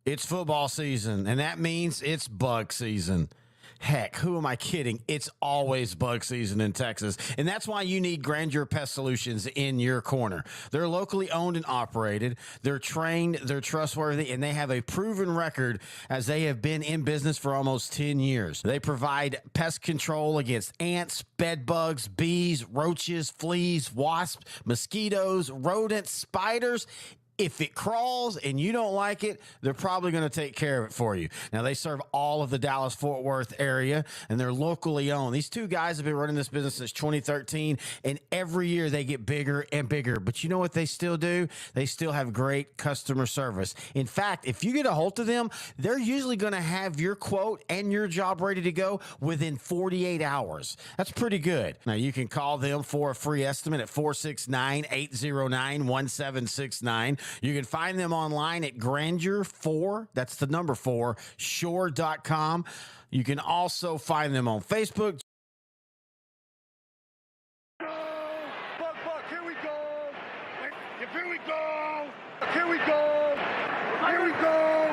It's football season, and that means it's bug season. Heck, who am I kidding? It's always bug season in Texas. And that's why you need Grandeur Pest Solutions in your corner. They're locally owned and operated. They're trained, they're trustworthy, and they have a proven record as they have been in business for almost 10 years. They provide pest control against ants, bed bugs, bees, roaches, fleas, wasps, mosquitoes, rodents, spiders. If it crawls and you don't like it, they're probably going to take care of it for you. Now, they serve all of the Dallas-Fort Worth area, and they're locally owned. These two guys have been running this business since 2013, and every year they get bigger and bigger. But you know what they still do? They still have great customer service. In fact, if you get a hold of them, they're usually going to have your quote and your job ready to go within 48 hours. That's pretty good. Now, you can call them for a free estimate at 469-809-1769. You can find them online at Grandeur4, that's the number 4, shore.com. You can also find them on Facebook. Buck, here we go. Here we go. Here we go. Here we go.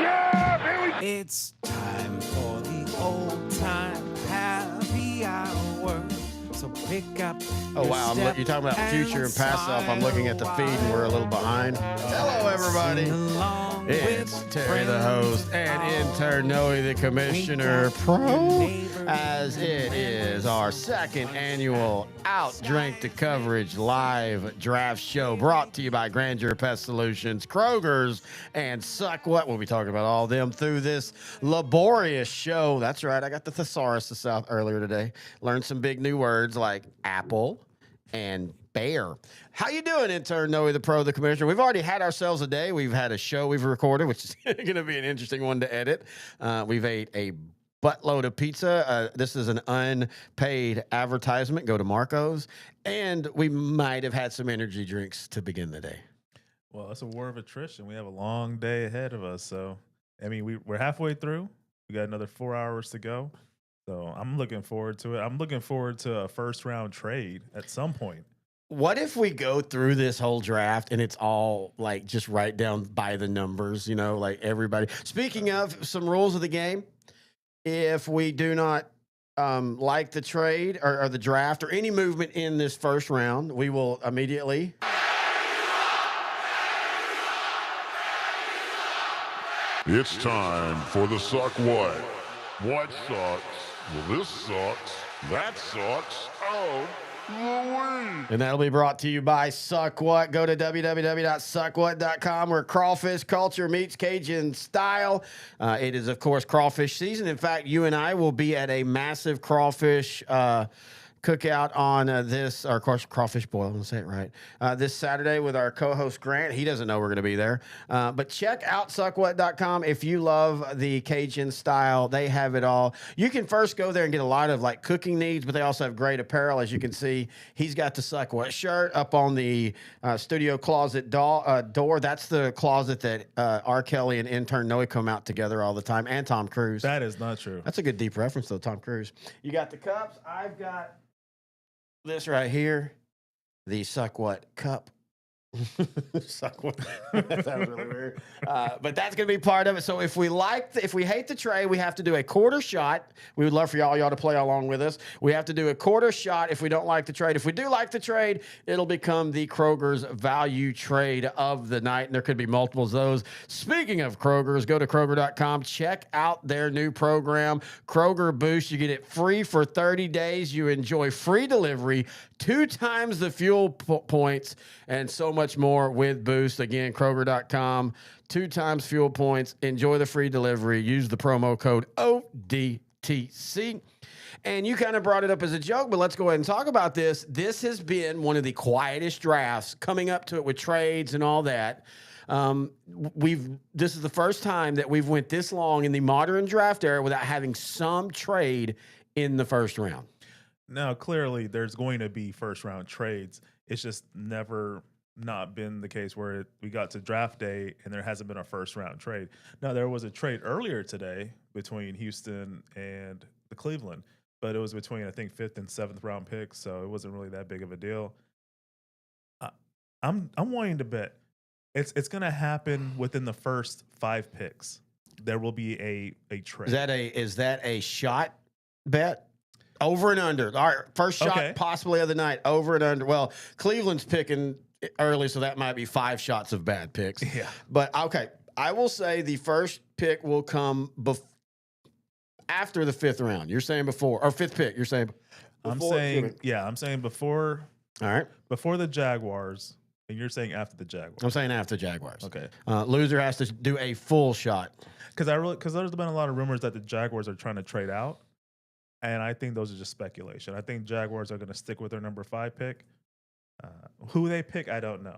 Yeah, here we go. It's time for the old time happy hour. So pick up. Oh, wow. You're talking about future and past self. I'm looking at the feed and we're a little behind. Hello, everybody. It's Terry the host and intern Noe the commissioner pro, as it is our second annual Outdrink the Coverage live draft show brought to you by Grandeur Pest Solutions, Kroger's, and Suck What. We'll be talking about all of them through this laborious show. That's right. I got the thesaurus out earlier today. Learned some big new words like apple and bear. How you doing, intern Noe the pro, the commissioner? We've already had ourselves a day. We've had a show we've recorded, which is going to be an interesting one to edit. We've ate a buttload of pizza. This is an unpaid advertisement. Go to Marco's. And we might have had some energy drinks to begin the day. Well, it's a war of attrition. We have a long day ahead of us. So, I mean, we're halfway through. We got another 4 hours to go. So I'm looking forward to it. I'm looking forward to a first-round trade at some point. What if we go through this whole draft and it's all like just right down by the numbers, like everybody. Speaking of some rules of the game, if we do not like the trade or the draft or any movement in this first round, we will immediately. It's time for the Suck What. What sucks? Well, this sucks. That sucks. Oh, Louise. And that'll be brought to you by Suck What. Go to www.suckwhat.com where crawfish culture meets Cajun style. It is, of course, crawfish season. In fact, you and I will be at a massive crawfish cookout on crawfish boil, I'm going to say it right, this Saturday with our co-host Grant. He doesn't know we're going to be there. But check out suckwhat.com if you love the Cajun style. They have it all. You can first go there and get a lot of like cooking needs, but they also have great apparel. As you can see, he's got the Suck What shirt up on the studio closet door. That's the closet that R. Kelly and intern Noe come out together all the time, and Tom Cruise. That is not true. That's a good deep reference, though, Tom Cruise. You got the cups. I've got this right here, the Suck What cup. Suck What. That sounds really weird. But that's going to be part of it. So if we hate the trade, we have to do a quarter shot. We would love for y'all to play along with us. We have to do a quarter shot if we don't like the trade. If we do like the trade, it'll become the Kroger's value trade of the night, and there could be multiples of those. Speaking of Kroger's, go to Kroger.com. Check out their new program, Kroger Boost. You get it free for 30 days. You enjoy free delivery, 2 times the fuel points, and so much more with Boost. Again, Kroger.com, 2 times fuel points. Enjoy the free delivery. Use the promo code ODTC. And you kind of brought it up as a joke, but let's go ahead and talk about this. This has been one of the quietest drafts coming up to it with trades and all that. This is the first time that we've went this long in the modern draft era without having some trade in the first round. Now, clearly, there's going to be first-round trades. It's just never not been the case where we got to draft day and there hasn't been a first-round trade. Now, there was a trade earlier today between Houston and the Cleveland, but it was between, I think, 5th and 7th round picks, so it wasn't really that big of a deal. I'm wanting to bet It's going to happen within the first 5 picks. There will be a trade. Is that a shot bet? Over and under. All right, first shot Okay. possibly of the night. Over and under. Well, Cleveland's picking early, so that might be 5 shots of bad picks. Yeah. But okay, I will say the first pick will come after the 5th round. You're saying before, or 5th pick. You're saying before. I'm saying before. All right. Before the Jaguars, and you're saying after the Jaguars. I'm saying after Jaguars. Okay. Loser has to do a full shot. Because there's been a lot of rumors that the Jaguars are trying to trade out, and I think those are just speculation. I think Jaguars are going to stick with their number 5 pick. Who they pick, I don't know.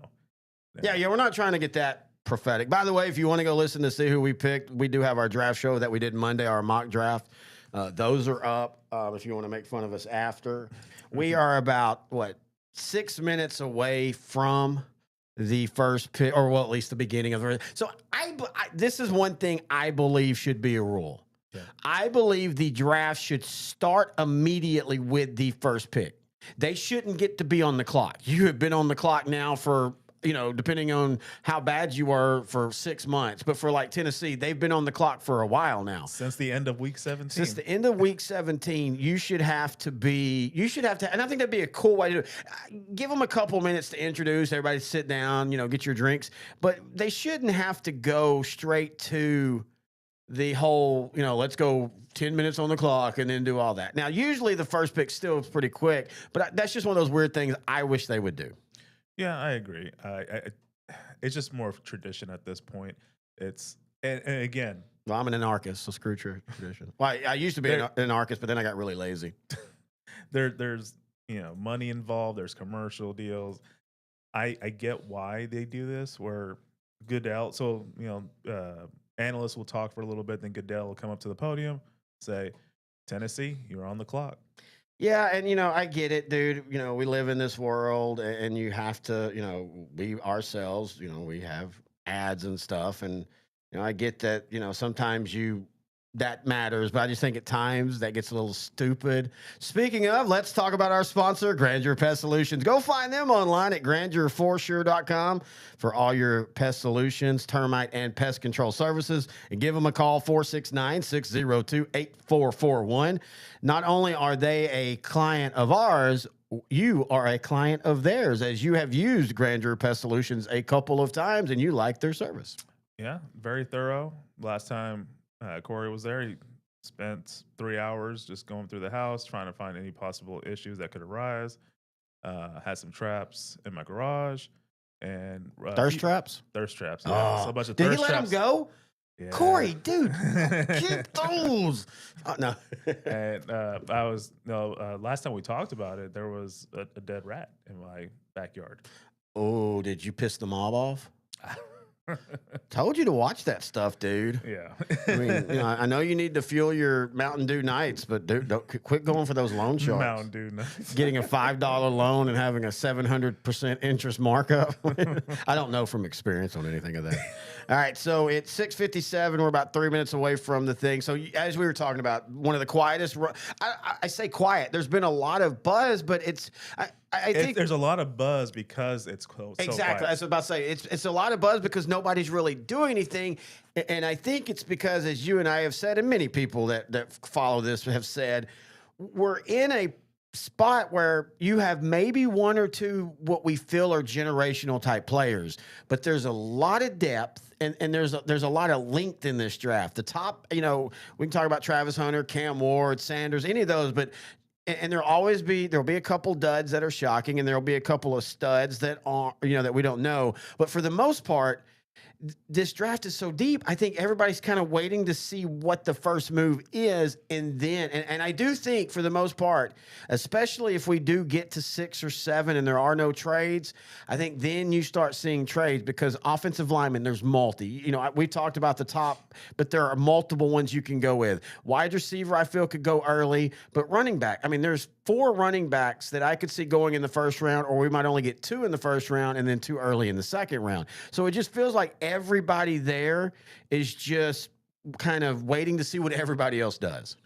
Yeah, we're not trying to get that prophetic. By the way, if you want to go listen to see who we picked, we do have our draft show that we did Monday, our mock draft. Those are up if you want to make fun of us after. We are about, 6 minutes away from the first pick, or well, at least the beginning of the. So this is one thing I believe should be a rule. Yeah. I believe the draft should start immediately with the first pick. They shouldn't get to be on the clock. You have been on the clock now for, depending on how bad you are, for 6 months. But for like Tennessee, they've been on the clock for a while now. Since the end of week 17. Since the end of week 17, you should have to, and I think that'd be a cool way to do it. Give them a couple minutes to introduce, everybody sit down, get your drinks. But they shouldn't have to go straight to the whole, let's go 10 minutes on the clock and then do all that. Now, usually the first pick still is pretty quick, but that's just one of those weird things I wish they would do. Yeah, I agree. It's just more of tradition at this point. And again, Well, I'm an anarchist, so screw tradition. Well, I used to be an anarchist, but then I got really lazy. there's money involved. There's commercial deals. I get why they do this. Where Goodell, so analysts will talk for a little bit, then Goodell will come up to the podium, say, "Tennessee, you're on the clock." Yeah, and I get it, dude. We live in this world, and you have to, we ourselves, we have ads and stuff, and I get that, sometimes that matters, but I just think at times that gets a little stupid. Speaking of, let's talk about our sponsor, Grandeur Pest Solutions. Go find them online at grandeur4sure.com for all your pest solutions, termite, and pest control services. And give them a call, 469-602-8441. Not only are they a client of ours, you are a client of theirs, as you have used Grandeur Pest Solutions a couple of times and you like their service. Yeah, very thorough. Last time Corey was there, he spent 3 hours just going through the house, trying to find any possible issues that could arise. Had some traps in my garage and Thirst traps? Thirst traps. Yeah. Oh. So a bunch of Did he thirst let traps. him go? Yeah. Corey, dude, keep those. Oh, no. And last time we talked about it, there was a dead rat in my backyard. Oh, did you piss the mob off? Told you to watch that stuff, dude. Yeah. I mean, I know you need to fuel your Mountain Dew nights, but dude, don't quit going for those loan sharks. Mountain Dew nights. Getting a $5 loan and having a 700% interest markup. I don't know from experience on anything of that. All right, so it's 6:57. We're about 3 minutes away from the thing. So as we were talking about, one of the quietest. I say quiet. There's been a lot of buzz, but I think there's a lot of buzz because it's close. Exactly. So I was about to say it's a lot of buzz because nobody's really doing anything, and I think it's because, as you and I have said, and many people that follow this have said, we're in a spot where you have maybe one or two what we feel are generational type players, but there's a lot of depth and there's a lot of length in this draft. The top, we can talk about Travis Hunter, Cam Ward, Sanders, any of those, but. And there'll be a couple duds that are shocking, and there'll be a couple of studs that are, that we don't know. But for the most part, this draft is so deep. I think everybody's kind of waiting to see what the first move is, and then, and I do think for the most part, especially if we do get to 6 or 7 and there are no trades, I think then you start seeing trades because offensive linemen, there's multi. We talked about the top, but there are multiple ones you can go with. Wide receiver, I feel, could go early, but running back, there's 4 running backs that I could see going in the first round, or we might only get 2 in the first round and then 2 early in the second round. So it just feels like everybody there is just kind of waiting to see what everybody else does.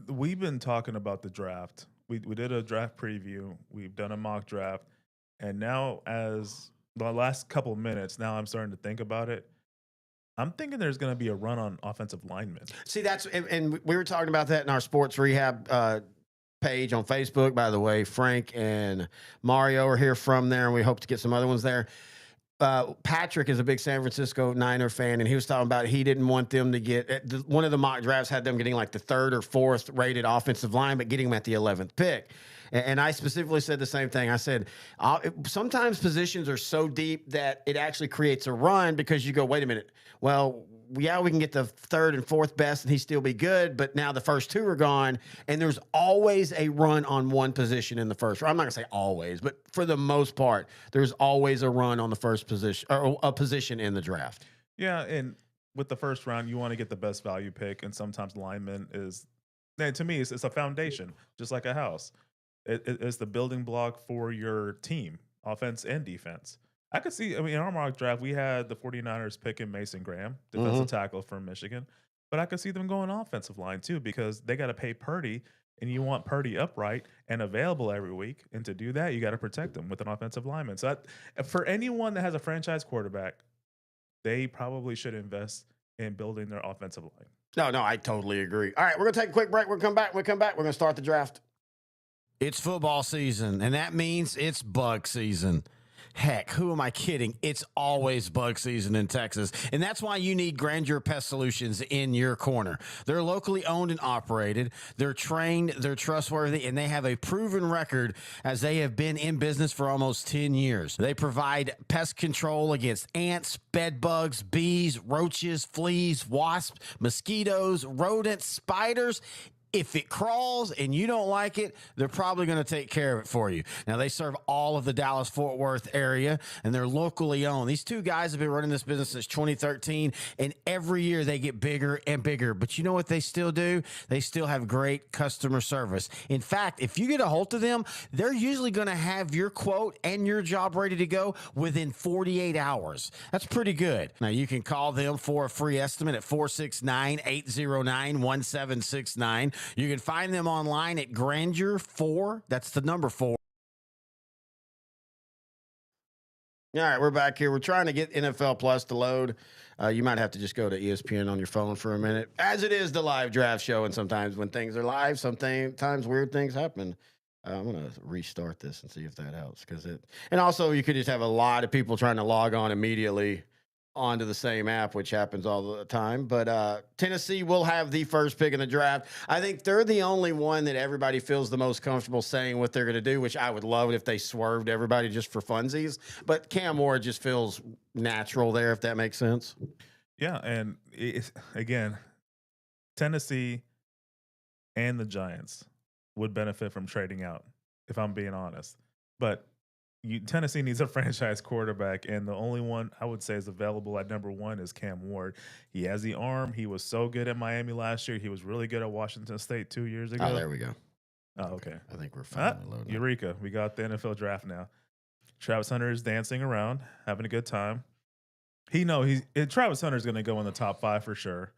We've been talking about the draft. We did a draft preview. We've done a mock draft. And now as the last couple of minutes, now I'm starting to think about it. I'm thinking there's going to be a run on offensive linemen. See, and we were talking about that in our sports rehab page on Facebook. By the way, Frank and Mario are here from there, and we hope to get some other ones there. Patrick is a big San Francisco Niner fan, and he was talking about he didn't want them to get one of the mock drafts had them getting like the 3rd or 4th rated offensive line, but getting them at the 11th pick. And I specifically said the same thing. I said, sometimes positions are so deep that it actually creates a run because you go, wait a minute. Well, yeah, we can get the 3rd and 4th best and he still be good, but now the first 2 are gone, and there's always a run on one position in the first round. I'm not gonna say always, but for the most part, there's always a run on the first position or a position in the draft. Yeah, and with the first round, you want to get the best value pick, and sometimes lineman is, and to me, it's a foundation, just like a house. It's the building block for your team, offense and defense. I could see, I mean, in our mock draft, we had the 49ers picking Mason Graham, defensive tackle from Michigan, but I could see them going offensive line too because they got to pay Purdy, and you want Purdy upright and available every week. And to do that, you got to protect him with an offensive lineman. So for anyone that has a franchise quarterback, they probably should invest in building their offensive line. No, I totally agree. All right, we're going to take a quick break. We'll come back. We're going to start the draft. It's football season, and that means it's bug season. Heck, who am I kidding? It's always bug season in Texas, and that's why you need Grandeur Pest Solutions in your corner. They're locally owned and operated. They're trained, they're trustworthy, and they have a proven record as they have been in business for almost 10 years. They provide pest control against ants, bed bugs, bees, roaches, fleas, wasps, mosquitoes, rodents, spiders. If it crawls and you don't like it, they're probably going to take care of it for you. Now, they serve all of the Dallas-Fort Worth area, and they're locally owned. These 2 guys have been running this business since 2013, and every year they get bigger and bigger. But you know what they still do? They still have great customer service. In fact, if you get a hold of them, they're usually going to have your quote and your job ready to go within 48 hours. That's pretty good. Now, you can call them for a free estimate at 469-809-1769. You can find them online at Grandeur 4. That's the number 4. All right, we're back here. We're trying to get NFL Plus to load. You might have to just go to ESPN on your phone for a minute, as it is the live draft show. And sometimes when things are live, sometimes weird things happen. I'm going to restart this and see if that helps. And also, you could just have a lot of people trying to log on immediately onto the same app, which happens all the time. But Tennessee will have the first pick in the draft. I think they're the only one that everybody feels the most comfortable saying what they're going to do, which I would love if they swerved everybody just for funsies. But Cam Ward just feels natural there, if that makes sense. Yeah, and again, Tennessee and the Giants would benefit from trading out, if I'm being honest. But Tennessee needs a franchise quarterback, and the only one I would say is available at number 1 is Cam Ward. He has the arm. He was so good at Miami last year. He was really good at Washington State 2 years ago. Oh, there we go. Oh, okay. I think we're finally loaded. Eureka. We got the NFL draft now. Travis Hunter is dancing around, having a good time. Travis Hunter is going to go in the top 5 for sure.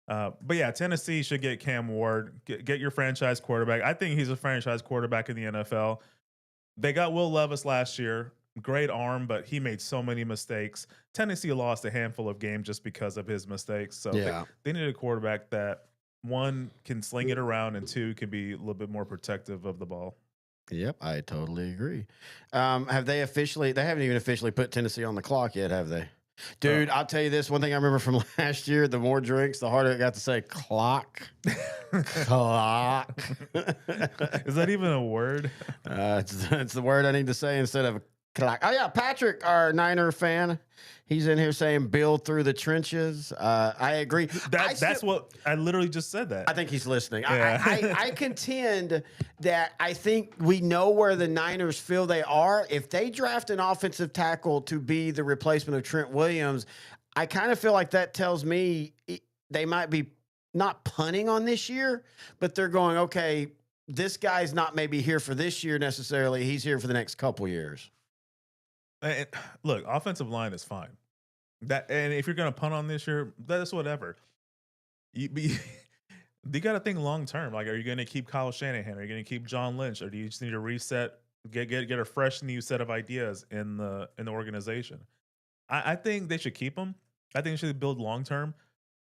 But yeah, Tennessee should get Cam Ward. Get your franchise quarterback. I think he's a franchise quarterback in the NFL. They got Will Levis last year. Great arm, but he made so many mistakes. Tennessee lost a handful of games just because of his mistakes. So they need a quarterback that, 1, can sling it around, and 2, can be a little bit more protective of the ball. Yep, I totally agree. They haven't even officially put Tennessee on the clock yet, have they? Dude, I'll tell you this. One thing I remember from last year, the more drinks, the harder it got to say clock. Clock. Is that even a word? It's the word I need to say instead of clock. Oh, yeah, Patrick, our Niner fan, he's in here saying build through the trenches. I agree. That's what I literally just said that. I think he's listening. Yeah. I contend that I think we know where the Niners feel they are. If they draft an offensive tackle to be the replacement of Trent Williams, I kind of feel like that tells me they might be not punting on this year, but they're going, okay, this guy's not maybe here for this year necessarily. He's here for the next couple years. And look, offensive line is fine. And if you're going to punt on this year, that's whatever. You got to think long term. Like, are you going to keep Kyle Shanahan? Are you going to keep John Lynch? Or do you just need to reset get a fresh new set of ideas in the organization. I think they should keep him. I think they should build long term.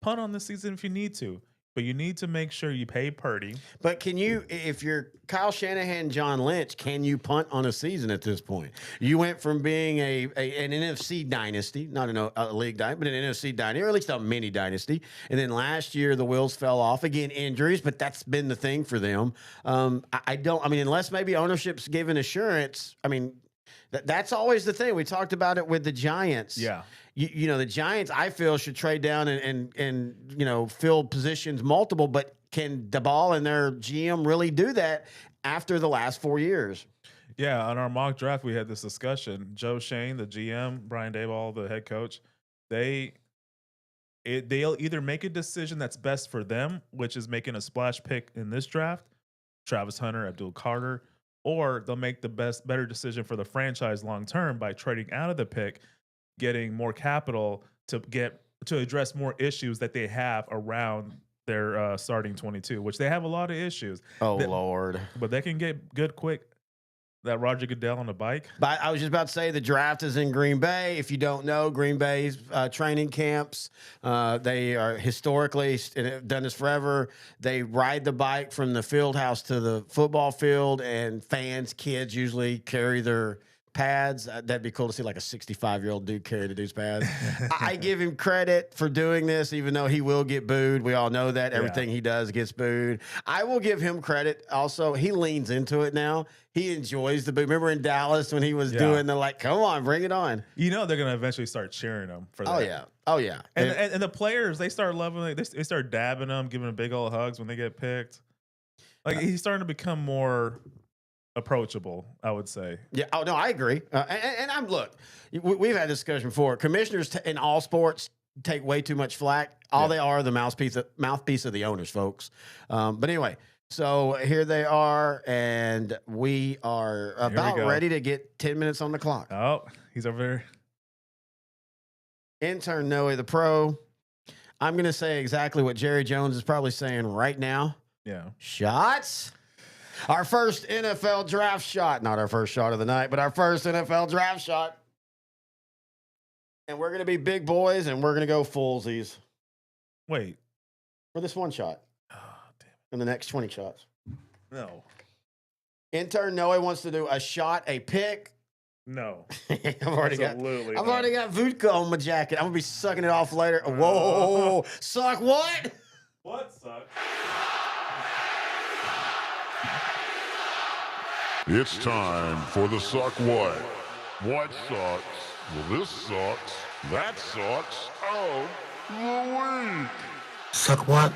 Punt on this season if you need to, but you need to make sure you pay Purdy. But can you, if you're Kyle Shanahan, John Lynch, can you punt on a season at this point? You went from being an NFC dynasty, not a league dynasty, but an NFC dynasty, or at least a mini dynasty. And then last year, the wheels fell off. Again, injuries, but that's been the thing for them. Unless maybe ownership's given assurance, that's always the thing. We talked about it with the Giants. Yeah. You know, the Giants, I feel, should trade down and fill positions multiple, but can DeBall and their GM really do that after the last 4 years? Yeah, on our mock draft, we had this discussion. Joe Shane, the GM, Brian Daboll, the head coach, they'll either make a decision that's best for them, which is making a splash pick in this draft, Travis Hunter, Abdul Carter, or they'll make the better decision for the franchise long term by trading out of the pick, getting more capital to address more issues that they have around their starting 22, which they have a lot of issues. Lord. But they can get good quick. That Roger Goodell on a bike. But I was just about to say the draft is in Green Bay. If you don't know, Green Bay's training camps, they are historically, and have done this forever, they ride the bike from the field house to the football field, and kids usually carry their pads. That'd be cool to see like a 65-year-old dude carry the dude's pads. I give him credit for doing this, even though he will get booed. We all know that. Everything he does gets booed. I will give him credit. Also, he leans into it now. He enjoys the boo. Remember in Dallas when he was doing the come on, bring it on. You know they're going to eventually start cheering him for that. Oh, yeah. And the players, they start loving it. They start dabbing him, giving him big old hugs when they get picked. Like, he's starting to become more approachable, I would say. Yeah. Oh no, I agree. We've had this discussion before. Commissioners in all sports take way too much flack. They are the mouthpiece of the owners, folks. But anyway, so here they are, and we are about ready to get 10 minutes on the clock. Oh, he's over there. Intern Noe, the pro. I'm going to say exactly what Jerry Jones is probably saying right now. Yeah. Shots. Our first NFL draft shot. Not our first shot of the night, but our first NFL draft shot. And we're going to be big boys, and we're going to go fullsies. Wait. For this one shot. Oh, damn it. In the next 20 shots. No. Intern Noe wants to do a shot, a pick. No. I've already got vodka on my jacket. I'm going to be sucking it off later. Whoa. Suck what? What sucks? It's time for the Suck What? What sucks? Well, this sucks. That sucks. Oh, the week. Suck what?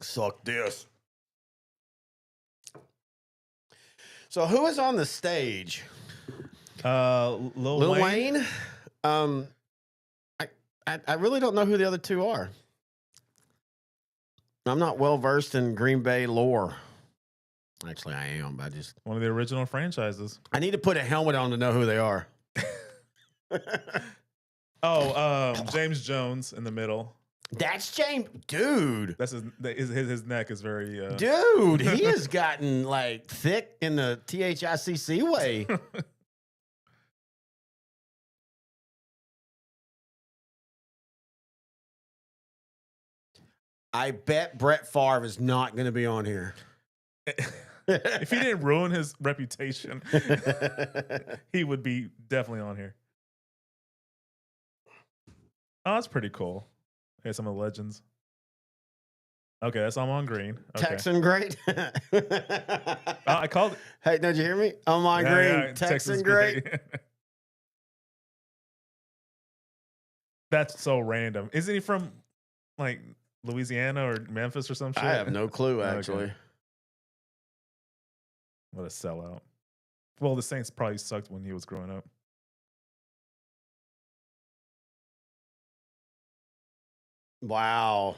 Suck this. So who is on the stage? Lil Wayne. I really don't know who the other two are. I'm not well versed in Green Bay lore. Actually, I am, but one of the original franchises. I need to put a helmet on to know who they are. James Jones in the middle. That's James, dude. That's his neck is very. Dude, he has gotten like thick in the THICC way. I bet Brett Favre is not going to be on here. If he didn't ruin his reputation, he would be definitely on here. Oh, that's pretty cool. Okay, some of the legends. Okay, that's I'm on green. Okay. Texan great. I called it. Hey, did you hear me? I'm on green. Yeah, Texan great. That's so random. Isn't he from like Louisiana or Memphis or some shit? I have no clue, actually. Okay. What a sellout. Well, the Saints probably sucked when he was growing up. Wow.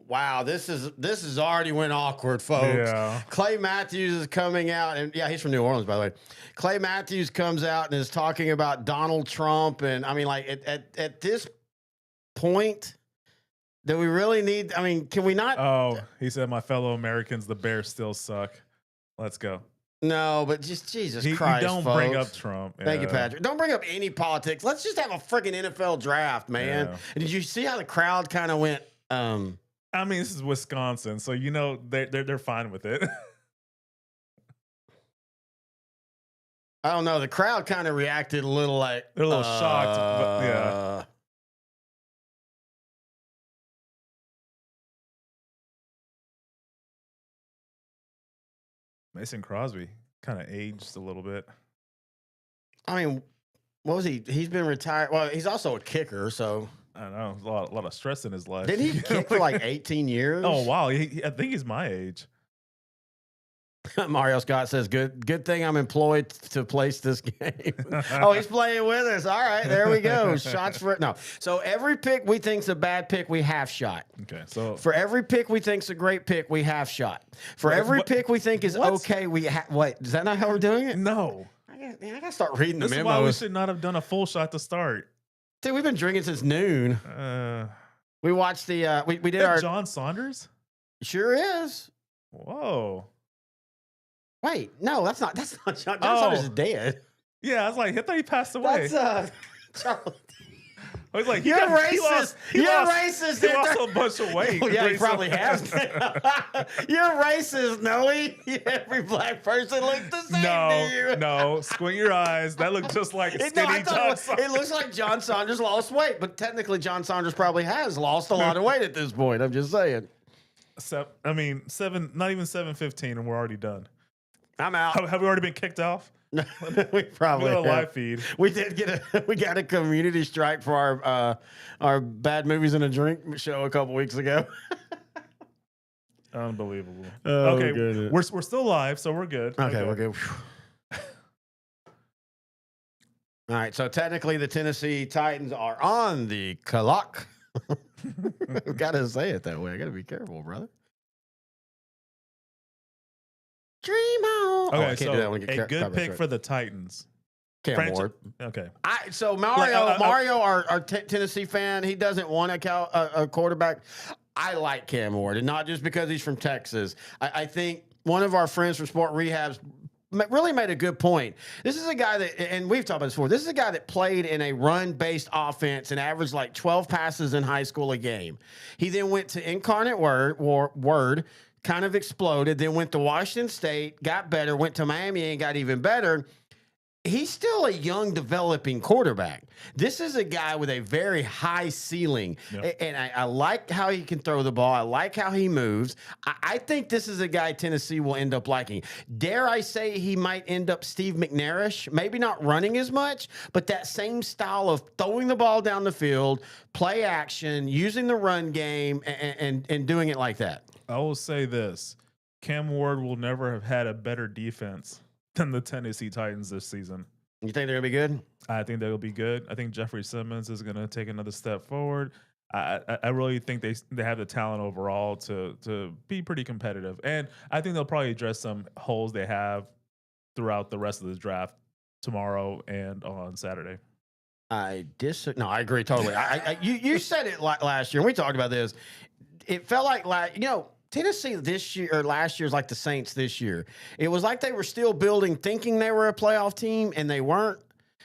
Wow, this is already went awkward, folks. Yeah. Clay Matthews is coming out, and yeah, he's from New Orleans, by the way. Clay Matthews comes out and is talking about Donald Trump, and I mean, like at this point, Do we really need? I mean, can we not? Oh, he said, "My fellow Americans, the Bears still suck." Let's go. No, but just Jesus You Christ, don't folks. bring up Trump. Thank you, Yeah. Patrick. Don't bring up any politics. Let's just have a freaking NFL draft, man. Yeah. And did you see how the crowd kind of went? I mean, this is Wisconsin, so you know they're fine with it. I don't know. The crowd kind of reacted a little like They're a little shocked, but yeah. Mason Crosby kind of aged a little bit. I mean, what was he? He's been retired. Well, he's also a kicker. So I don't know. A lot of stress in his life. did he kick for like 18 years? Oh wow, I think he's my age. Mario Scott says, "Good thing I'm employed to place this game." Oh, he's playing with us. All right, there we go. Shots for no. So every pick we think's a bad pick, we half shot. Okay, so For every pick we think's a great pick, we half shot. For every pick we think is okay, we wait. Is that not how we're doing it? no, I gotta start reading the this is memos. why we should not have done a full shot to start. Dude, we've been drinking since noon. We watched the we did our John Saunders. sure is. Whoa. Wait, no, that's not John. John Saunders is dead. Yeah, I was like, I thought he passed away. That's Charlie. I was like, You're racist. You're racist. He lost a bunch of weight. Well, yeah, he recently. probably has. You're racist, Noe. Every black person looks the same to you. No, squint your eyes. That looked just like No, skinny I thought John it Saunders. looks like John Saunders lost weight, but technically John Saunders probably has lost a lot of weight at this point. I'm just saying. I mean, not even 7:15, and we're already done. I'm out. Have we already been kicked off? We probably We got a have. live feed. We did we got a community strike for our bad movies and a drink show a couple weeks ago. Unbelievable. Oh, okay, goodness. we're still live, so we're good. Okay, we're good. All right, so technically the Tennessee Titans are on the clock. I've got to say it that way. I got to be careful, brother. Dream on. Okay, I can't do that so when I get a good copyright pick strike. for the Titans. Cam Ward. Okay. So Mario, Like, Mario, our Tennessee fan, he doesn't want a quarterback. I like Cam Ward, and not just because he's from Texas. I think one of our friends from Sport Rehabs really made a good point. This is a guy that, and we've talked about this before, this is a guy that played in a run-based offense and averaged like 12 passes in high school a game. He then went to Incarnate Word, kind of exploded, then went to Washington State, got better, went to Miami and got even better. He's still a young, developing quarterback. This is a guy with a very high ceiling. Yep. And I like how he can throw the ball. I like how he moves. I think this is a guy Tennessee will end up liking. Dare I say he might end up Steve McNairish? Maybe not running as much, but that same style of throwing the ball down the field, play action, using the run game, and doing it like that. I will say this. Cam Ward will never have had a better defense than the Tennessee Titans this season. You think they're going to be good? I think they'll be good. I think Jeffrey Simmons is going to take another step forward. I really think they have the talent overall to be pretty competitive. And I think they'll probably address some holes they have throughout the rest of the draft tomorrow and on Saturday. I agree totally. You said it last year, and we talked about this. It felt like Tennessee this year or last year is like the Saints this year. It was like they were still building, thinking they were a playoff team, and they weren't.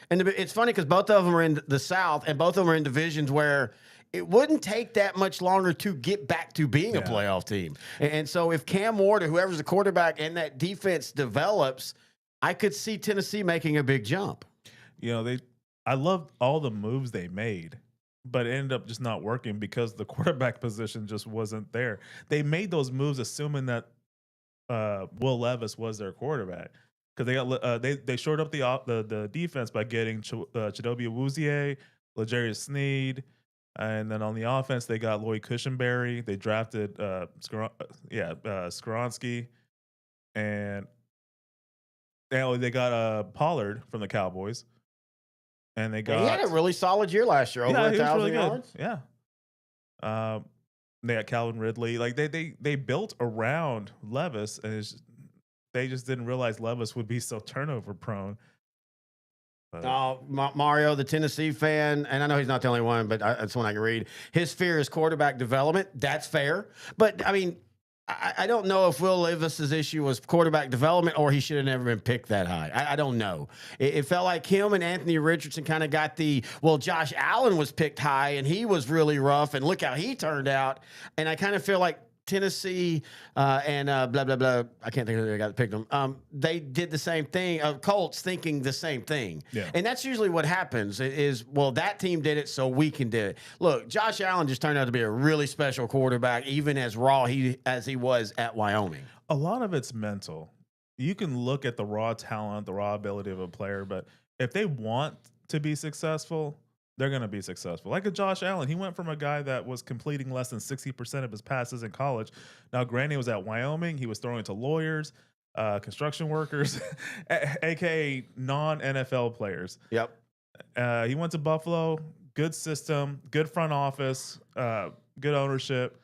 And it's funny because both of them are in the South, and both of them are in divisions where it wouldn't take that much longer to get back to being a playoff team. And so if Cam Ward or whoever's the quarterback and that defense develops, I could see Tennessee making a big jump. I loved all the moves they made, but it ended up just not working because the quarterback position just wasn't there. They made those moves assuming that Will Levis was their quarterback because they shored up the defense by getting Chidobe Awuzie, L'Jarius Sneed, and then on the offense they got Lloyd Cushenberry. They drafted Skoronski, and they got Pollard from the Cowboys. And they got. He had a really solid year last year, over 1,000 yards. Yeah. They got Calvin Ridley. Like they built around Levis, and they just didn't realize Levis would be so turnover prone. Oh, Mario, the Tennessee fan, and I know he's not the only one, but that's one I can read. His fear is quarterback development. That's fair. But, I mean, I don't know if Will Levis's issue was quarterback development or he should have never been picked that high. I don't know. It felt like him and Anthony Richardson kind of got Josh Allen was picked high, and he was really rough, and look how he turned out. And I kind of feel like Tennessee and blah, blah, blah. I can't think of the guy that picked them. They did the same thing. Colts thinking the same thing. Yeah. And that's usually what happens is, that team did it, so we can do it. Look, Josh Allen just turned out to be a really special quarterback, even as raw as he was at Wyoming. A lot of it's mental. You can look at the raw talent, the raw ability of a player, but if they want to be successful, they're going to be successful. Like a Josh Allen, he went from a guy that was completing less than 60% of his passes in college. Now, granted, he was at Wyoming. He was throwing to lawyers, construction workers, aka non-NFL players. Yep. He went to Buffalo. Good system, good front office, good ownership,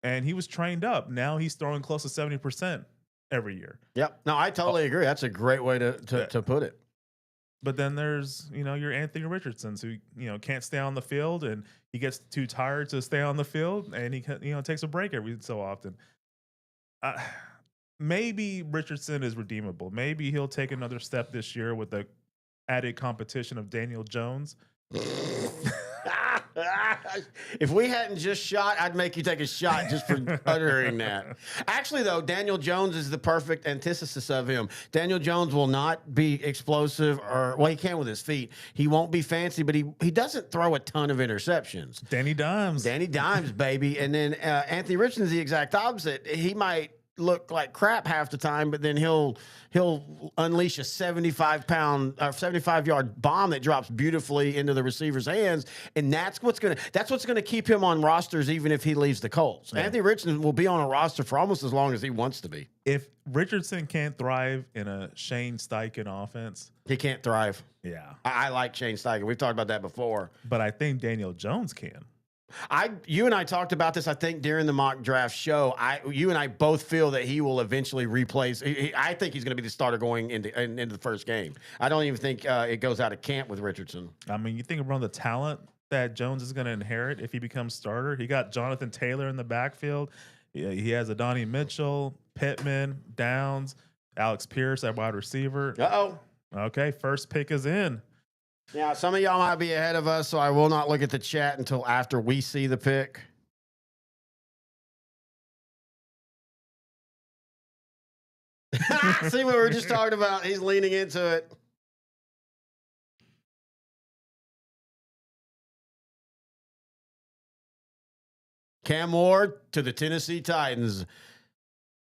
and he was trained up. Now he's throwing close to 70% every year. Yep. No, I totally agree. That's a great way to put it. But then there's, your Anthony Richardsons who, can't stay on the field, and he gets too tired to stay on the field, and he, takes a break every so often. Maybe Richardson is redeemable. Maybe he'll take another step this year with the added competition of Daniel Jones. If we hadn't just shot, I'd make you take a shot just for uttering that. Actually, though, Daniel Jones is the perfect antithesis of him. Daniel Jones will not be explosive he can with his feet. He won't be fancy, but he doesn't throw a ton of interceptions. Danny Dimes, baby. And then Anthony Richardson's the exact opposite. He might look like crap half the time, but then he'll unleash a 75-yard bomb that drops beautifully into the receiver's hands, and that's what's gonna keep him on rosters even if he leaves the Colts. Yeah. Anthony Richardson will be on a roster for almost as long as he wants to be. If Richardson can't thrive in a Shane Steichen offense, he can't thrive. Yeah, I like Shane Steichen. We've talked about that before, but I think Daniel Jones can. You and I talked about this, I think, during the mock draft show. You and I both feel that he will eventually replace. I think he's going to be the starter going into the first game. I don't even think it goes out of camp with Richardson. I mean, you think around the talent that Jones is going to inherit if he becomes starter. He got Jonathan Taylor in the backfield. He has Adonai Mitchell, Pittman, Downs, Alex Pierce at wide receiver. Uh-oh. Okay, first pick is in. Yeah, some of y'all might be ahead of us, so I will not look at the chat until after we see the pick. See what we were just talking about? He's leaning into it. Cam Ward to the Tennessee Titans.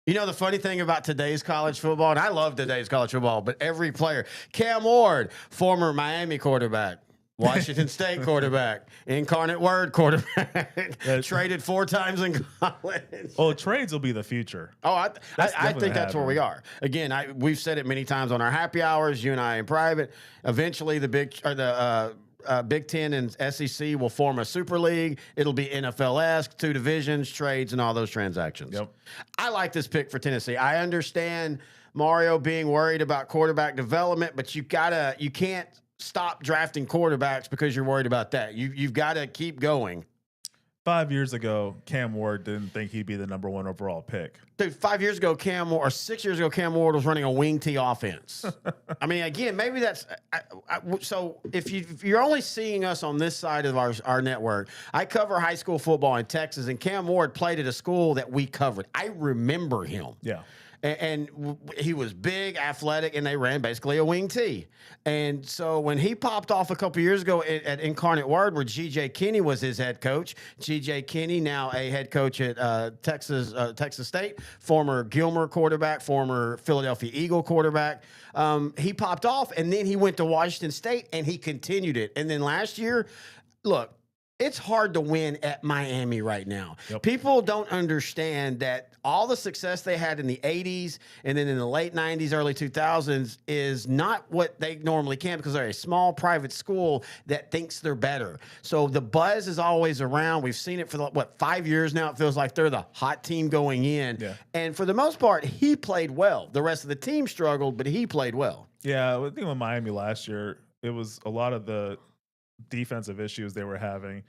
You know, the funny thing about today's college football, and I love today's college football, but every player, Cam Ward, former Miami quarterback, Washington State quarterback, Incarnate Word quarterback, traded 4 times in college. Well, trades will be the future. Oh, I think that's where we are. Again, we've said it many times on our happy hours, you and I in private. Eventually, the Big Ten and SEC will form a super league. It'll be NFL-esque, 2 divisions, trades, and all those transactions. Yep. I like this pick for Tennessee. I understand Mario being worried about quarterback development, but you can't stop drafting quarterbacks because you're worried about that. You've got to keep going. 5 years ago, Cam Ward didn't think he'd be the number 1 overall pick. Dude, 6 years ago, Cam Ward was running a wing T offense. I mean, again, maybe that's so. If you're only seeing us on this side of our network, I cover high school football in Texas, and Cam Ward played at a school that we covered. I remember him. Yeah. And he was big, athletic, and they ran basically a wing T. And so when he popped off a couple years ago at Incarnate Word, where G.J. Kinney was his head coach, G.J. Kinney, now a head coach at Texas State, former Gilmer quarterback, former Philadelphia Eagle quarterback, he popped off, and then he went to Washington State, and he continued it. And then last year, look, it's hard to win at Miami right now. Yep. People don't understand that all the success they had in the 80s and then in the late 90s, early 2000s is not what they normally can because they're a small private school that thinks they're better. So the buzz is always around. We've seen it for, 5 years now. It feels like they're the hot team going in. Yeah. And for the most part, he played well. The rest of the team struggled, but he played well. Yeah, I think with Miami last year, it was a lot of the defensive issues they were having.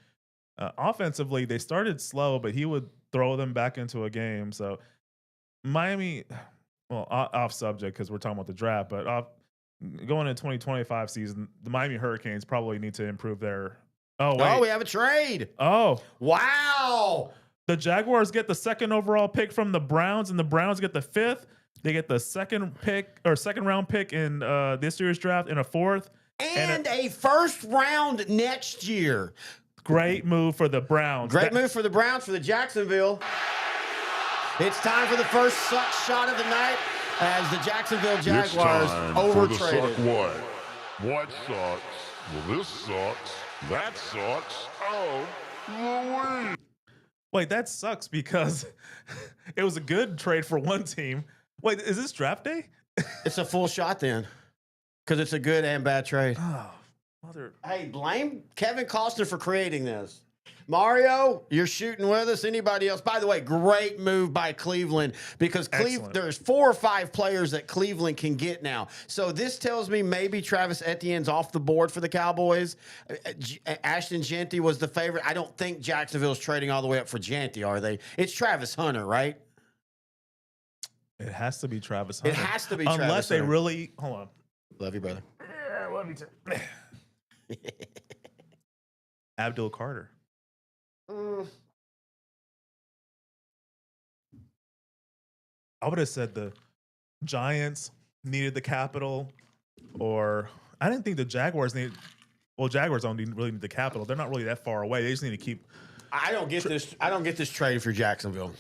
Offensively, they started slow, but he would throw them back into a game. So Miami, well, off subject because we're talking about the draft, but going into 2025 season, the Miami Hurricanes probably need to improve their. Oh wait! Oh, we have a trade. Oh, Wow. the Jaguars get the second overall pick from the Browns, and the Browns get the fifth. They get the second round pick in this year's draft and a fourth. And a first round next year. Great move for the Browns. Great move for the Browns, for the Jacksonville. It's time for the first suck shot of the night as the Jacksonville Jaguars overtraded. What sucks? Well, this sucks. That sucks. Oh, Louis. Wait, that sucks because it was a good trade for one team. Wait, is this draft day? It's a full shot then, because it's a good and bad trade. Oh, mother. Hey, blame Kevin Costner for creating this. Mario, you're shooting with us. Anybody else? By the way, great move by Cleveland because there's 4 or 5 players that Cleveland can get now. So this tells me maybe Travis Etienne's off the board for the Cowboys. Ashton Jeanty was the favorite. I don't think Jacksonville's trading all the way up for Jeanty, are they? It's Travis Hunter, right? It has to be Travis Hunter. It has to be Unless Travis they Hunter. really hold on. Love you, brother. Yeah, love you too. Abdul Carter. I would have said the Giants needed the capital, or I didn't think the Jaguars needed. Well, Jaguars don't really need the capital. They're not really that far away. They just need to keep. I don't get this. I don't get this trade for Jacksonville.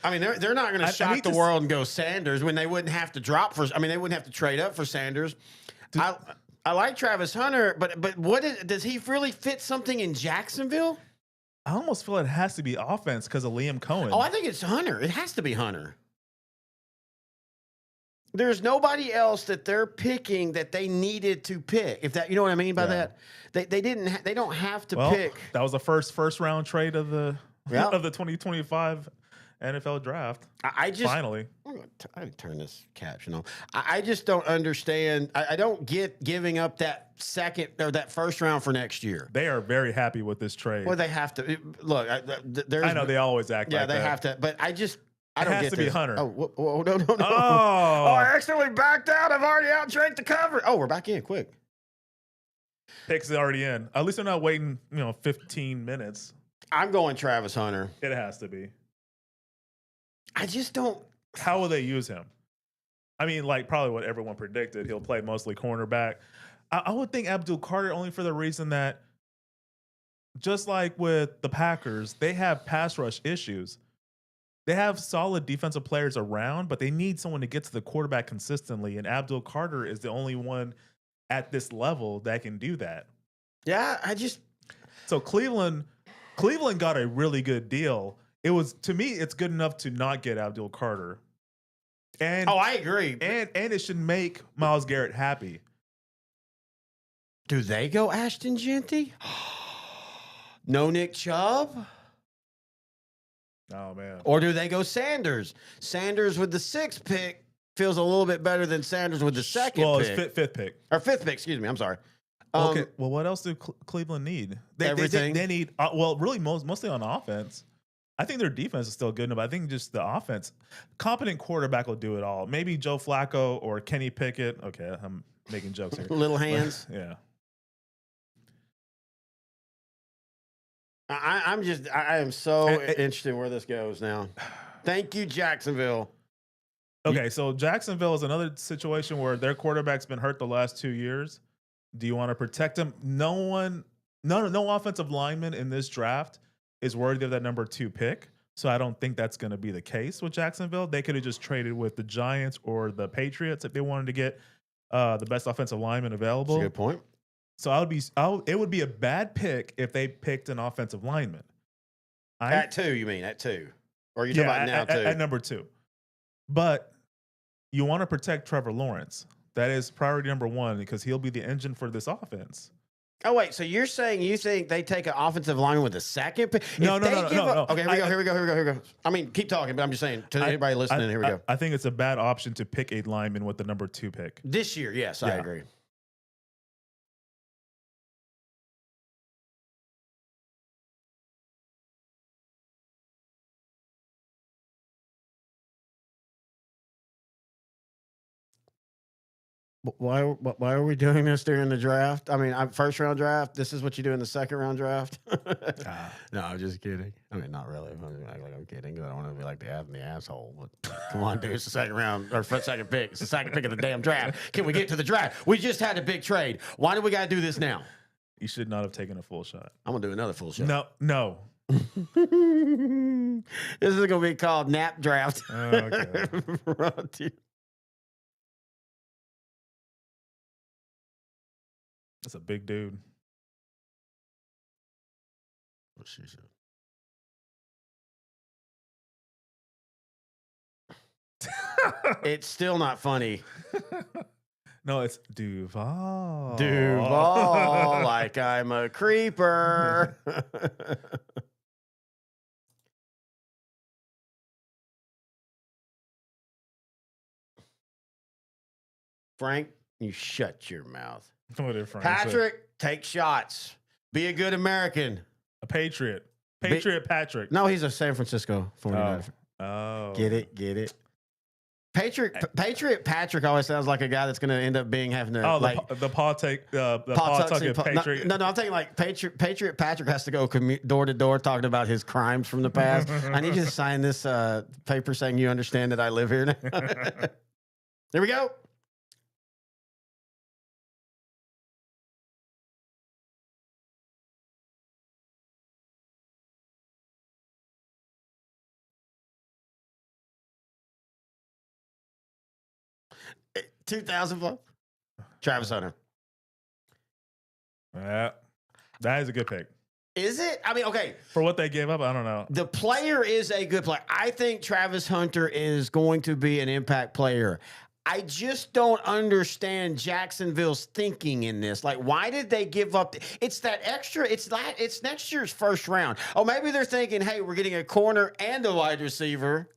I mean, they're not going to shock the to world and go Sanders when they wouldn't have to drop for. I mean, they wouldn't have to trade up for Sanders. I like Travis Hunter, but does he really fit something in Jacksonville? I almost feel it has to be offense because of Liam Cohen. Oh, I think it's Hunter. It has to be Hunter. There's nobody else that they're picking that they needed to pick. If that, you know what I mean by that, they didn't. They don't have to pick. That was the first round trade of the Yep. of the 2025 NFL draft. I just finally. I turn this caption on. I just don't understand. I don't get giving up that second or that first round for next year. They are very happy with this trade. Well, they have to look. I know they always act. Yeah, like they that. have to. But I don't it has get to this. be Hunter. Oh, no. Oh. I accidentally backed out. I've already out-drank the cover. Oh, we're back in quick. Picks already in. At least they're not waiting, 15 minutes. I'm going Travis Hunter. It has to be. I just don't. How will they use him? I mean, like probably what everyone predicted. He'll play mostly cornerback. I would think Abdul Carter only for the reason that, just like with the Packers, they have pass rush issues. They have solid defensive players around, but they need someone to get to the quarterback consistently. And Abdul Carter is the only one at this level that can do that. Yeah, So Cleveland got a really good deal. It was, to me, it's good enough to not get Abdul Carter. And I agree. And it should make Myles Garrett happy. Do they go Ashton Jeanty? No Nick Chubb? Oh, man. Or do they go Sanders? Sanders with the 6th pick feels a little bit better than Sanders with the 2nd pick. Well, it's fifth pick. Or 5th pick, excuse me. I'm sorry. Okay. Well, what else do Cleveland need? Everything. They need, really mostly on offense. I think their defense is still good enough. I think just the offense. Competent quarterback will do it all. Maybe Joe Flacco or Kenny Pickett. Okay, I'm making jokes here. Little hands. Yeah. I am so interested in where this goes now. Thank you, Jacksonville. Okay, so Jacksonville is another situation where their quarterback's been hurt the last 2 years. Do you want to protect him? No offensive lineman in this draft is worthy of that number 2 pick. So I don't think that's going to be the case with Jacksonville. They could have just traded with the Giants or the Patriots if they wanted to get the best offensive lineman available. That's a good point. So it would be a bad pick if they picked an offensive lineman. At 2, you mean? At 2. Or you're talking about now, too? At number 2. But you want to protect Trevor Lawrence. That is priority number 1 because he'll be the engine for this offense. Oh wait, so you're saying you think they take an offensive lineman with a second pick? No. Okay, here we go. I mean, keep talking, but I'm just saying to anybody listening, here we go. I think it's a bad option to pick a lineman with the number 2 pick. This year, yes, I Yeah. agree. Why are we doing this during the draft? I mean, first round draft. This is what you do in the second round draft. No, I'm just kidding. I mean, not really. I'm kidding because I don't want to be like the asshole. But come on, dude. It's the second round or second pick. It's the second pick of the damn draft. Can we get to the draft? We just had a big trade. Why do we got to do this now? You should not have taken a full shot. I'm gonna do another full shot. No. This is gonna be called nap draft. Okay. That's a big dude. What she said. It's still not funny. No, it's Duval. Duval, like I'm a creeper. Frank, you shut your mouth. What did Frank Patrick, say? take shots. Be a good American. A Patriot. Patrick. No, he's a San Francisco 49er. Oh. Get it. Patriot Patrick always sounds like a guy that's going to end up having to the Pawtucket Patriot. No, I'm thinking like Patriot Patrick has to go door to door talking about his crimes from the past. I need you to sign this paper saying you understand that I live here now. There we go. $2,000. Travis Hunter. Yeah, that is a good pick. Is it? I mean, okay. For what they gave up, I don't know. The player is a good player. I think Travis Hunter is going to be an impact player. I just don't understand Jacksonville's thinking in this. Like, why did they give up? It's that extra. It's next year's first round. Oh, maybe they're thinking, hey, we're getting a corner and a wide receiver.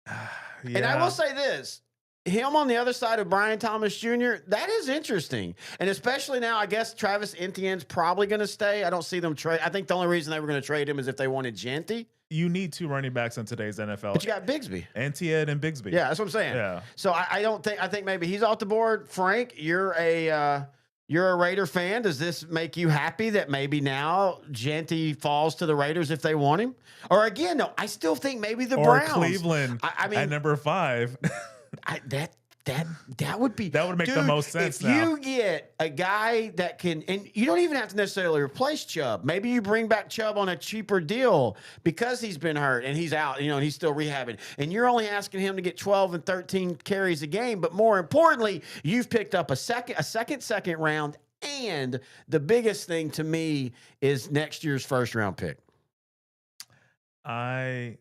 Yeah. And I will say this. Him on the other side of Brian Thomas Jr., that is interesting. And especially now, I guess Travis Etienne's probably going to stay. I don't see them trade. I think the only reason they were going to trade him is if they wanted Genty. You need 2 running backs in today's NFL. But you got Bigsby. Etienne and Bigsby. Yeah, that's what I'm saying. Yeah. So I think maybe he's off the board. Frank, you're a Raider fan. Does this make you happy that maybe now Genty falls to the Raiders if they want him? Or again, no, I still think maybe the Browns. Cleveland I mean, at number 5. That would be make the most sense. If you get a guy that can, and you don't even have to necessarily replace Chubb. Maybe you bring back Chubb on a cheaper deal because he's been hurt and he's out, and he's still rehabbing. And you're only asking him to get 12 and 13 carries a game. But more importantly, you've picked up a second round, and the biggest thing to me is next year's first round pick. I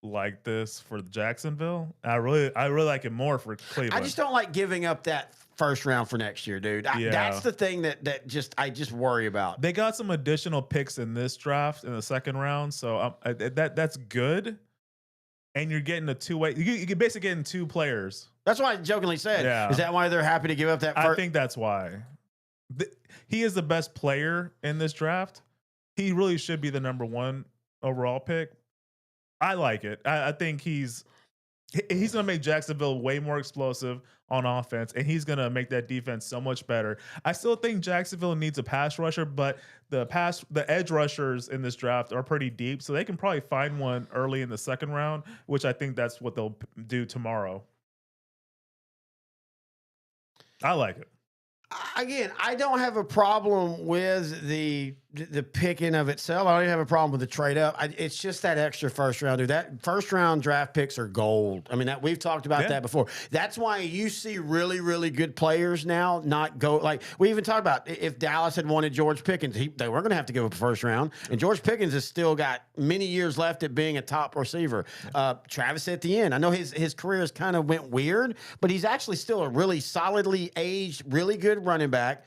like this for Jacksonville. I really like it more for Cleveland. I just don't like giving up that first round for next year, dude. That's the thing that I just worry about. They got some additional picks in this draft in the second round, so that's good. And you're getting a two-way. You're basically getting 2 players. That's why I jokingly said. Yeah. Is that why they're happy to give up that? I think that's why. He is the best player in this draft. He really should be the number 1 overall pick. I like it. I think he's going to make Jacksonville way more explosive on offense, and he's going to make that defense so much better. I still think Jacksonville needs a pass rusher, but the edge rushers in this draft are pretty deep, so they can probably find one early in the second round, which I think that's what they'll do tomorrow. I like it. Again, I don't have a problem with the picking of itself. I don't even have a problem with the trade up. It's just that extra first rounder. That first round draft picks are gold. I mean, we've talked about that before. That's why you see really, really good players now not go. Like we even talked about if Dallas had wanted George Pickens, they were going to have to give up a first round. And George Pickens has still got many years left at being a top receiver. Travis Etienne, I know his career has kind of went weird, but he's actually still a really solidly aged, really good running back.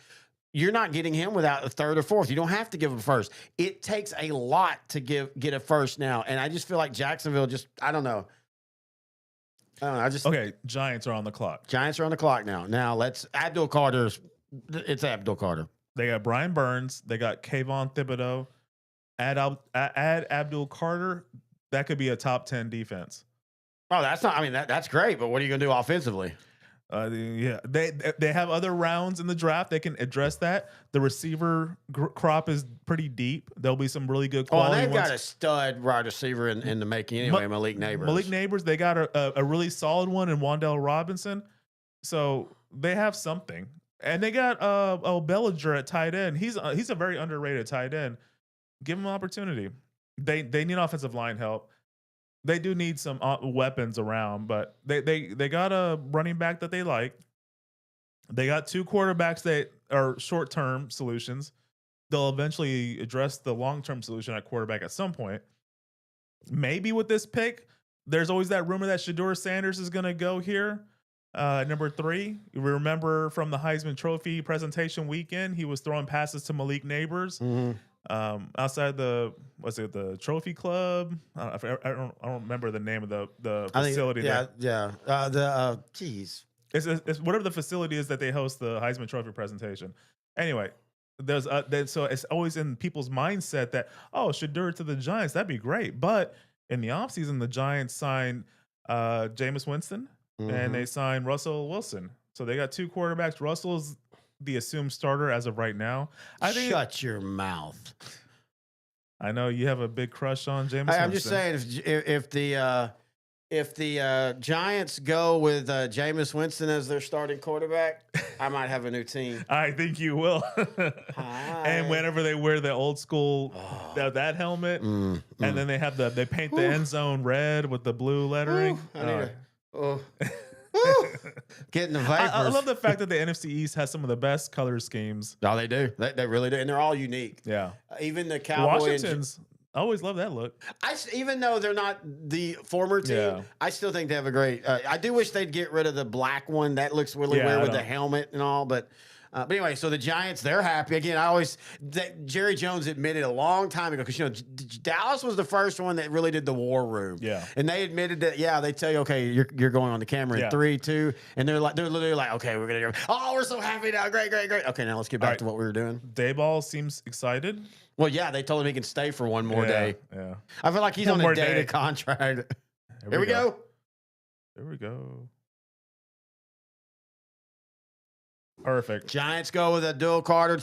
you're not getting him without a third or fourth. You don't have to give him first. It takes a lot to get a first now, and I just feel like Jacksonville I don't know. Okay, Giants are on the clock. Giants are on the clock now. Now let's Abdul Carter's. It's Abdul Carter. They got Brian Burns. They got Kayvon Thibodeau. Add Abdul Carter. That could be a top 10 defense. Oh, that's not. I mean, that's great. But what are you going to do offensively? Yeah, they have other rounds in the draft. They can address that. The receiver crop is pretty deep. There'll be some really good quality. Oh, they've ones. got a stud wide receiver in the making anyway. Malik Neighbors. Malik Neighbors. They got a really solid one in Wan'Dale Robinson. So they have something, and they got Bellinger at tight end. He's a very underrated tight end. Give him an opportunity. They need offensive line help. They do need some weapons around, but they got a running back that they like. They got 2 quarterbacks that are short-term solutions. They'll eventually address the long-term solution at quarterback at some point. Maybe with this pick, there's always that rumor that Shedeur Sanders is going to go here. Number 3, you remember from the Heisman Trophy presentation weekend, he was throwing passes to Malik Neighbors. Mm-hmm. Outside the Trophy Club? I don't remember the name of the facility. Geez, it's whatever the facility is that they host the Heisman Trophy presentation. Anyway, so it's always in people's mindset that Shedeur to the Giants, that'd be great. But in the offseason, the Giants signed Jameis Winston and they signed Russell Wilson. So they got 2 quarterbacks. Russell's the assumed starter as of right now. Shut your mouth. I know you have a big crush on Jameis Winston. I'm just saying, if the Giants go with Jameis Winston as their starting quarterback, I might have a new team. I think you will. And whenever they wear the old school that helmet, and then they paint the end zone red with the blue lettering. Getting the Vipers. I love the fact that the NFC East has some of the best color schemes. No, they do. They really do, and they're all unique. Yeah, even the Cowboys. Washington's. I always love that look. Even though they're not the former team, I still think they have a great. I do wish they'd get rid of the black one. That looks really weird with the helmet and all, but anyway, so the Giants, they're happy. Again, Jerry Jones admitted a long time ago, because, Dallas was the first one that really did the war room. Yeah. And they admitted that, they tell you, okay, you're going on the camera in 3, 2, and they're literally like, okay, we're going to go, we're so happy now. Great. Okay, now let's get back to what we were doing. Dayball seems excited. Well, they told him he can stay for one more day. Yeah. I feel like he's on a dated contract. Here we go. There we go. Perfect. Giants go with Abdul Carter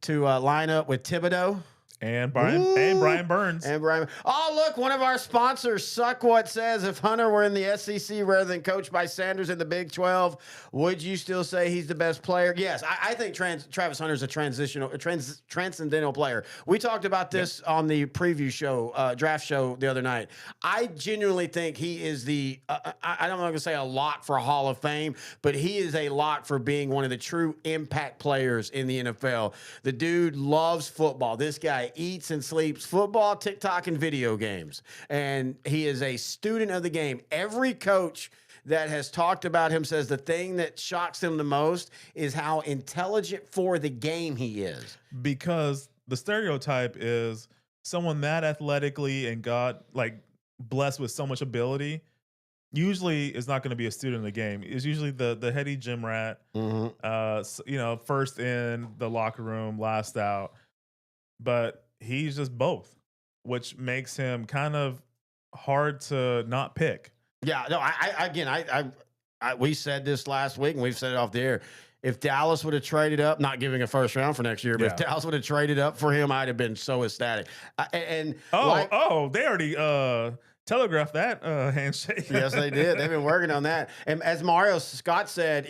to line up with Thibodeau. And Brian Burns. Oh, look, one of our sponsors, Suck What, says, if Hunter were in the SEC rather than coached by Sanders in the Big 12, would you still say he's the best player? Yes, I think Travis Hunter's a transcendental player. We talked about this on the preview show, draft show the other night. I genuinely think he is I don't want to say a lock for Hall of Fame, but he is a lock for being one of the true impact players in the NFL. The dude loves football. This guy eats and sleeps football, TikTok, and video games. And he is a student of the game. Every coach that has talked about him says the thing that shocks them the most is how intelligent for the game he is. Because the stereotype is someone that athletically and blessed with so much ability usually is not going to be a student of the game. It's usually the heady gym rat, first in the locker room, last out. But he's just both, which makes him kind of hard to not pick. Yeah, no, we said this last week, and we've said it off the air. If Dallas would have traded up, not giving a first round for next year, but if Dallas would have traded up for him, I'd have been so ecstatic. They already telegraphed that handshake. Yes, they did. They've been working on that. And as Mario Scott said,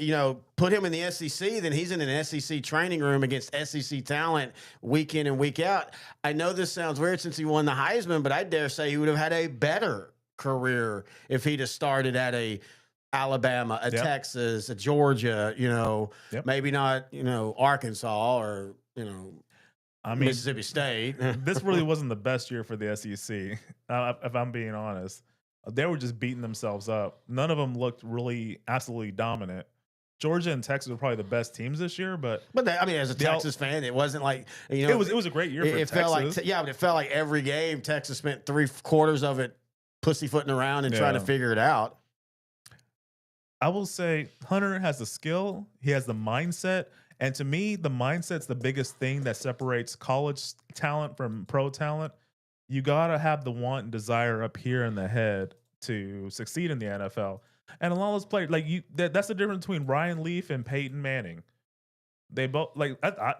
put him in the SEC, then he's in an SEC training room against SEC talent week in and week out. I know this sounds weird since he won the Heisman, but I dare say he would have had a better career if he'd have started at a Alabama, a Texas, a Georgia, maybe not, Arkansas or, Mississippi State. This really wasn't the best year for the SEC, if I'm being honest. They were just beating themselves up. None of them looked really absolutely dominant. Georgia and Texas were probably the best teams this year, but I mean, as a Texas fan, it wasn't like it was a great year for Texas. Felt like but it felt like every game Texas spent 3/4 of it pussyfooting around and trying to figure it out. I will say Hunter has the skill, he has the mindset, and to me, the mindset's the biggest thing that separates college talent from pro talent. You gotta have the want and desire up here in the head to succeed in the NFL. And a lot of those players, like that's the difference between Ryan Leaf and Peyton Manning. They both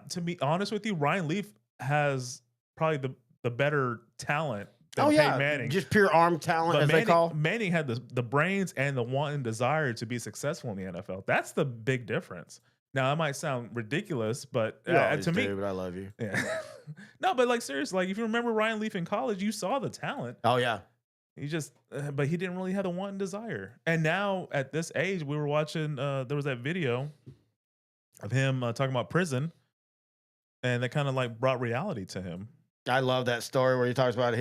to be honest with you, Ryan Leaf has probably the better talent than Peyton Manning. Just pure arm talent, but as they call. Manning had the brains and the want and desire to be successful in the NFL. That's the big difference. Now, that might sound ridiculous, but to me, but I love you. Yeah. No, but like seriously, like if you remember Ryan Leaf in college, you saw the talent. Oh yeah. He just, but he didn't really have the want and desire. And now at this age, we were watching. There was that video of him talking about prison, and that kind of like brought reality to him. I love that story where he talks about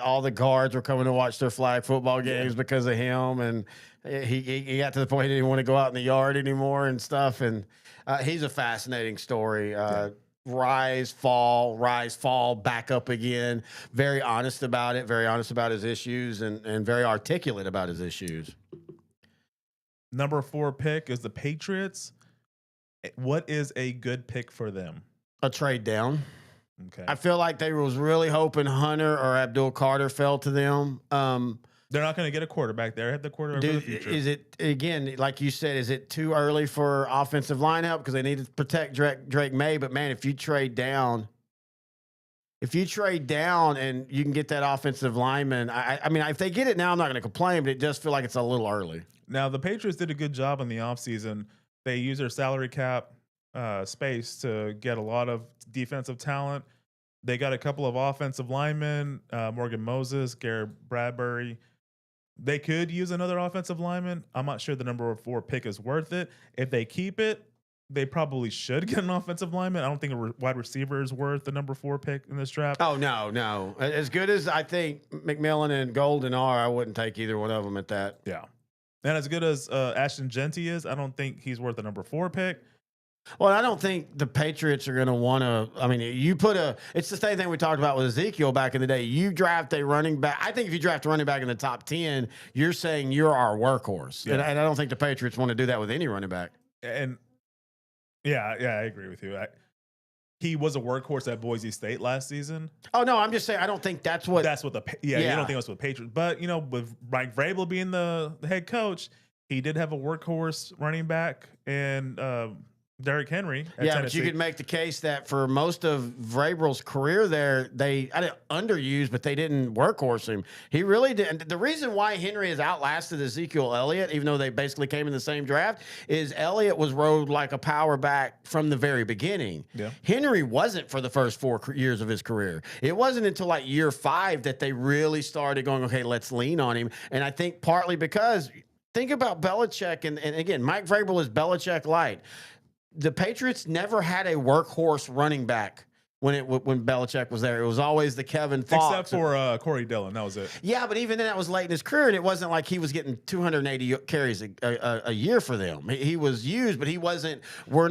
all the guards were coming to watch their flag football games because of him, and he got to the point he didn't want to go out in the yard anymore and stuff. And he's a fascinating story. Rise, fall, back up again. Very honest about it. Very honest about his issues, and very articulate about his issues. Number 4 pick is the Patriots. What is a good pick for them? A trade down. Okay. I feel like they was really hoping Hunter or Abdul Carter fell to them. They're not going to get a quarterback there. Have the quarterback for the future. Is it, again, like you said, is it too early for offensive line help because they need to protect Drake May? But man, if you trade down and you can get that offensive lineman, I mean, if they get it now, I'm not going to complain, but it does feel like it's a little early. Now, the Patriots did a good job in the offseason. They used their salary cap space to get a lot of defensive talent. They got a couple of offensive linemen, Morgan Moses, Garrett Bradbury. They could use another offensive lineman. I'm not sure the number 4 pick is worth it. If they keep it, they probably should get an offensive lineman. I don't think a wide receiver is worth the number 4 pick in this draft. Oh, no. As good as I think McMillan and Golden are, I wouldn't take either one of them at that. Yeah. And as good as Ashton Genty is, I don't think he's worth the number 4 pick. Well, I don't think the Patriots are going to want to. I mean, it's the same thing we talked about with Ezekiel back in the day. You draft a running back. I think if you draft a running back in the top 10, you're saying you're our workhorse. Yeah. And I don't think the Patriots want to do that with any running back. And yeah, I agree with you. He was a workhorse at Boise State last season. Oh, no, I'm just saying I don't think that's what. You don't think that's what Patriots. But, with Mike Vrabel being the head coach, he did have a workhorse running back and Derrick Henry. But you could make the case that for most of Vrabel's career there, I didn't underuse, but they didn't workhorse him. He really didn't. The reason why Henry has outlasted Ezekiel Elliott, even though they basically came in the same draft, is Elliott was rode like a power back from the very beginning. Yeah. Henry wasn't for the first 4 years of his career. It wasn't until like year 5 that they really started going, okay, let's lean on him. And I think partly because think about Belichick, and again, Mike Vrabel is Belichick light. The Patriots never had a workhorse running back when Belichick was there. It was always the Kevin Fox. Except for Corey Dillon. That was it. Yeah, but even then, that was late in his career, and it wasn't like he was getting 280 carries a year for them. He was used, but he wasn't, we're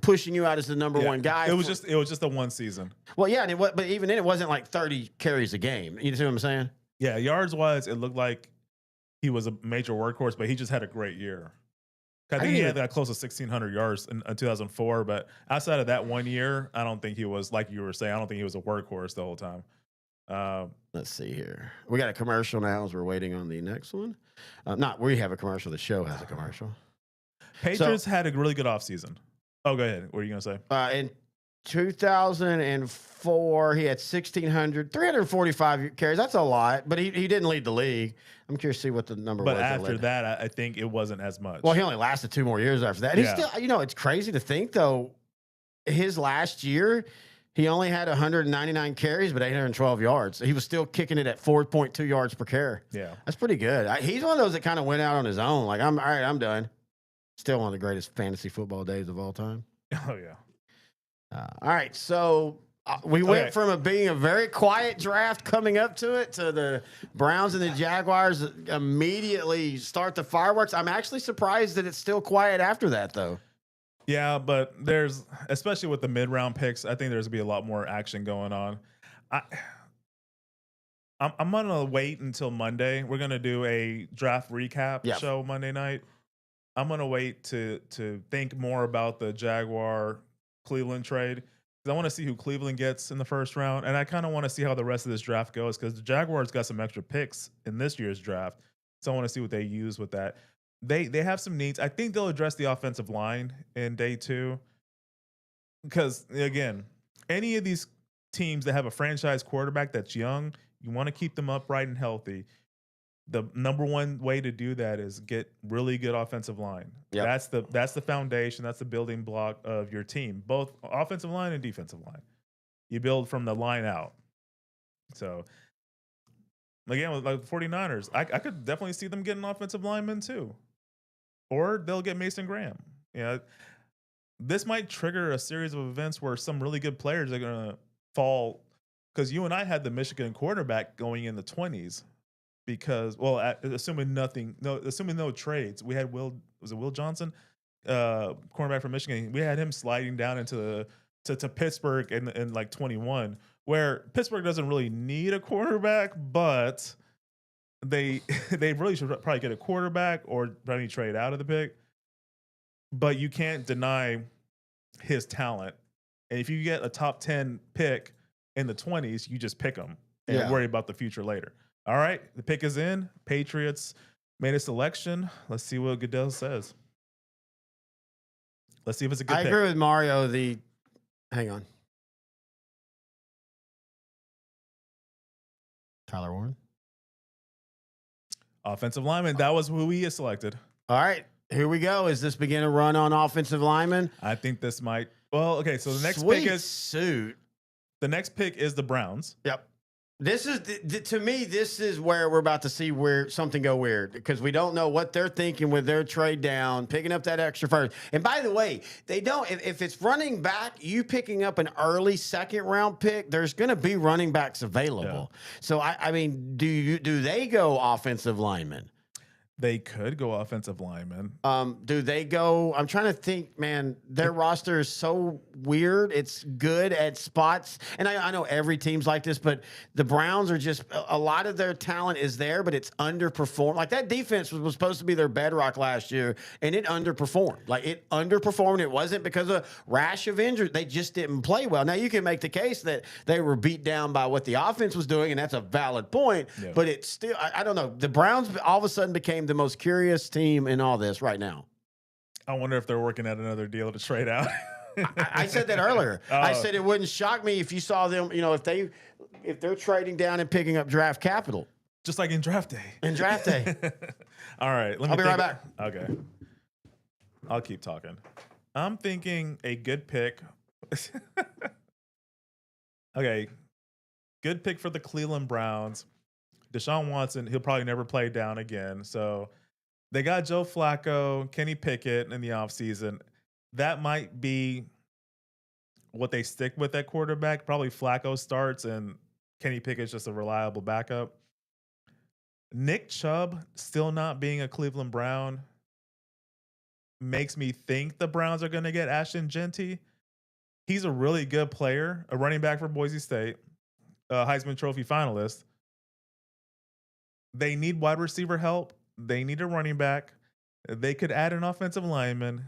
pushing you out as the number 1 guy. It was just the one season. Well, yeah, but even then, it wasn't like 30 carries a game. You see what I'm saying? Yeah, yards-wise, it looked like he was a major workhorse, but he just had a great year. I think he had that close to 1,600 yards in 2004, but outside of that 1 year, I don't think he was, like you were saying, I don't think he was a workhorse the whole time. Let's see here. We got a commercial now as we're waiting on the next one. We have a commercial. The show has a commercial. Patriots had a really good offseason. Oh, go ahead. What are you going to say? In 2004, he had 345 carries. That's a lot, but he didn't lead the league. I'm curious to see what the number was. But after that, I think it wasn't as much. Well, he only lasted 2 more years after that. And he's still, it's crazy to think, though, his last year, he only had 199 carries, but 812 yards. He was still kicking it at 4.2 yards per carry. Yeah. That's pretty good. He's one of those that kind of went out on his own. Like, all right, I'm done. Still one of the greatest fantasy football days of all time. Oh, yeah. All right, so We went Okay. from being a very quiet draft coming up to it to the Browns and the Jaguars immediately start the fireworks. I'm actually surprised that it's still quiet after that, though. Yeah, but there's, especially with the mid-round picks, I think there's gonna be a lot more action going on. I, I'm gonna wait until Monday. We're gonna do a draft recap Yeah. show Monday night. I'm gonna wait to think more about the Jaguar Cleveland trade because I want to see who Cleveland gets in the first round, and I kind of want to see how the rest of this draft goes because the Jaguars got some extra picks in this year's draft, so I want to see what they use with that. They have some needs. I think they'll address the offensive line in day 2 because again, any of these teams that have a franchise quarterback that's young, you want to keep them upright and healthy. The number one way to do that is get really good offensive line. Yep. That's the foundation. That's the building block of your team, both offensive line and defensive line. You build from the line out. So again, with like the 49ers, I could definitely see them getting offensive linemen too. Or they'll get Mason Graham. Yeah. This might trigger a series of events where some really good players are gonna fall. Because you and I had the Michigan quarterback going in the 20s. Because assuming no trades, we had Will Johnson, cornerback from Michigan. We had him sliding down into to Pittsburgh in like 21, where Pittsburgh doesn't really need a quarterback, but they really should probably get a quarterback or probably trade out of the pick. But you can't deny his talent, and if you get a top 10 pick in the 20s, you just pick him and worry about the future later. All right, the pick is in. Patriots made a selection. Let's see what Goodell says. Let's see if it's a good pick. I agree with Mario. Hang on. Tyler Warren. Offensive lineman. That was who he selected. All right, here we go. Is this begin a run on offensive lineman? I think this might. Well, okay, so the next Sweet pick is suit. The next pick is the Browns. Yep. This is to me. This is where we're about to see where something go weird because we don't know what they're thinking with their trade down, picking up that extra first. And by the way, they don't. If it's running back, you picking up an early second round pick, there's going to be running backs available. Yeah. So I mean, do they go offensive lineman? They could go offensive lineman. Do they go? I'm trying to think, man. Their roster is so weird. It's good at spots. And I know every team's like this, but the Browns are just, a lot of their talent is there, but it's underperformed. Like that defense was supposed to be their bedrock last year, and it underperformed. Like it underperformed. It wasn't because of rash of injuries. They just didn't play well. Now, you can make the case that they were beat down by what the offense was doing, and that's a valid point. Yeah. But it's still, I don't know. The Browns all of a sudden became the most curious team in all this right now. I wonder if they're working at another deal to trade out. I said that earlier. I said it wouldn't shock me if you saw them, if they're trading down and picking up draft capital. Just like in draft day. In draft day. All right. I'll be right back. Okay. I'll keep talking. I'm thinking a good pick. Okay. Good pick for the Cleveland Browns. Deshaun Watson, he'll probably never play down again. So they got Joe Flacco, Kenny Pickett in the offseason. That might be what they stick with at quarterback. Probably Flacco starts and Kenny Pickett's just a reliable backup. Nick Chubb still not being a Cleveland Brown makes me think the Browns are going to get Ashton Genty. He's a really good player, a running back for Boise State, a Heisman Trophy finalist. They need wide receiver help. They need a running back. They could add an offensive lineman.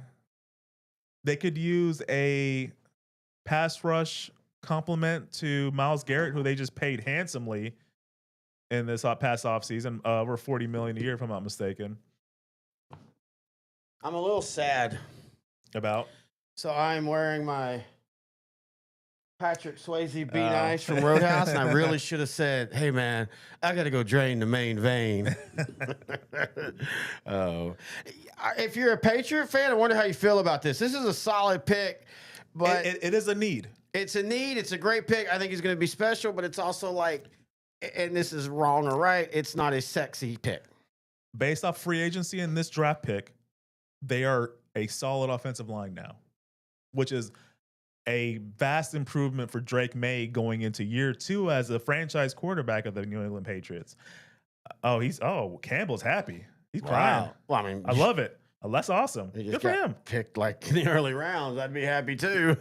They could use a pass rush complement to Myles Garrett, who they just paid handsomely in this past offseason, over $40 million a year, if I'm not mistaken. I'm a little sad. About? So I'm wearing my Patrick Swayze Be Nice from Roadhouse, and I really should have said, hey, man, I got to go drain the main vein. Oh. If you're a Patriot fan, I wonder how you feel about this. This is a solid pick, but it is a need. It's a need. It's a great pick. I think he's going to be special, but it's also like, and this is wrong or right, it's not a sexy pick. Based off free agency in this draft pick, they are a solid offensive line now, which is a vast improvement for Drake May going into year 2 as a franchise quarterback of the New England Patriots. Campbell's happy. He's crying. Wow. Well, I mean, I love it. That's awesome. he Good just for got him. picked like in the early rounds. I'd be happy too.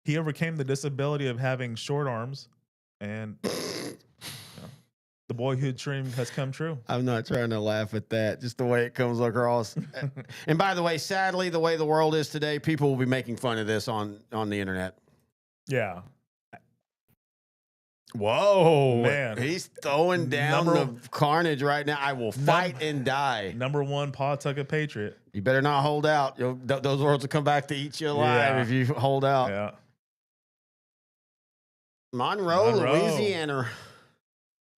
He overcame the disability of having short arms, and the boyhood dream has come true. I'm not trying to laugh at that, just the way it comes across. And by the way, sadly, the way the world is today, people will be making fun of this on the internet. Yeah. Whoa, Man. he's throwing down the carnage right now. I will fight and die. Number 1 Pawtucket Patriot. You better not hold out. Those words will come back to eat you alive if you hold out. Yeah. Monroe, Louisiana.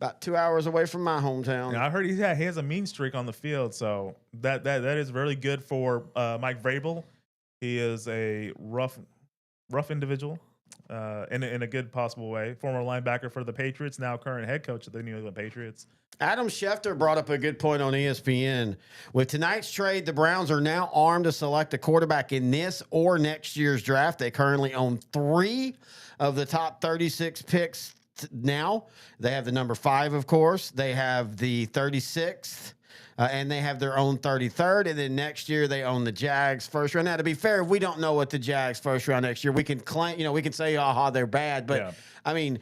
About 2 hours away from my hometown. Yeah, I heard he has a mean streak on the field, so that is really good for Mike Vrabel. He is a rough individual in a good possible way. Former linebacker for the Patriots, now current head coach of the New England Patriots. Adam Schefter brought up a good point on ESPN. With tonight's trade, the Browns are now armed to select a quarterback in this or next year's draft. They currently own 3 of the top 36 picks now. They have the number 5, of course. They have the 36th, and they have their own 33rd. And then next year they own the Jags first round. Now, to be fair, we don't know what the Jags first round next year. We can claim, we can say, they're bad. But I mean,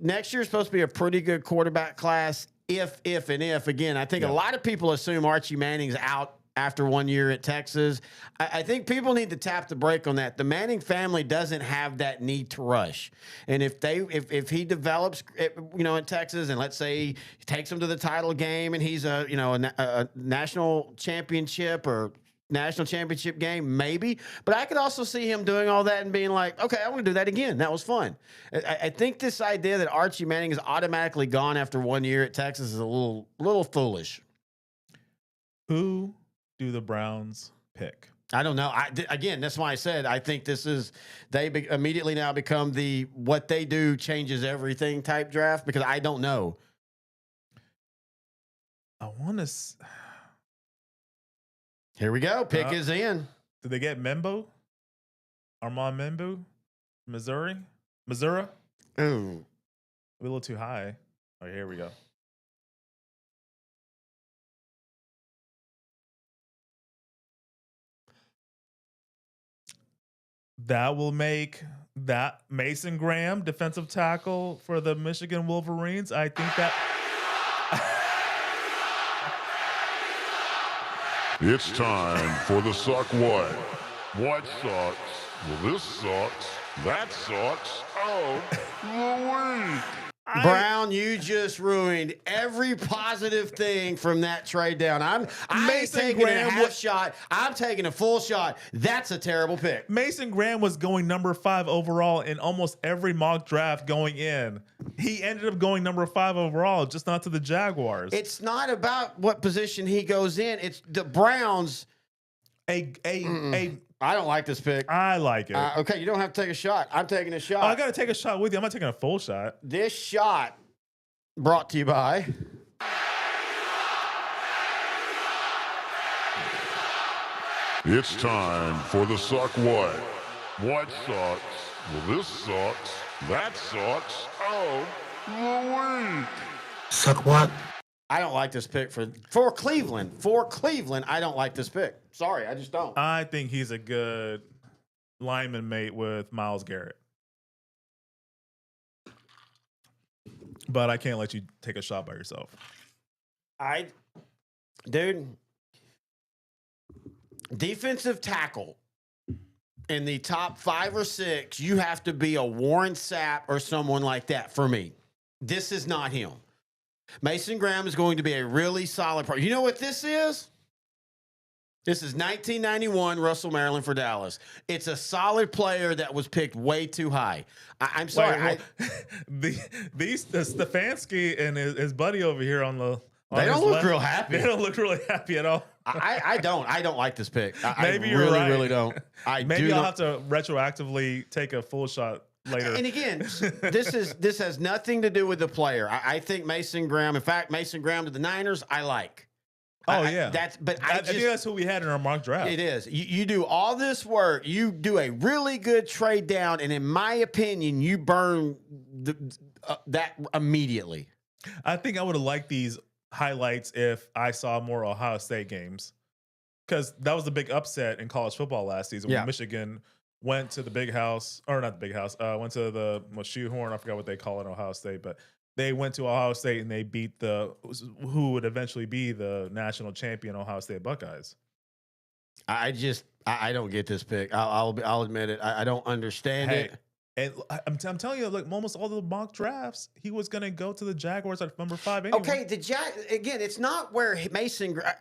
next year is supposed to be a pretty good quarterback class. If. Again, I think a lot of people assume Archie Manning's out after 1 year at Texas. I think people need to tap the brake on that. The Manning family doesn't have that need to rush. And if he develops, in Texas, and let's say he takes them to the title game and he's a national championship or national championship game, maybe. But I could also see him doing all that and being like, okay, I want to do that again. That was fun. I think this idea that Archie Manning is automatically gone after 1 year at Texas is a little foolish. Who do the Browns pick? I don't know. Again, that's why I said I think this is immediately now become the what they do changes everything type draft, because I don't know. I want to. Here we go. Pick is in. Did they get Membo? Armand Membo? Missouri? Ooh. A little too high. Oh, here we go. That will make that Mason Graham, defensive tackle for the Michigan Wolverines. I think that. It's time for the Suck What? What sucks? Well, this sucks. That sucks. Oh, the week. Brown, you just ruined every positive thing from that trade down. I ain't taking a half shot. I'm taking a full shot. That's a terrible pick. Mason Graham was going number 5 overall in almost every mock draft going in. He ended up going number 5 overall, just not to the Jaguars. It's not about what position he goes in. It's the Browns. I don't like this pick. I like it. Okay, you don't have to take a shot. I'm taking a shot. Oh, I got to take a shot with you. I'm not taking a full shot. This shot brought to you by... It's time for the Suck What? What sucks? Well, this sucks. That sucks. Oh, the week. Suck what? I don't like this pick for Cleveland. For Cleveland, I don't like this pick. Sorry, I just don't. I think he's a good lineman mate with Myles Garrett. But I can't let you take a shot by yourself. Dude, defensive tackle in the top 5 or 6, you have to be a Warren Sapp or someone like that for me. This is not him. Mason Graham is going to be a really solid pro. You know what this is? This is 1991 Russell Maryland for Dallas. It's a solid player that was picked way too high. I'm sorry. The Stefanski and his buddy over here on the they don't look real happy. They don't look really happy at all. I don't like this pick. Maybe I you're really, right. really don't. Maybe I'll have to retroactively take a full shot later. And again, this has nothing to do with the player. I think Mason Graham. In fact, Mason Graham to the Niners, I like. Oh yeah, I think that's who we had in our mock draft. It is. You do all this work. You do a really good trade down, and in my opinion, you burn that immediately. I think I would have liked these highlights if I saw more Ohio State games, because that was the big upset in college football last season when Michigan went to the big house, or not the big house, went to the shoehorn. I forgot what they call it in Ohio State, but they went to Ohio State and they beat who would eventually be the national champion Ohio State Buckeyes. I don't get this pick. I'll admit it. I don't understand it. And I'm telling you, like almost all the mock drafts, he was going to go to the Jaguars at number 5 anyway. Okay, again, it's not where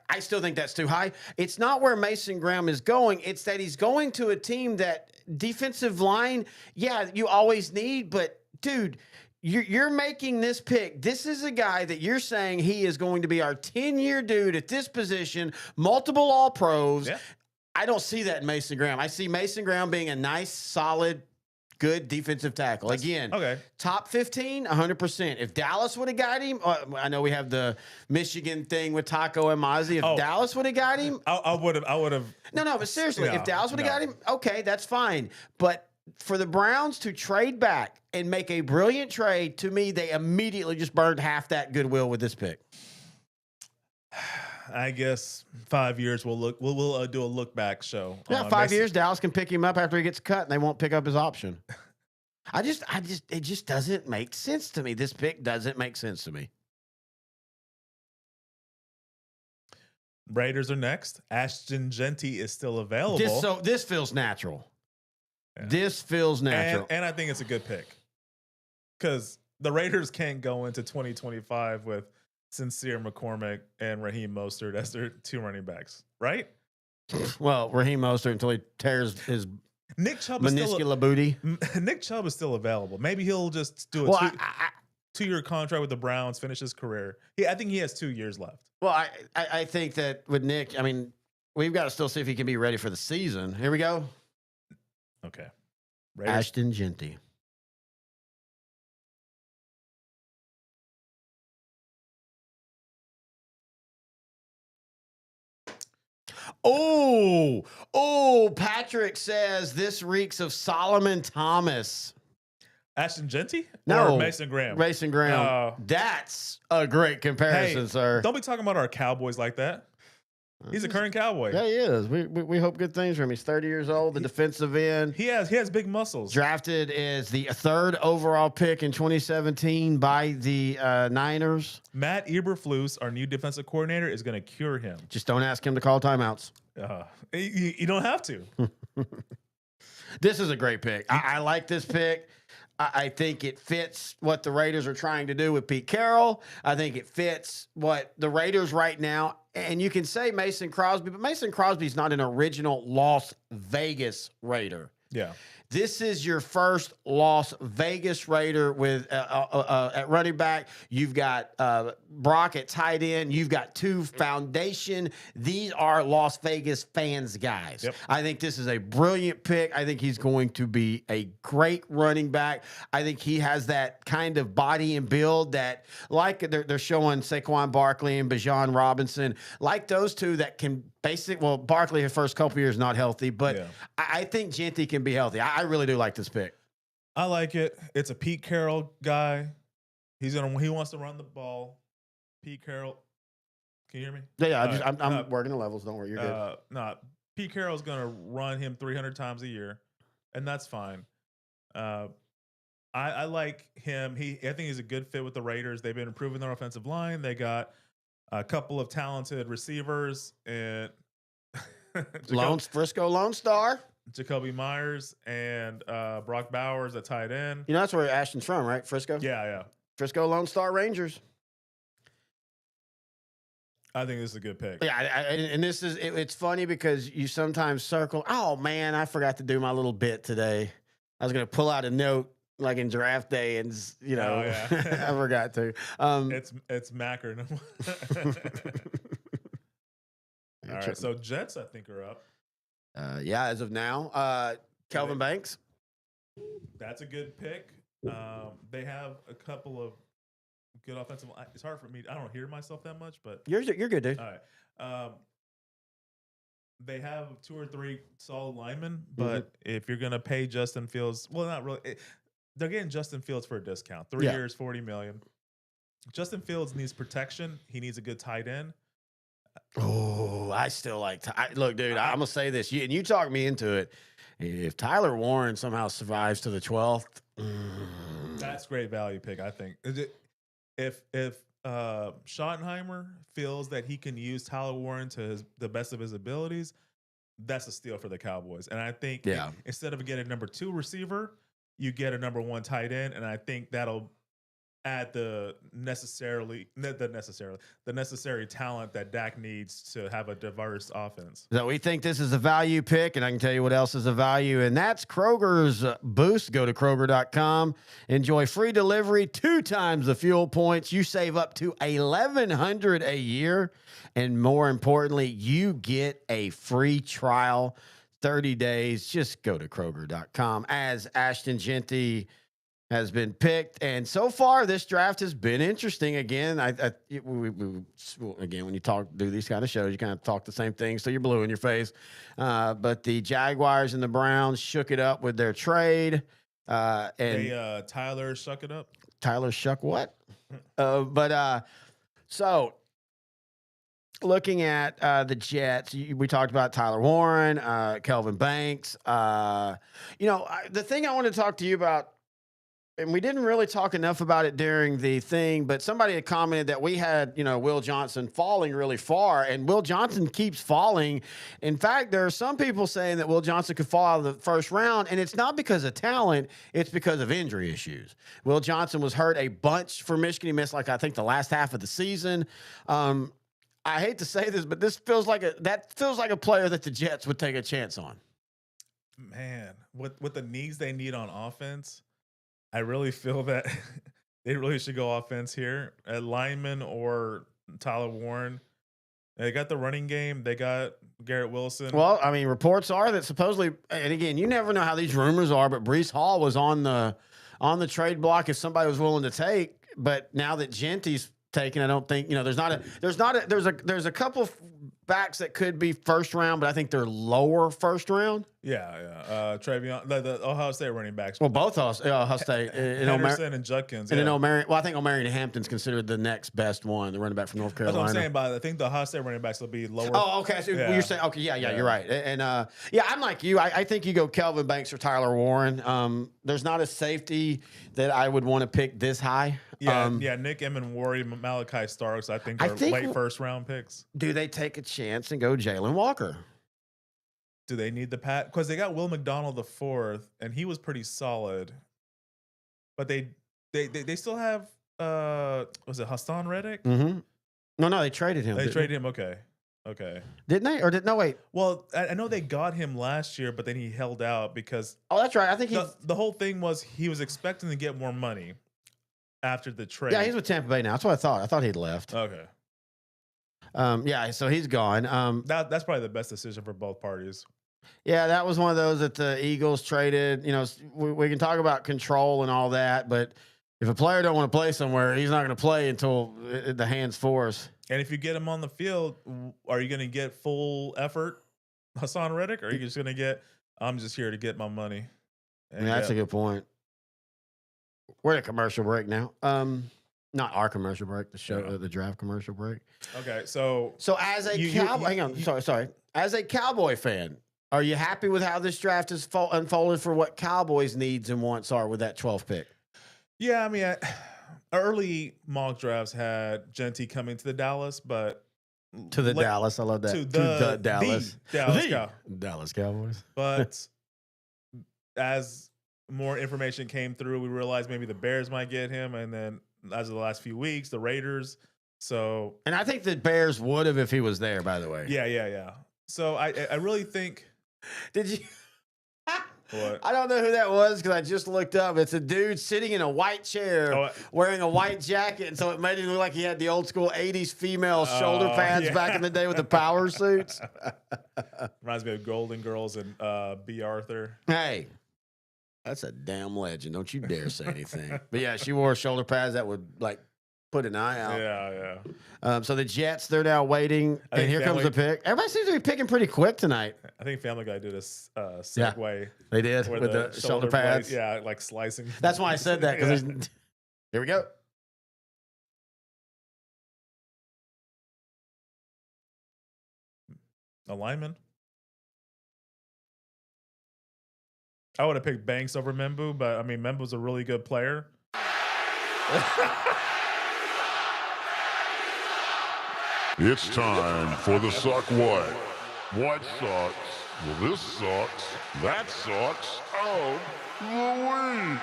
I still think that's too high. It's not where Mason Graham is going. It's that he's going to a team that defensive line, you always need, but dude, you're making this pick. This is a guy that you're saying he is going to be our 10-year dude at this position, multiple All-Pros. Yeah. I don't see that in Mason Graham. I see Mason Graham being a nice, solid, good defensive tackle. Again, top 15, 100%. If Dallas would have got him, I know we have the Michigan thing with Taco and Mozzie. If Dallas would have got him, I would have. No, but seriously, if Dallas would have got him, okay, that's fine. But for the Browns to trade back and make a brilliant trade, to me, they immediately just burned half that goodwill with this pick. I guess 5 years we'll do a look back show. Yeah, 5 years Dallas can pick him up after he gets cut, and they won't pick up his option. It just doesn't make sense to me. This pick doesn't make sense to me. Raiders are next. Ashton Jeanty is still available. This feels natural. Yeah. This feels natural, and I think it's a good pick because the Raiders can't go into 2025 with Sincere McCormick and Raheem Mostert as their 2 running backs, right? Well, Raheem Mostert until he tears his Nick Chubb booty. Nick Chubb is still available. Maybe he'll just do a 2-year contract with the Browns, finish his career. I think he has 2 years left. Well, I think that with Nick, I mean, we've got to still see if he can be ready for the season. Here we go. Okay. Raiders. Ashton Jeanty. Oh, Patrick says this reeks of Solomon Thomas. Ashton Jeanty? No. Or Mason Graham? Mason Graham. That's a great comparison, sir. Don't be talking about our Cowboys like that. He's a current Cowboy. Yeah, he is. We hope good things for him. He's 30 years old, the defensive end. He has big muscles. Drafted as the 3rd overall pick in 2017 by the Niners. Matt Eberflus, our new defensive coordinator, is going to cure him. Just don't ask him to call timeouts. You don't have to. This is a great pick. I like this pick. I think it fits what the Raiders are trying to do with Pete Carroll. I think it fits what the Raiders right now, and you can say Mason Crosby, but Mason Crosby's not an original Las Vegas Raider. Yeah. This is your first Las Vegas Raider with at running back. You've got Brock at tight end. You've got 2 foundation. These are Las Vegas fans guys. Yep. I think this is a brilliant pick. I think he's going to be a great running back. I think he has that kind of body and build that, like they're showing Saquon Barkley and Bijan Robinson, like those 2 that can Barkley his first couple years not healthy, but I think Jeanty can be healthy. I really do like this pick. I like it. It's a Pete Carroll guy. He wants to run the ball. Pete Carroll. Can you hear me? Yeah. I'm working the levels. Don't worry. You're good. Pete Carroll's going to run him 300 times a year, and that's fine. I like him. I think he's a good fit with the Raiders. They've been improving their offensive line. They got a couple of talented receivers and Frisco Lone Star, Jacoby Myers and Brock Bowers at tight end. You know that's where Ashton's from, right? Frisco. Yeah. Frisco Lone Star Rangers. I think this is a good pick. Yeah, and this is it's funny because you sometimes circle. Oh man, I forgot to do my little bit today. I was going to pull out a note like in draft day, and I forgot to. It's Macker. All right, so Jets I think are up. As of now, Kelvin Banks. That's a good pick. They have a couple of good offensive line. It's hard for me. I don't hear myself that much, but You're good, dude. all right. They have 2 or 3 solid linemen, but if you're gonna pay Justin Fields, well, not really. They're getting Justin Fields for a discount. 3 years, $40 million. Justin Fields needs protection. He needs a good tight end. Oh, I still like. Look, dude, I'm gonna say this. You talked me into it. If Tyler Warren somehow survives to the 12th, that's great value pick. I think if Schottenheimer feels that he can use Tyler Warren to the best of his abilities, that's a steal for the Cowboys. And I think instead of getting a number 2 receiver, you get a number 1 tight end, and I think that'll add the necessary talent that Dak needs to have a diverse offense. So we think this is a value pick, and I can tell you what else is a value, and that's Kroger's Boost. Go to Kroger.com. Enjoy free delivery, 2 times the fuel points. You save up to $1,100 a year, and more importantly, you get a free trial, 30 days. Just go to Kroger.com. As Ashton Genty has been picked, and so far this draft has been interesting. Again, again, when you do these kind of shows, you kind of talk the same thing, so you're blue in your face. But the Jaguars and the Browns shook it up with their trade. And Tyler shook it up. Tyler shook what? So looking at the Jets, we talked about Tyler Warren, Kelvin Banks. The thing I want to talk to you about, and we didn't really talk enough about it during the thing, but somebody had commented that we had, Will Johnson falling really far, and Will Johnson keeps falling. In fact, there are some people saying that Will Johnson could fall out of the first round, and it's not because of talent, it's because of injury issues. Will Johnson was hurt a bunch for Michigan. He missed, I think, the last half of the season. I hate to say this, but this feels like a player that the Jets would take a chance on. Man, with the needs they need on offense, I really feel that they really should go offense here at lineman or Tyler Warren. They got the running game. They got Garrett Wilson. Well, I mean, reports are that supposedly, and again, you never know how these rumors are, but Breece Hall was on the trade block if somebody was willing to take. But now that Genty's taken, I don't think there's a couple of backs that could be first round, but I think they're lower first round. Yeah. Travion, the Ohio State running backs. Well, both Ohio State, Henderson and Judkins. And then I think O'Marion Hampton's considered the next best one, the running back from North Carolina. That's what I'm saying. But I think the Ohio State running backs will be lower. Oh, okay. So you're saying, okay, yeah, you're right. And I'm like you. I think you go Kelvin Banks or Tyler Warren. There's not a safety that I would want to pick this high. Yeah, Nick Emenwari, Malachi Starks, I think are late first round picks. Do they take a chance and go Jalen Walker? Do they need the pat? Because they got Will McDonald the 4th, and he was pretty solid. But they still have was it Hassan Reddick? Mm-hmm. No, they traded him. They traded him. Okay. Didn't they? Or no? Wait. Well, I know they got him last year, but then he held out because. Oh, that's right. I think the whole thing was he was expecting to get more money after the trade. Yeah, he's with Tampa Bay now. That's what I thought. I thought he'd left. Okay. Yeah, so he's gone. That's probably the best decision for both parties. Yeah, that was one of those that the Eagles traded. We can talk about control and all that, but if a player don't want to play somewhere, he's not going to play until the hand's forced. And if you get him on the field, are you going to get full effort, Hassan Reddick, or are you just going to get, I'm just here to get my money? That's a good point. We're at a commercial break now. Not our commercial break, the draft commercial break. Okay, so as a Cowboy, hang on, sorry. As a Cowboy fan, are you happy with how this draft is unfolded for what Cowboys' needs and wants are with that 12th pick? Yeah, I mean, early mock drafts had Genty coming to the Dallas, but Dallas, I love that. To the Dallas, Dallas Cowboys. But as more information came through, we realized maybe the Bears might get him, and then as of the last few weeks, the Raiders. So, and I think the Bears would have if he was there. By the way, yeah. So I really think. Did you? What? I don't know who that was because I just looked up. It's a dude sitting in a white chair wearing a white jacket, and so it made it look like he had the old school '80s female shoulder pads back in the day with the power suits. Reminds me of Golden Girls and B. Arthur. Hey. That's a damn legend. Don't you dare say anything. But yeah, she wore shoulder pads that would put an eye out. Yeah. So the Jets, they're now waiting, I and think here comes the pick. Everybody seems to be picking pretty quick tonight. I think Family Guy did a segue. They did where with the shoulder pads. blade, yeah, like slicing. That's why I said that because here we go. A lineman. I would have picked Banks over Membu, but I mean, Membu's a really good player. It's time for the Suck What? What sucks? Well, this sucks. That sucks. Oh, the week.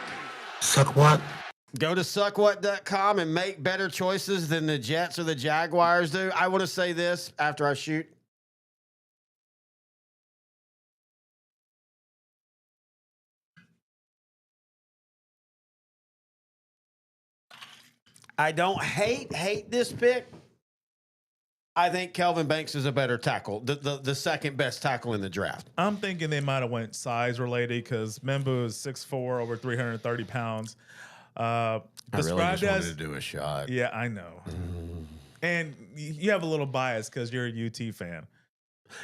Suck what? Go to suckwhat.com and make better choices than the Jets or the Jaguars do. I want to say this after I shoot. I don't hate this pick. I think Kelvin Banks is a better tackle, the second best tackle in the draft. I'm thinking they might have went size related because Membu is 6'4", over 330 pounds. I really Described just as wanted to do a shot. yeah, I know. And you have a little bias because you're a UT fan.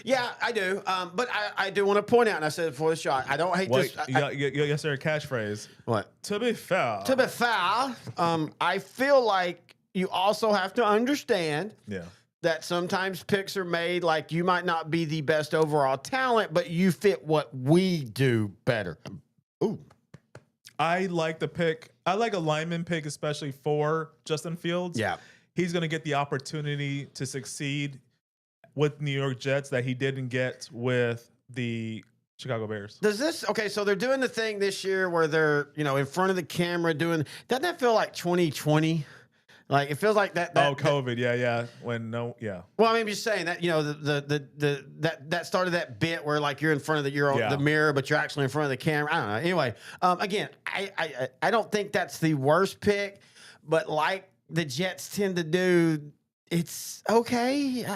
Yeah, I do. But I do want to point out, and I said it before the shot, I don't hate Wait, this. yes, sir. Catchphrase. What? To be fair. To be fair, I feel like you also have to understand Yeah. that sometimes picks are made like you might not be the best overall talent, but you fit what we do better. Ooh. I like the pick. I like a lineman pick, especially for Justin Fields. Yeah. He's going to get the opportunity to succeed with New York Jets that he didn't get with the Chicago Bears. Does this, okay, so they're doing the thing this year where they're, in front of the camera doing, doesn't that feel like 2020? Like, it feels like that. COVID. Yeah. Well, I mean, I'm just saying that, that started that bit where like you're in front of the mirror, but you're actually in front of the camera. I don't know. Anyway, again, I don't think that's the worst pick, but like the Jets tend to do, it's okay.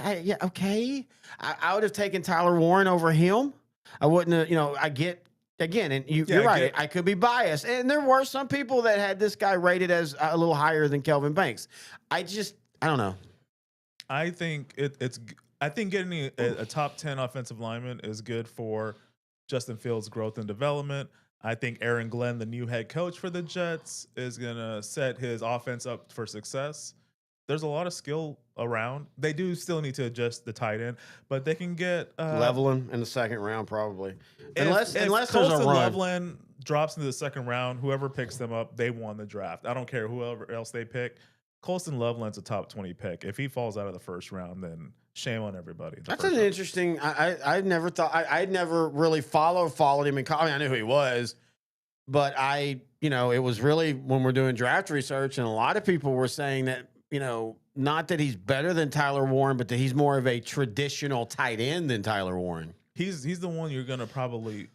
Okay. I would have taken Tyler Warren over him. I wouldn't have, I get, again, and you're right. I could be biased. And there were some people that had this guy rated as a little higher than Kelvin Banks. I don't know. I think I think getting a top 10 offensive lineman is good for Justin Fields' growth and development. I think Aaron Glenn, the new head coach for the Jets, is going to set his offense up for success. There's a lot of skill around. They do still need to adjust the tight end, but they can get Leveland in the second round probably. Unless if there's a Colston run. Loveland drops into the second round, whoever picks them up, they won the draft. I don't care whoever else they pick. Colston Loveland's a top 20 pick. If he falls out of the first round, then shame on everybody. That's an interesting. I never thought. I'd never really followed him in college. I mean, I knew who he was, but it was really when we're doing draft research, and a lot of people were saying that. Not that he's better than Tyler Warren, but that he's more of a traditional tight end than Tyler Warren. He's the one you're going to probably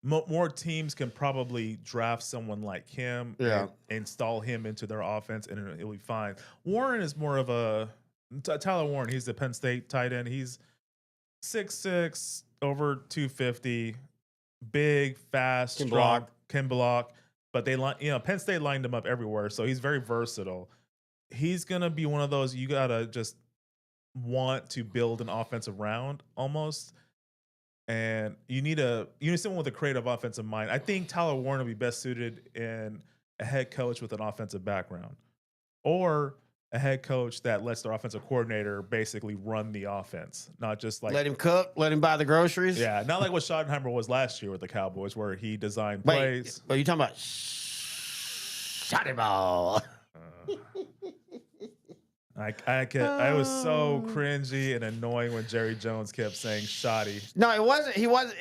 more teams can probably draft someone like him and install him into their offense, and it'll be fine. Warren is more of a Tyler Warren. He's the Penn State tight end. He's 6'6", over 250, big, fast, strong, can block. But Penn State lined him up everywhere, so he's very versatile. He's going to be one of those you got to just want to build an offense around almost. And you need someone with a creative offensive mind. I think Tyler Warren will be best suited in a head coach with an offensive background or a head coach that lets their offensive coordinator basically run the offense, not just like let him cook, let him buy the groceries. Yeah, not like what Schottenheimer was last year with the Cowboys where he designed plays. Are you talking about Shotty Ball? I was so cringy and annoying when Jerry Jones kept saying shoddy. No, it wasn't. He was.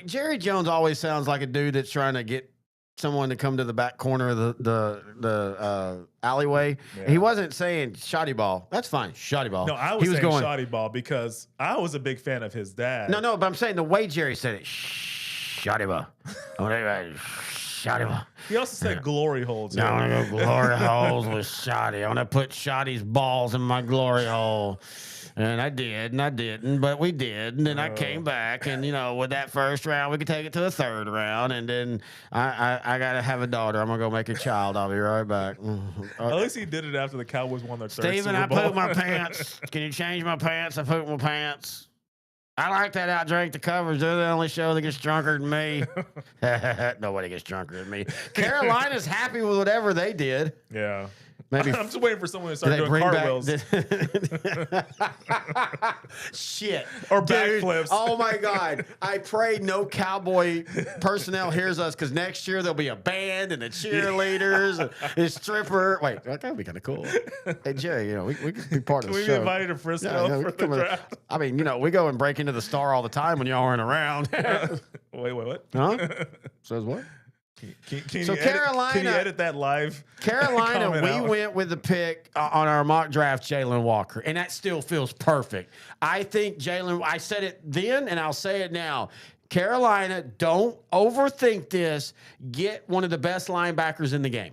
Jerry Jones always sounds like a dude that's trying to get someone to come to the back corner of the alleyway. Yeah. He wasn't saying shoddy ball. That's fine, shoddy ball. No, I was saying shoddy ball because I was a big fan of his dad. No, but I'm saying the way Jerry said it, shoddy ball. Shoddy. He also said glory hole too. Now I want to go glory holes with Shoddy. I want to put Shoddy's balls in my glory hole. And I did, and I didn't, but we did. And then I came back, and, with that first round, we could take it to the third round. And then I got to have a daughter. I'm going to go make a child. I'll be right back. At least he did it after the Cowboys won their third Steven, Super Bowl. I pooped my pants. Can you change my pants? I pooped my pants. I like that Outdrank the Covers. They're the only show that gets drunker than me. Nobody gets drunker than me. Carolina's happy with whatever they did. Yeah. Maybe I'm just waiting for someone to start doing cartwheels. Shit. Or Dude, backflips. Oh, my God. I pray no Cowboy personnel hears us because next year there'll be a band and the cheerleaders and a stripper. Wait, that would be kind of cool. Hey, Jerry, we could be part of Can the we show. be invited to Frisco for the draft? I mean, we go and break into the Star all the time when y'all aren't around. Wait, what? Huh? Says what? Can So you Carolina, can you edit that live? Carolina, comment we out? went with the pick on our mock draft, Jalen Walker, and that still feels perfect. I think I said it then, and I'll say it now. Carolina, don't overthink this. Get one of the best linebackers in the game.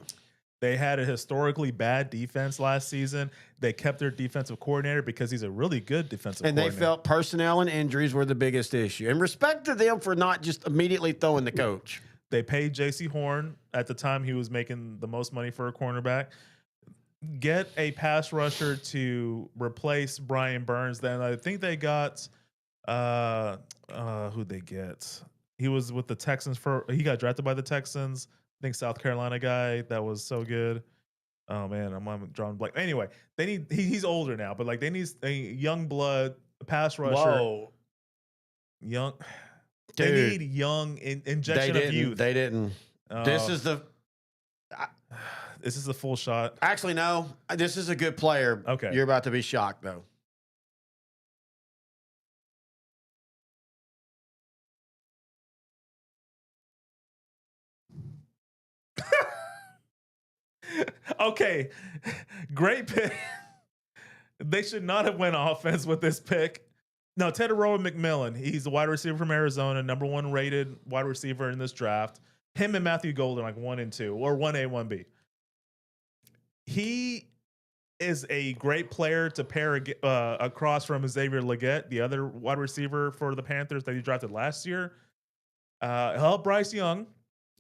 They had a historically bad defense last season. They kept their defensive coordinator because he's a really good defensive And coordinator. they felt personnel and injuries were the biggest issue. And respect to them for not just immediately throwing the coach. They paid J.C. Horn. At the time, he was making the most money for a cornerback. Get a pass rusher to replace Brian Burns. Then I think they got who'd they get? He was with the Texans he got drafted by the Texans. I think South Carolina guy that was so good. Oh man, I'm drawing blank. Anyway, he's older now, but they need a young blood, a pass rusher. Whoa. Young. Dude, they need young injection of youth. They didn't. This is the full shot. Actually, no. This is a good player. Okay. You're about to be shocked, though. Okay. Great pick. They should not have went offense with this pick. No, Teteroa McMillan. He's the wide receiver from Arizona, number 1 rated wide receiver in this draft. Him and Matthew Golden, 1 and 2, or 1A, 1B. He is a great player to pair across from Xavier Legette, the other wide receiver for the Panthers that he drafted last year. Help Bryce Young.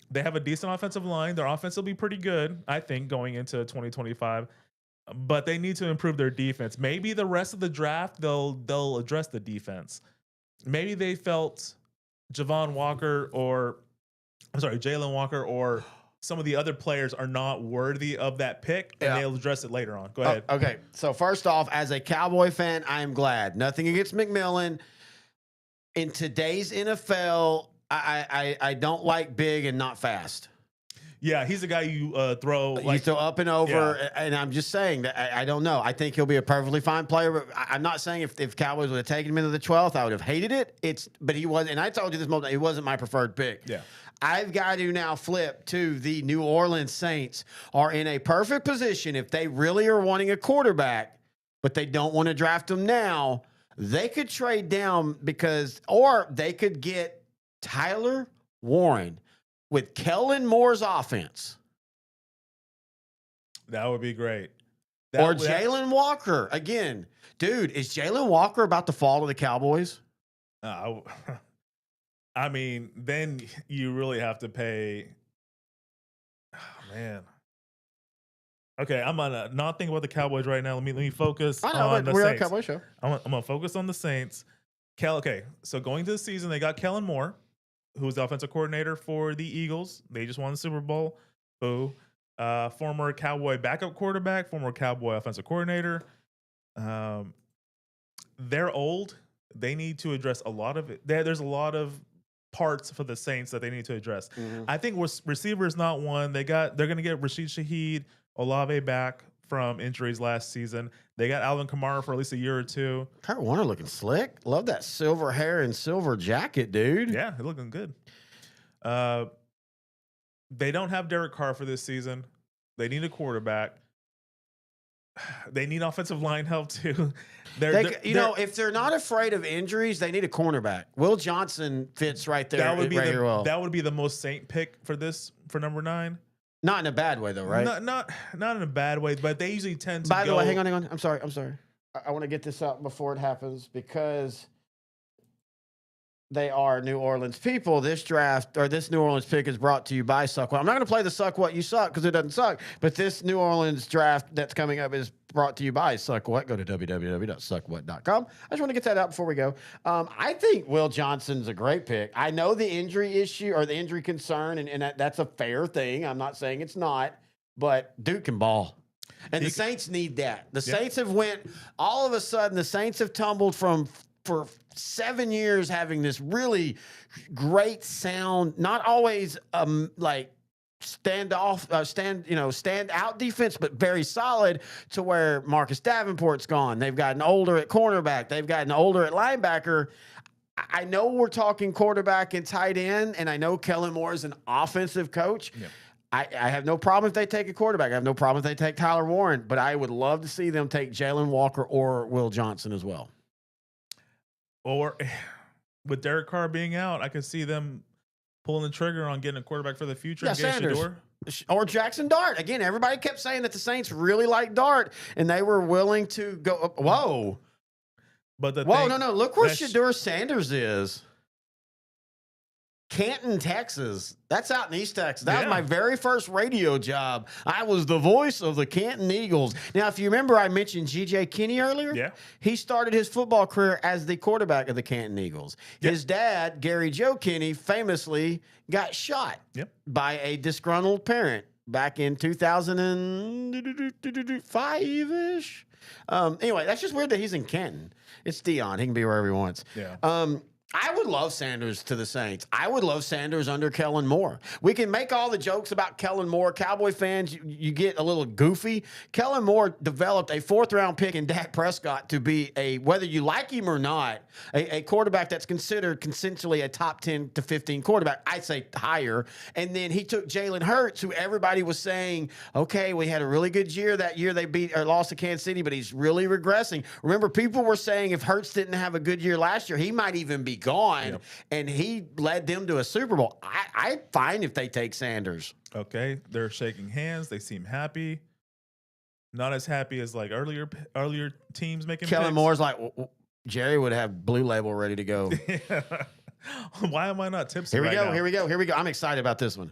They have a decent offensive line. Their offense will be pretty good, I think, going into 2025. But they need to improve their defense. Maybe the rest of the draft they'll address the defense. Maybe they felt Jalen Walker or some of the other players are not worthy of that pick, and they'll address it later on. Go ahead. Okay. So first off, as a Cowboy fan, I am glad. Nothing against McMillan. In today's NFL, I don't like big and not fast. Yeah, he's the guy you throw. You throw up and over, and I'm just saying that I don't know. I think he'll be a perfectly fine player, but I'm not saying if Cowboys would have taken him into the 12th, I would have hated it. But he wasn't, and I told you this moment, he wasn't my preferred pick. Yeah. I've got to now flip to the New Orleans Saints are in a perfect position if they really are wanting a quarterback, but they don't want to draft him now. They could trade down or they could get Tyler Warren with Kellen Moore's offense. That would be great. Or Jalen Walker. Again, dude, is Jalen Walker about to fall to the Cowboys? I mean, then you really have to pay. Oh, man. Okay, I'm gonna not think about the Cowboys right now. Let me focus on the we're Saints. a Cowboy show. I'm gonna focus on the Saints. Okay, so going to the season, they got Kellen Moore, who was the offensive coordinator for the Eagles. They just won the Super Bowl. Boo. Former Cowboy backup quarterback, former Cowboy offensive coordinator. They're old. They need to address a lot of it. There's a lot of parts for the Saints that they need to address. Mm-hmm. I think receiver is not one. They're going to get Rashid Shaheed, Olave back from injuries last season. They got Alvin Kamara for at least a year or two. Kurt Warner looking slick. Love that silver hair and silver jacket, dude. Yeah, they're looking good. They don't have Derek Carr for this season. They need a quarterback. They need offensive line help too. If they're not afraid of injuries, they need a cornerback. Will Johnson fits right there. That would be here well. That would be the most Saint pick for number 9. Not in a bad way though, right? Not in a bad way, but they usually tend to. By the way, hang on. I'm sorry. I want to get this out before it happens because they are New Orleans people. This draft or this New Orleans pick is brought to you by Suck What. I'm not going to play the Suck What You Suck because it doesn't suck. But this New Orleans draft that's coming up is brought to you by Suck What. Go to www.suckwhat.com. I just want to get that out before we go. I think Will Johnson's a great pick. I know the injury issue or the injury concern, and that's a fair thing. I'm not saying it's not, but Duke can ball. And the Saints need that. The Saints have went, all of a sudden, the Saints have tumbled for 7 years having this really great sound, not always stand out defense, but very solid to where Marcus Davenport's gone. They've gotten older at cornerback. They've gotten older at linebacker. I know we're talking quarterback and tight end, and I know Kellen Moore is an offensive coach. Yeah. I have no problem if they take a quarterback. I have no problem if they take Tyler Warren, but I would love to see them take Jalen Walker or Will Johnson as well. Or with Derek Carr being out, I could see them pulling the trigger on getting a quarterback for the future. Yeah, Sanders. Or Jackson Dart. Again, everybody kept saying that the Saints really like Dart, and they were willing to go up. Whoa. But no. Look where Shedeur Sanders is. Canton, Texas. That's out in East Texas. That was my very first radio job. I was the voice of the Canton Eagles. Now, if you remember, I mentioned G.J. Kinney earlier. Yeah. He started his football career as the quarterback of the Canton Eagles. Yep. His dad, Gary Joe Kinney, famously got shot by a disgruntled parent back in 2005-ish. Anyway, that's just weird that he's in Canton. It's Dion. He can be wherever he wants. Yeah. I would love Sanders to the Saints. I would love Sanders under Kellen Moore. We can make all the jokes about Kellen Moore. Cowboy fans, you get a little goofy. Kellen Moore developed a 4th-round pick in Dak Prescott to be whether you like him or not, a quarterback that's considered consensually a top 10 to 15 quarterback. I'd say higher. And then he took Jalen Hurts, who everybody was saying, okay, we had a really good year that year. They lost to Kansas City, but he's really regressing. Remember, people were saying if Hurts didn't have a good year last year, he might even be gone, and he led them to a Super Bowl. I'm fine if they take Sanders. Okay, they're shaking hands. They seem happy. Not as happy as like earlier teams making Kellen picks. Moore's like, Jerry would have Blue Label ready to go. Why am I not tipsy? Here we go. I'm excited about this one.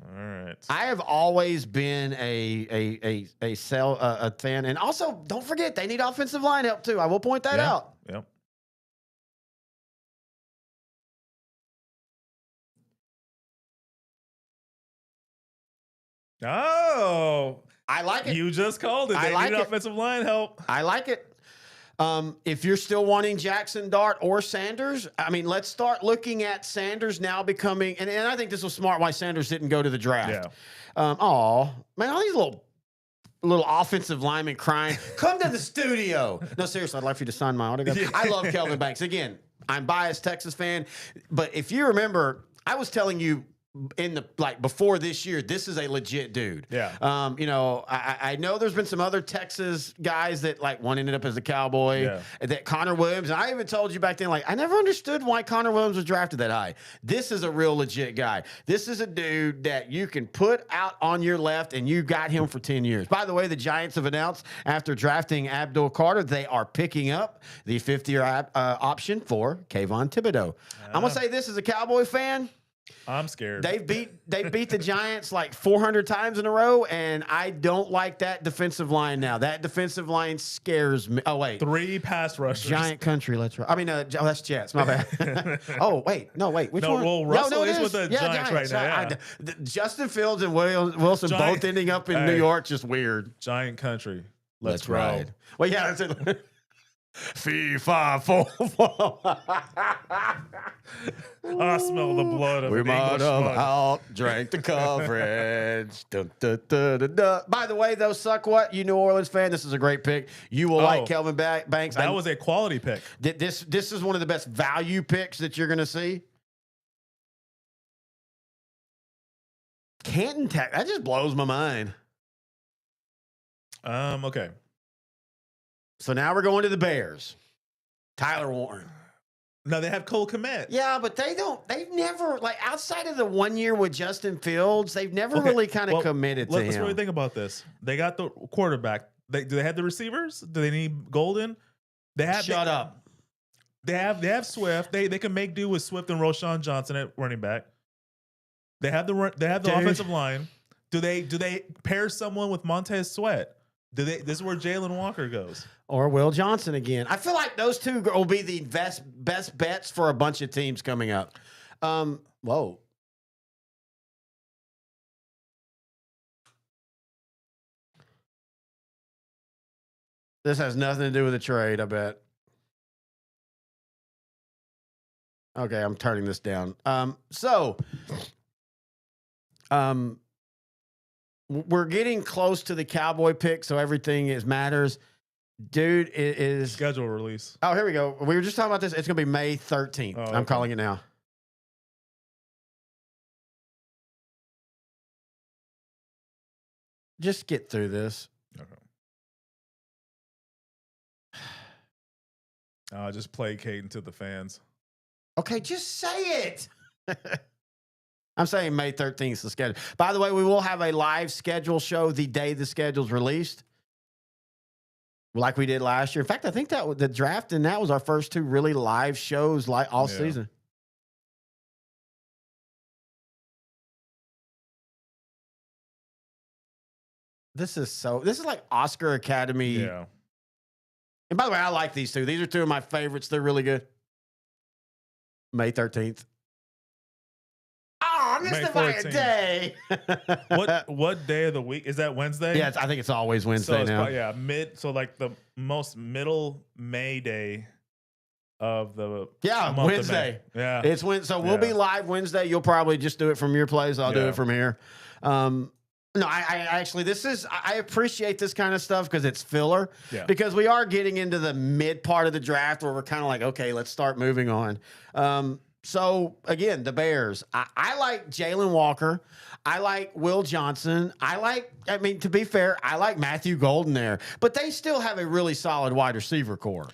All right. I have always been a fan, and also don't forget they need offensive line help too. I will point that out. Yep. Oh, I like it. You just called it. They need offensive line help. I like it. If you're still wanting Jackson Dart or Sanders, I mean, let's start looking at Sanders now becoming, and I think this was smart why Sanders didn't go to the draft. Yeah. All these little offensive linemen crying, come to the studio. No, seriously, I'd like for you to sign my autograph. Yeah. I love Kelvin Banks. Again, I'm biased Texas fan, but if you remember, I was telling you before this year, this is a legit dude. Yeah. I know there's been some other Texas guys that one ended up as a Cowboy. Yeah. That Connor Williams, and I even told you back then, I never understood why Connor Williams was drafted that high. This is a real legit guy. This is a dude that you can put out on your left, and you got him for 10 years. By the way, the Giants have announced after drafting Abdul Carter, they are picking up the 50-year option for Kayvon Thibodeau. I'm gonna say this as a Cowboy fan. I'm scared. They beat the Giants 400 times in a row, and I don't like that defensive line now. That defensive line scares me. Oh, wait. 3 pass rushers. Giant country, let's roll. I mean, that's Jets. My bad. Oh, wait. No, wait. Which one? Well, Russell is with the Giants right now. Yeah. Justin Fields and Wilson both ending up in New York, just weird. Giant country. Let's ride. Well, yeah, that's it. Fee, fi, fo, fo. I smell the blood of we an might English have mug. out drank the coverage. Dun, dun, dun, dun, dun. By the way, though, Suck What, you New Orleans fan, this is a great pick. You will like Kelvin Banks. That was a quality pick. This is one of the best value picks that you're going to see. Canton Tech, that just blows my mind. Okay. So now we're going to the Bears. Tyler Warren. No, they have Cole Kmet. Yeah, but they've never, like, outside of the 1 year with Justin Fields, they've never really kind of committed to him. Let's really think about this. They got the quarterback. Do they have the receivers? Do they need Golden? Shut up. They have Swift. They can make do with Swift and Roshan Johnson at running back. They have the offensive line. Do they pair someone with Montez Sweat? This is where Jalen Walker goes. Or Will Johnson again. I feel like those two will be the best bets for a bunch of teams coming up. Whoa. This has nothing to do with the trade, I bet. Okay, I'm turning this down. We're getting close to the Cowboy pick, so everything matters. Dude, it is schedule release. Oh, here we go. We were just talking about this. It's going to be May 13th. Oh, I'm calling it now. Just get through this. Okay. Just placating to the fans. Okay, just say it. I'm saying May 13th is the schedule. By the way, we will have a live schedule show the day the schedule's released, like we did last year. In fact, I think that the draft and that was our first two really live shows all season. This is like Oscar Academy. Yeah. And by the way, I like these two. These are two of my favorites. They're really good. May 13th. Oh, I missed it by a day. What day of the week? Is that Wednesday? Yeah, I think it's always Wednesday now. So like the most middle May day of the month Wednesday. Of May. Yeah. It's so we'll be live Wednesday. You'll probably just do it from your place. I'll do it from here. No, I actually, I appreciate this kind of stuff because it's filler. Yeah. Because we are getting into the mid part of the draft where we're kind of like, okay, let's start moving on. So, again, the Bears. I like Jalen Walker. I like Will Johnson. To be fair, I like Matthew Golden there. But they still have a really solid wide receiver core.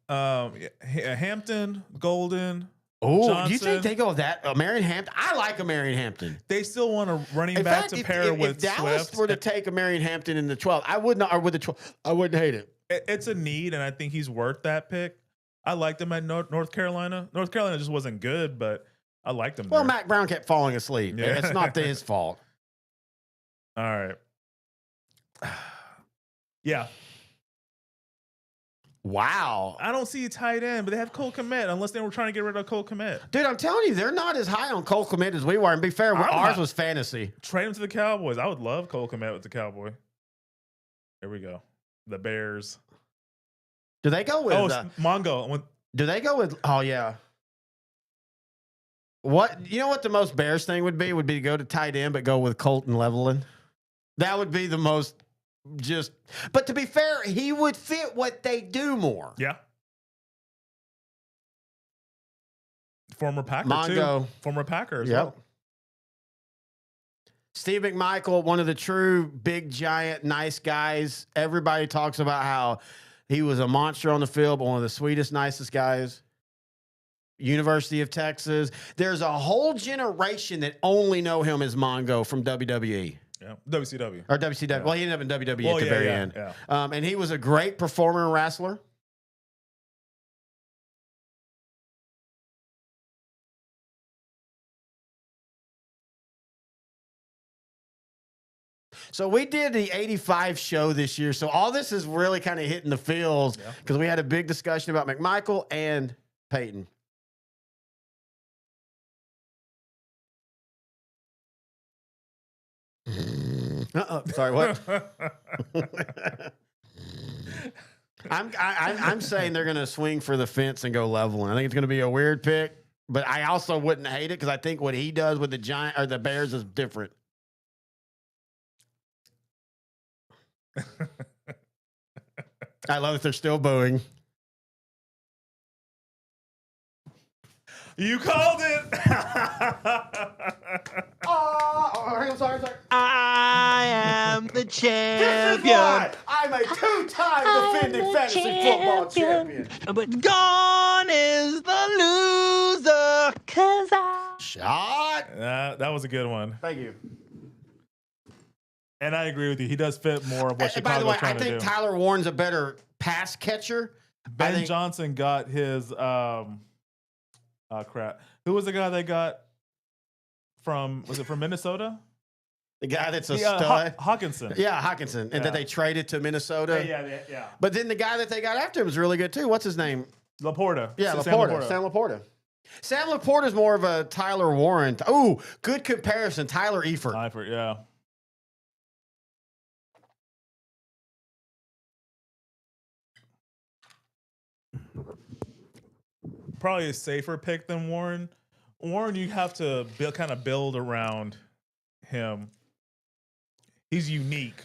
Hampton, Golden. Oh, do you think they go with that? Marion Hampton? I like a Marion Hampton. They still want a running back to pair with If Dallas Swift. were to take a Marion Hampton in the 12th, I would not, or with the 12th, I wouldn't hate it. It's a need, and I think he's worth that pick. I liked him at North Carolina. North Carolina just wasn't good, but I liked him. Well, there. Mac Brown kept falling asleep. Yeah. It's not his fault. All right. Yeah. Wow. I don't see a tight end, but they have Cole Kmet, unless they were trying to get rid of Cole Kmet. Dude, I'm telling you, they're not as high on Cole Kmet as we were. And be fair, ours was fantasy. Trade him to the Cowboys. I would love Cole Kmet with the Cowboy. Here we go. The Bears. Do they go with Mongo? Do they go with? Oh yeah. What the most Bears thing would be to go to tight end, but go with Colton Leveland. That would be the most. But to be fair, he would fit what they do more. Yeah. Former Packer Mongo. too. Former Packer as Yep. well. Steve McMichael, one of the true big, giant, nice guys. Everybody talks about how he was a monster on the field, but one of the sweetest, nicest guys. University of Texas. There's a whole generation that only know him as Mongo from WWE. Yeah, WCW. Or WCW. Yeah. Well, he ended up in WWE at the very end. Yeah. And he was a great performer and wrestler. So we did the 85 show this year. So all this is really kind of hitting the fields because we had a big discussion about McMichael and Peyton. Sorry, what? I'm saying they're going to swing for the fence and go leveling. I think it's going to be a weird pick, but I also wouldn't hate it because I think what he does with the Bears is different. I love that they're still booing. You called it. I'm sorry. I am the This is champion. why I'm a two-time defending fantasy football champion. But gone is the loser. 'Cause I. Shot. That was a good one. Thank you. And I agree with you. He does fit more of what And by the Chicago's way, I trying to think do. Tyler Warren's a better pass catcher. Ben Johnson got his crap. Who was the guy they got was it from Minnesota? The guy that's a stud. Hawkinson. Yeah, Hawkinson. And that they traded to Minnesota. Yeah. But then the guy that they got after him was really good too. What's his name? Laporta. Yeah, Sam Laporta. Sam Laporta. Sam Laporta's more of a Tyler Warren. Oh, good comparison. Tyler Eifert. Eifert, yeah. Probably a safer pick than Warren. Warren, you have to build around him. He's unique.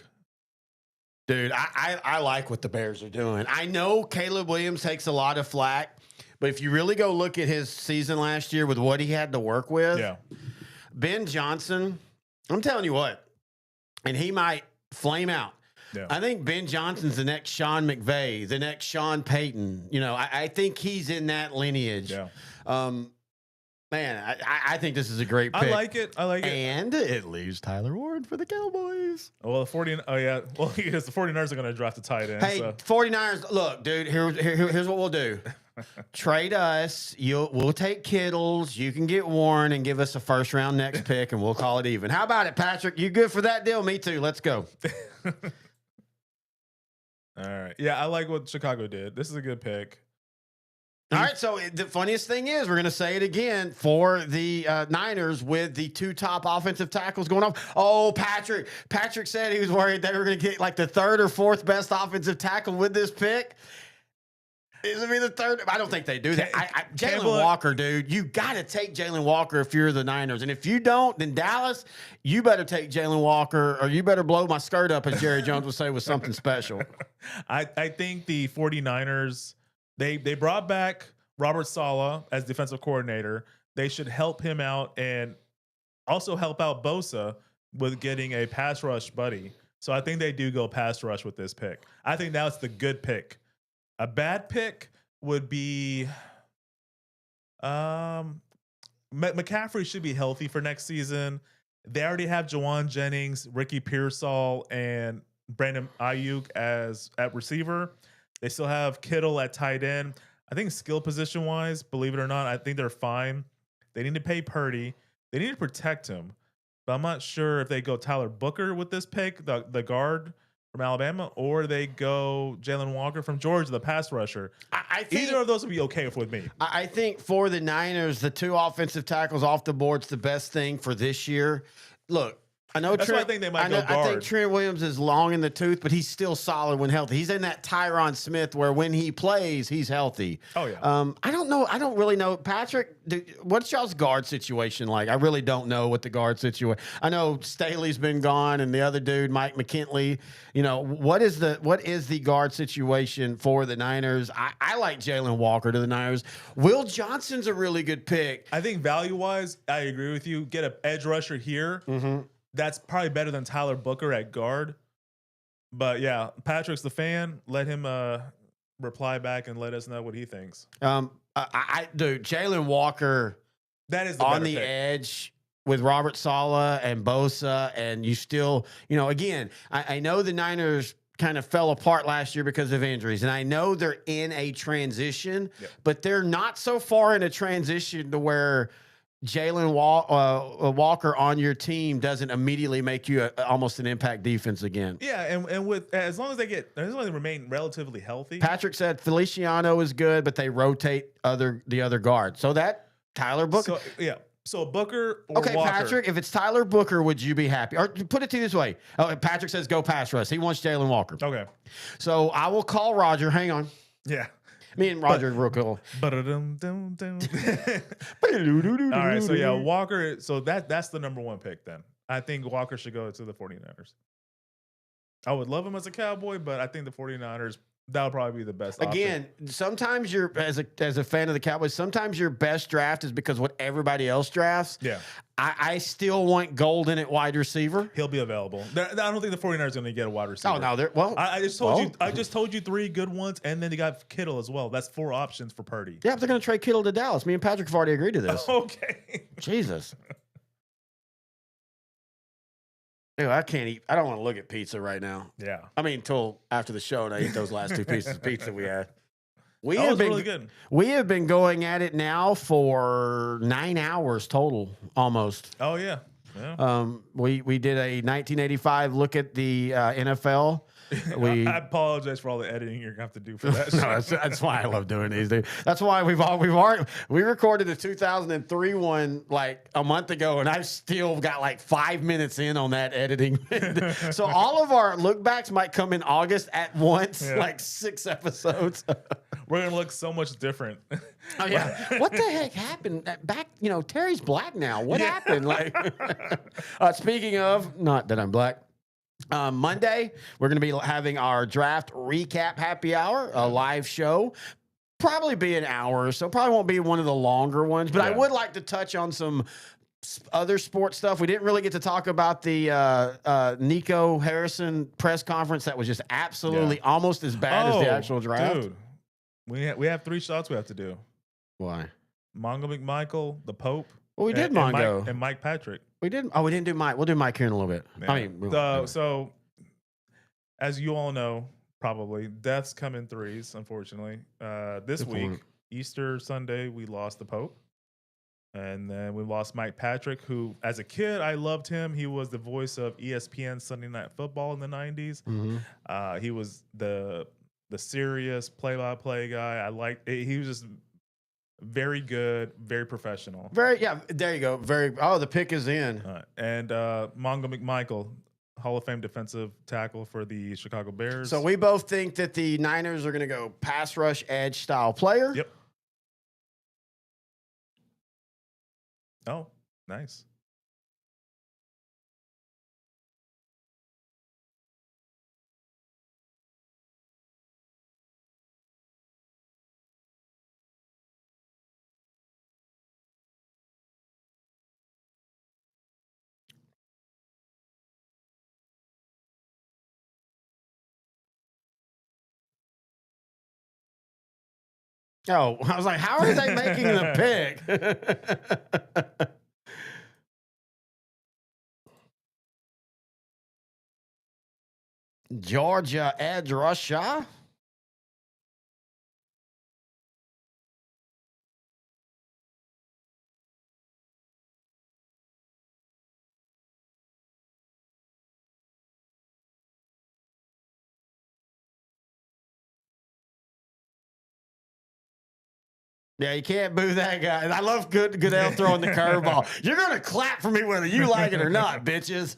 Dude, I like what the Bears are doing. I know Caleb Williams takes a lot of flack, but if you really go look at his season last year with what he had to work with, Ben Johnson, I'm telling you what, and he might flame out. Yeah. I think Ben Johnson's the next Sean McVay, the next Sean Payton. You know, I think he's in that lineage. Yeah. Man, I think this is a great pick. I like it. And it leaves Tyler Warren for the Cowboys. Well, the 49ers are going to draft a tight end. Hey, so. 49ers, look, dude, here's what we'll do. Trade us. We'll take Kittles. You can get Warren and give us a first round next pick, and we'll call it even. How about it, Patrick? You good for that deal? Me too. Let's go. All right. Yeah, I like what Chicago did. This is a good pick. All right, so the funniest thing is we're going to say it again for the Niners with the two top offensive tackles going off. Oh, Patrick said he was worried they were going to get like the third or fourth best offensive tackle with this pick. Is it be the third? I don't think they do that. Jalen Walker, dude, you got to take Jalen Walker if you're the Niners. And if you don't, then Dallas, you better take Jalen Walker or you better blow my skirt up, as Jerry Jones would say, with something special. I think the 49ers, they brought back Robert Saleh as defensive coordinator. They should help him out and also help out Bosa with getting a pass rush buddy. So I think they do go pass rush with this pick. I think that's the good pick. A bad pick would be McCaffrey should be healthy for next season. They already have Jawan Jennings, Ricky Pearsall, and Brandon Ayuk at receiver. They still have Kittle at tight end. I think skill position wise, believe it or not, I think they're fine. They need to pay Purdy. They need to protect him. But I'm not sure if they go Tyler Booker with this pick, the guard from Alabama, or they go Jalen Walker from Georgia, the pass rusher. I think either of those would be okay with me. I think for the Niners, the two offensive tackles off the board's the best thing for this year. Look, I know that's why I think they might go guard. I think Trent Williams is long in the tooth, but he's still solid when healthy. He's in that Tyron Smith where when he plays, he's healthy. Oh, yeah. I don't know. I don't really know. Patrick, what's y'all's guard situation like? I really don't know what the guard situation. I know Staley's been gone and the other dude, Mike McKinley. You know, what is the guard situation for the Niners? I like Jalen Walker to the Niners. Will Johnson's a really good pick. I think value-wise, I agree with you. Get an edge rusher here. Mm-hmm. That's probably better than Tyler Booker at guard. But yeah, Patrick's the fan. Let him reply back and let us know what he thinks. Dude, Jalen Walker, that is on the edge with Robert Saleh and Bosa, and you still, again, I know the Niners kind of fell apart last year because of injuries, and I know they're in a transition, but they're not so far in a transition to where Jalen Walker on your team doesn't immediately make you almost an impact defense again. Yeah, and with as long as they remain relatively healthy. Patrick said Feliciano is good, but they rotate the other guard. So that Tyler Booker. So Booker or okay, Walker. Patrick, if it's Tyler Booker, would you be happy? Or put it to you this way. Oh, Patrick says go pass rush. He wants Jalen Walker. Okay. So I will call Roger. Hang on. Yeah. Me and Roger real cool. All right, so yeah, Walker. So that's the number one pick then. I think Walker should go to the 49ers. I would love him as a Cowboy, but I think the 49ers, That would probably be the best option. Again, sometimes you're as a fan of the Cowboys, sometimes your best draft is because what everybody else drafts. Yeah. I still want Golden at wide receiver. He'll be available. I don't think the 49ers are going to get a wide receiver. Oh no, they're well. I just told you 3 good ones, and then they got Kittle as well. That's 4 options for Purdy. Yeah, but they're going to trade Kittle to Dallas. Me and Patrick have already agreed to this. Okay. Jesus. Ew, I can't eat. I don't want to look at pizza right now. Yeah. I mean, until after the show, and I eat those last 2 pieces of pizza we had. We That have was been really good. We have been going at it now for 9 hours total, almost. Oh yeah. Yeah. We did a 1985 look at the NFL. I apologize for all the editing you're gonna have to do for that. No, that's why I love doing these, dude. That's why we recorded the 2003 one like a month ago, and I've still got like 5 minutes in on that editing. So all of our look backs might come in August at once, like 6 episodes. We're gonna look so much different. Oh yeah, what the heck happened back? Terry's black now. What happened? Like, speaking of, not that I'm black. Monday, we're going to be having our draft recap happy hour, a live show. Probably be an hour or so. Probably won't be one of the longer ones, but I would like to touch on some other sports stuff. We didn't really get to talk about the Nico Harrison press conference. That was just absolutely almost as bad as the actual draft. Dude, we have 3 shots we have to do. Why? Mongo McMichael, the Pope. Well, we did Mongo. And Mike Patrick. We did. Oh, we didn't do Mike. We'll do Mike here in a little bit. Yeah. I mean, so as you all know, probably deaths come in 3s. Unfortunately, this week, Easter Sunday, we lost the Pope, and then we lost Mike Patrick, who, as a kid, I loved him. He was the voice of ESPN Sunday Night Football in the '90s. Mm-hmm. He was the serious play-by-play guy. He was just very good, very professional. There you go. The pick is in. And Mongo McMichael, Hall of Fame defensive tackle for the Chicago Bears. So we both think that the Niners are going to go pass rush edge style player. Yep. Oh, nice. Oh, I was like, how are they making the pick? Georgia edge rusher. Yeah, you can't boo that guy. I love Goodell throwing the curveball. You're going to clap for me whether you like it or not, bitches.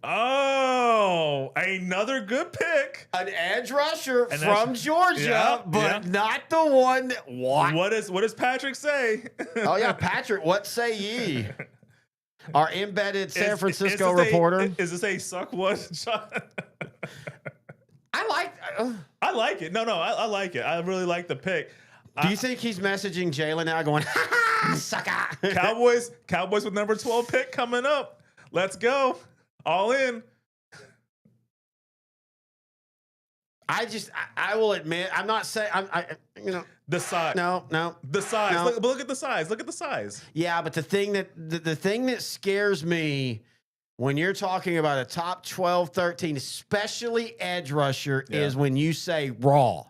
Oh, another good pick. An edge rusher from Georgia, not the one that what does Patrick say? Oh yeah, Patrick, what say ye? Our embedded San Francisco reporter. Is this a suck one shot? I like it. No, I like it. I really like the pick. Do you think he's messaging Jalen now going, ha ha, sucker? Cowboys with number 12 pick coming up. Let's go. All in. I will admit, I'm not saying, the size. No. The size. No. Look at the size. Look at the size. Yeah, but the thing that scares me when you're talking about a top 12, 13, especially edge rusher, is when you say raw.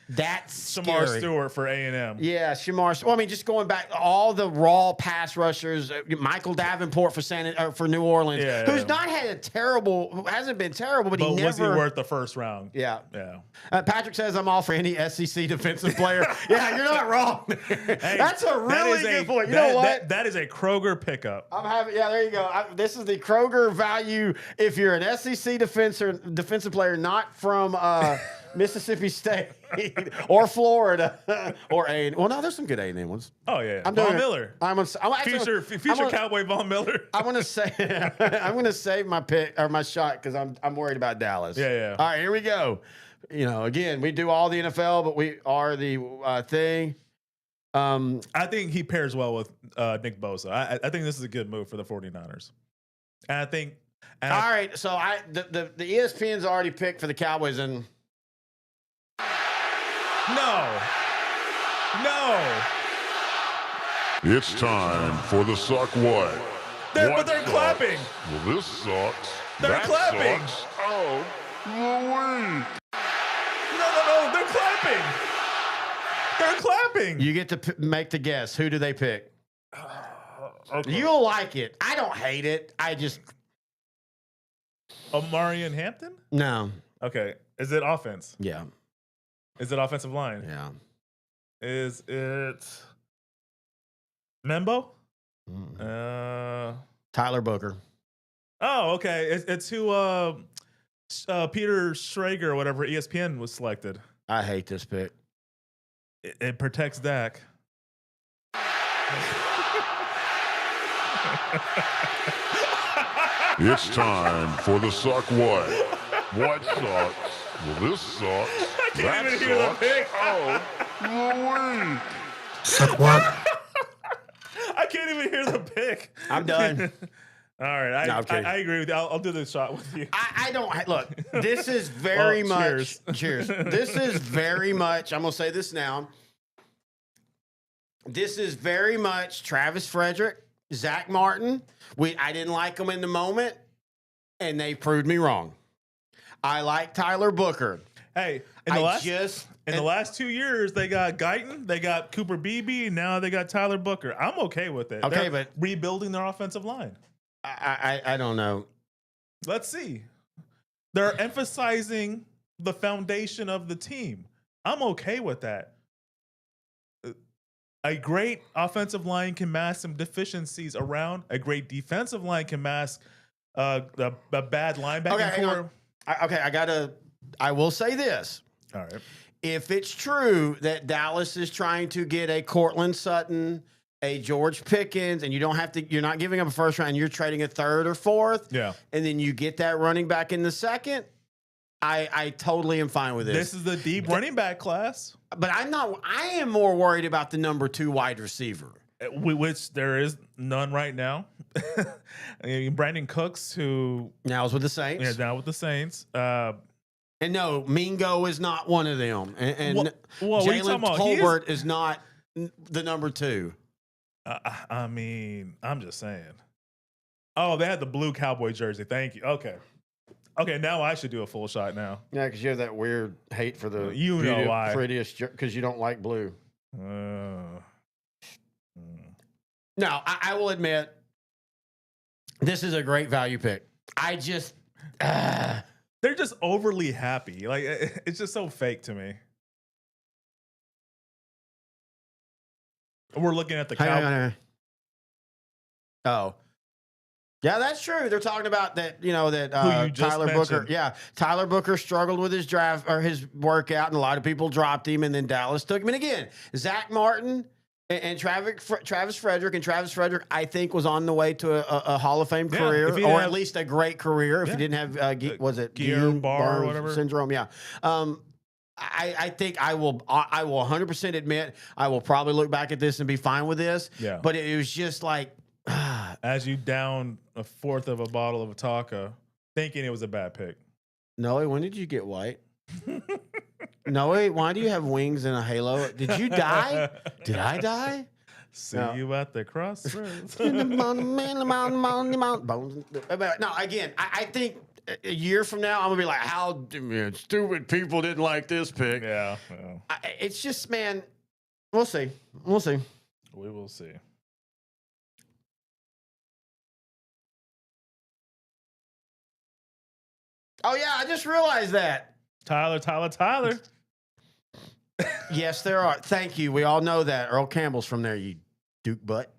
That's Shamar scary. Stewart for A&M. Yeah, Shamar. Well, I mean, just going back, all the raw pass rushers, Michael Davenport for New Orleans, who's not had hasn't been terrible, but he never. Was he worth the first round? Yeah. Patrick says I'm all for any SEC defensive player. Yeah, you're not wrong. Hey, that's a really good point. You know what? That is a Kroger pickup. There you go. This is the Kroger value if you're an SEC defensive player, not from Mississippi State or Florida or A. Well, no, there's some good A&M ones. Oh yeah, I'm Von doing it. Miller. I'm actually, Future Cowboy Von Miller. I'm gonna say I'm gonna save my pick or my shot because I'm worried about Dallas. Yeah. All right, here we go. You know, again, we do all the NFL, but we are the thing. I think he pairs well with Nick Bosa. I think this is a good move for the 49ers. And I think. All right, so the ESPN's already picked for the Cowboys, and No. It's time for the Suck What? But they're clapping. Well, this sucks. They're that clapping. Sucks. Oh, Louis. No. They're clapping. They're clapping. you get to make the guess. Who do they pick? Okay. You'll like it. I don't hate it. I just Omari and Hampton? no. Okay. Is it offense? Yeah. Is it offensive line? Yeah. Is it Membo? Mm. Tyler Booker. Oh, okay. It's who Peter Schrager or whatever ESPN was selected. I hate this pick. It protects Dak. It's time for the Suck What? What sucks? Well, this sucks. I can't that even hear the sucks. pick. Oh, Louis. Suck what? I can't even hear the pick. I'm done. All right. No, I'm kidding. I agree with you. I'll do this shot with you. I don't look. This is very Well, much. cheers. Cheers. This is very much. I'm gonna say this now. This is very much Travis Frederick, Zach Martin. I didn't like them in the moment, and they proved me wrong. I like Tyler Booker. Hey, in the the last 2 years, they got Guyton, they got Cooper Beebe, and now they got Tyler Booker. I'm okay with it. Okay, They're but rebuilding their offensive line. I don't know. Let's see. They're emphasizing the foundation of the team. I'm okay with that. A great offensive line can mask some deficiencies around. A great defensive line can mask a bad linebacking Okay, hang core. on. I will say this. All right. If it's true that Dallas is trying to get a Cortland Sutton, a George Pickens, and you're not giving up a first round, you're trading a third or fourth, Yeah. and then you get that running back in the second, I totally am fine with this. This is the deep running back class, But I am more worried about the number 2 wide receiver. which there is none right now. I mean, Brandon Cooks, who Now is with the Saints. is now with the Saints. And no, Mingo is not one of them. And What are you Jalen talking about? He is- Tolbert is not the number 2. I mean, I'm just saying. Oh, they had the blue cowboy jersey. Thank you. Okay, now I should do a full shot now. Yeah, because you have that weird hate for the You know why. prettiest because you don't like blue. No, I will admit this is a great value pick. I just They're just overly happy. Like it's just so fake to me. We're looking at the hang on, Cowboys. hang on. Oh. Yeah, that's true. They're talking about that, that Who you just Tyler Booker. mentioned. Yeah, Tyler Booker struggled with his draft or his workout, and a lot of people dropped him, and then Dallas took him. And again, Zach Martin and Travis Frederick, I think, was on the way to a Hall of Fame Yeah, career, if he or didn't at have- least a great career. If Yeah. he didn't have, was it Guillain-Barré or whatever? syndrome? Yeah. I think I will 100% admit I will probably look back at this and be fine with this. Yeah. But it was just like. As you down a fourth of a bottle of Odtc, thinking it was a bad pick. Noe, when did you get white? Noe, why do you have wings and a halo? Did you die? Did I die? See No. you at the crossroads. No, again, I think a year from now, I'm going to be like, how stupid people didn't like this pick. Yeah. It's just, man, we'll see. We'll see. We will see. Oh, yeah, I just realized that. Tyler. Yes, there are. Thank you. We all know that. Earl Campbell's from there, you Duke butt.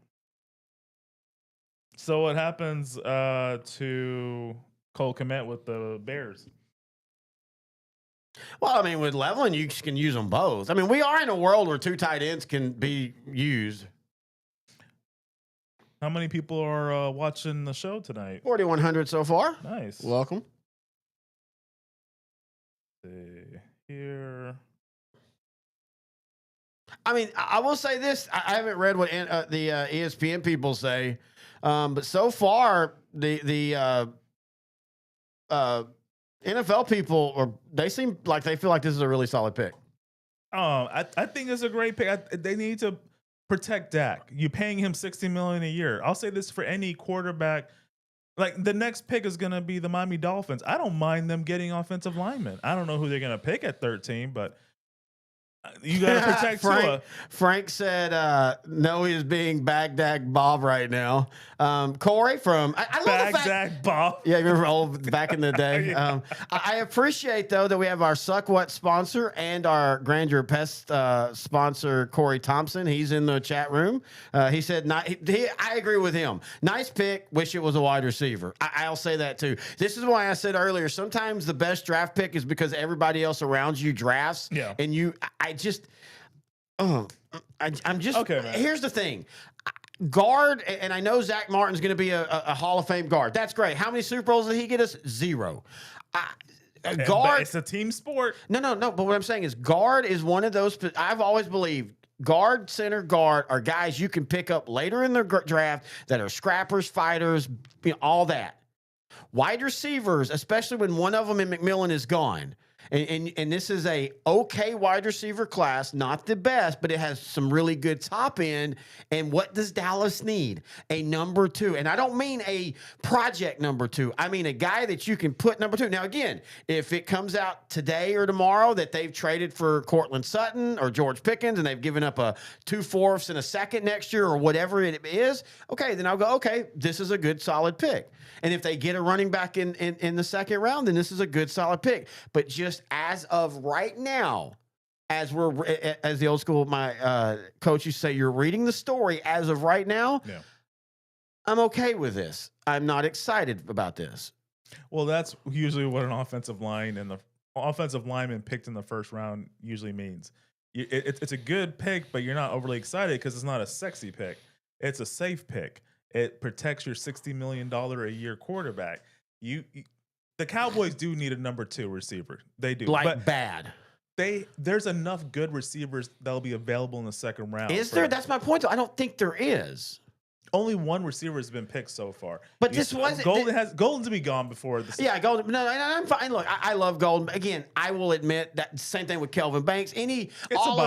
So what happens to Cole Kmet with the Bears? Well, I mean, with leveling, you can use them both. I mean, we are in a world where 2 tight ends can be used. How many people are watching the show tonight? 4,100 so far. Nice. Welcome. See here. I mean, I will say this. I haven't read what the ESPN people say, but so far, the NFL people, they seem like they feel like this is a really solid pick. I think it's a great pick. They need to protect Dak. You're paying him $60 million a year. I'll say this for any quarterback. Like, the next pick is going to be the Miami Dolphins. I don't mind them getting offensive linemen. I don't know who they're going to pick at 13, but you got to protect Tua. Frank said, no, he's being Baghdad Bob right now. Corey from I love Baghdad Bob. Yeah, you remember old back in the day. Yeah. I appreciate, though, that we have our Suck What sponsor and our Grandeur Pest sponsor, Corey Thompson. He's in the chat room. He said, I agree with him. Nice pick. Wish it was a wide receiver. I'll say that, too. This is why I said earlier, sometimes the best draft pick is because everybody else around you drafts. Yeah. And I'm just okay, man. Here's the thing. Guard, and I know Zach Martin's going to be a Hall of Fame guard. That's great. How many Super Bowls did he get us? 0. Guard. It's a team sport. No. But what I'm saying is guard is one of those. I've always believed guard, center, guard are guys you can pick up later in the draft that are scrappers, fighters, all that. Wide receivers, especially when one of them in McMillan is gone. And this is a okay wide receiver class, not the best, but it has some really good top end. And what does Dallas need? A number 2. And I don't mean a project number 2. I mean a guy that you can put number 2. Now, again, if it comes out today or tomorrow that they've traded for Cortland Sutton or George Pickens and they've given up a 2/4 and a second next year or whatever it is, okay, then I'll go, okay, this is a good solid pick. And if they get a running back in the second round, then this is a good solid pick. But just as of right now, as the old school my coach used to say, you're reading the story as of right now. Yeah. I'm okay with this. I'm not excited about this. Well, that's usually what an offensive lineman picked in the first round usually means. It's a good pick, but you're not overly excited because it's not a sexy pick. It's a safe pick. It protects your $60 million a year quarterback. The Cowboys do need a number 2 receiver. They do. But bad. There's enough good receivers that'll be available in the second round. Is there? That's my point, though. I don't think there is. Only one receiver has been picked so far. But this wasn't Golden to be gone before this. Yeah, Golden. No, I'm fine. Look, I love Golden. Again, I will admit that same thing with Kelvin Banks. All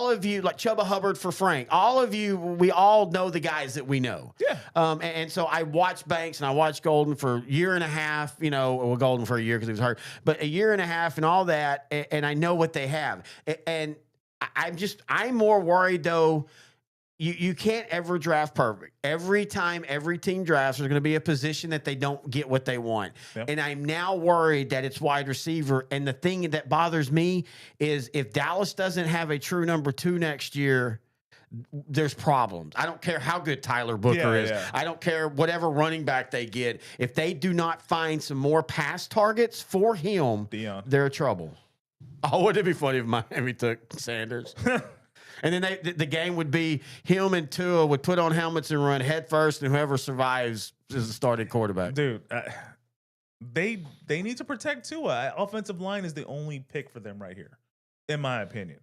of you, like Chubba Hubbard for Frank. All of you, we all know the guys that we know. Yeah. And so I watched Banks and I watched Golden for a year and a half. Golden for a year because he was hurt, but a year and a half and all that. And I know what they have. And I'm more worried though. You can't ever draft perfect. Every time every team drafts, there's going to be a position that they don't get what they want. Yep. And I'm now worried that it's wide receiver. And the thing that bothers me is if Dallas doesn't have a true number 2 next year, there's problems. I don't care how good Tyler Booker is. Yeah. I don't care whatever running back they get. If they do not find some more pass targets for him, they're in trouble. Oh, wouldn't it be funny if Miami took Sanders? And then the game would be him and Tua would put on helmets and run head first, and whoever survives is the starting quarterback. Dude, they need to protect Tua. Offensive line is the only pick for them right here, in my opinion.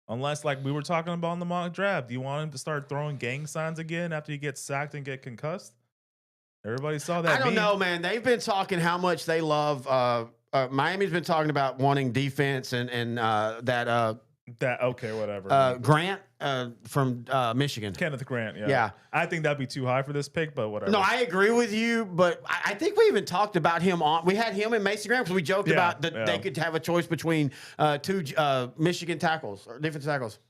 Unless, like we were talking about in the mock draft, do you want him to start throwing gang signs again after he gets sacked and get concussed? Everybody saw that. I don't know, man. They've been talking how much they love. Miami's been talking about wanting defense and whatever. Grant from Michigan. Kenneth Grant, yeah. Yeah. I think that'd be too high for this pick, but whatever. No, I agree with you, but I think we even talked about him we had him and Mason Graham because we joked about that they could have a choice between 2 Michigan tackles or defensive tackles.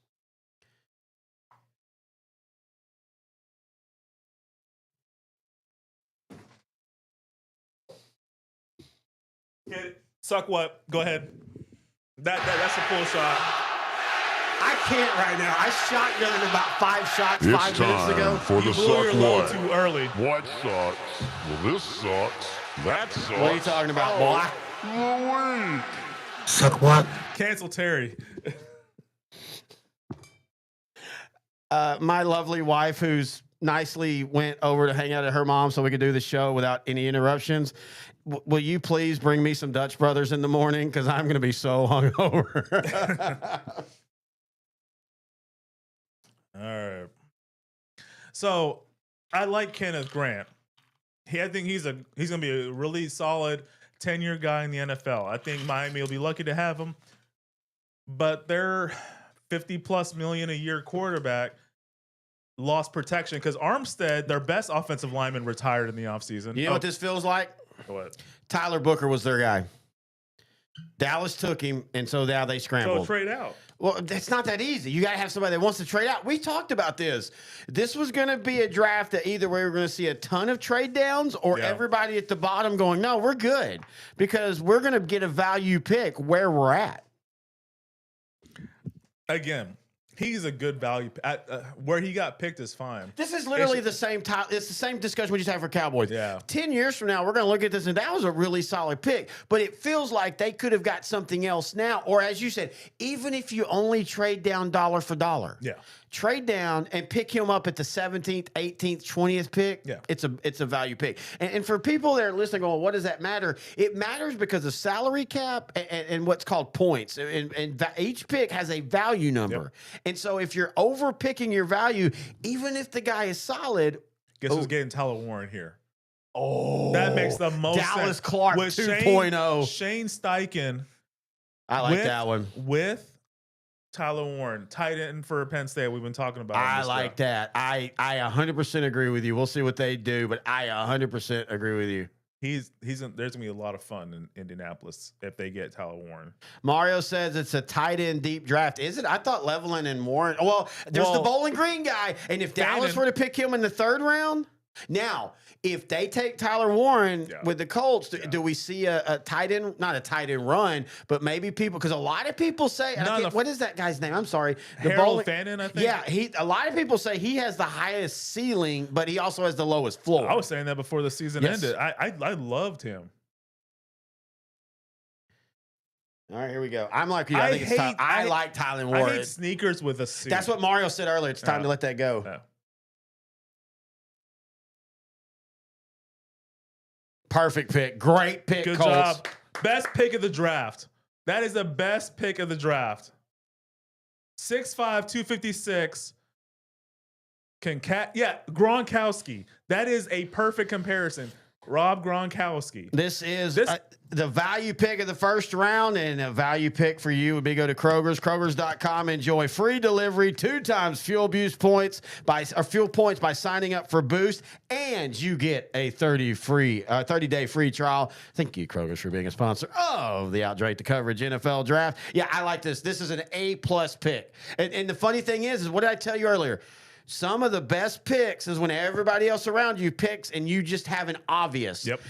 Suck what? Go ahead. That's a full shot. I can't right now. I shotgunned about 5 shots it's 5 minutes ago. For the Suck What too early. What sucks? Well, this sucks. That sucks. What are you talking about, boy? The week. Suck what? Cancel Terry. My lovely wife, who's nicely went over to hang out at her mom so we could do the show without any interruptions. Will you please bring me some Dutch Brothers in the morning? Because I'm going to be so hungover. All right. So I like Kenneth Grant. I think he's going to be a really solid 10-year guy in the NFL. I think Miami will be lucky to have him. But their $50+ million a year quarterback lost protection because Armstead, their best offensive lineman, retired in the offseason. You know what this feels like? What? Tyler Booker was their guy. Dallas took him, and so now they scrambled. So trade out. Well, it's not that easy. You got to have somebody that wants to trade out. We talked about this. This was going to be a draft that either we were going to see a ton of trade downs or everybody at the bottom going, no, we're good because we're going to get a value pick where we're at. Again, he's a good value. Where he got picked is fine. This is literally the same time. It's the same discussion we just had for Cowboys. Yeah. 10 years from now, we're going to look at this, and that was a really solid pick. But it feels like they could have got something else now. Or as you said, even if you only trade down dollar for dollar. Yeah. Trade down and pick him up at the 17th, 18th, 20th pick. Yeah. It's a value pick. And for people that are listening going, what does that matter? It matters because of salary cap and what's called points. And each pick has a value number. Yep. And so if you're over picking your value, even if the guy is solid. Guess who's getting Tyler Warren here? Oh, that makes the most Dallas sense. Clark with 2.0. Shane Steichen. I like that one. With Tyler Warren, tight end for Penn State. We've been talking about. I like that. I 100% agree with you. We'll see what they do, but I 100% agree with you. There's gonna be a lot of fun in Indianapolis if they get Tyler Warren. Mario says it's a tight end deep draft. Is it? I thought Levelin and Warren. Well, there's the Bowling Green guy, and if Dallas were to pick him in the 3rd round, now if they take Tyler Warren with the Colts, do we see a tight end? Not a tight end run, but maybe people, because a lot of people say, what is that guy's name? I'm sorry, Harold Fannin, I think. Yeah, a lot of people say he has the highest ceiling, but he also has the lowest floor. I was saying that before the season ended. I loved him. All right, here we go. I'm like you. I like Tyler Warren. I hate sneakers with a C. That's what Mario said earlier. It's time to let that go. Yeah. Perfect pick. Great pick, Good Colts. job. Best pick of the draft. That is the best pick of the draft. 6'5", 256. Gronkowski. That is a perfect comparison. Rob Gronkowski. This is the value pick of the 1st round, and a value pick for you would be go to Kroger's, Krogers.com. Enjoy free delivery, 2 times fuel points by signing up for Boost, and you get a 30-day free trial. Thank you, Kroger's, for being a sponsor of the Outright the Coverage NFL Draft. Yeah, I like this. This is an A+ pick. And the funny thing is what did I tell you earlier? Some of the best picks is when everybody else around you picks and you just have an obvious. Yep.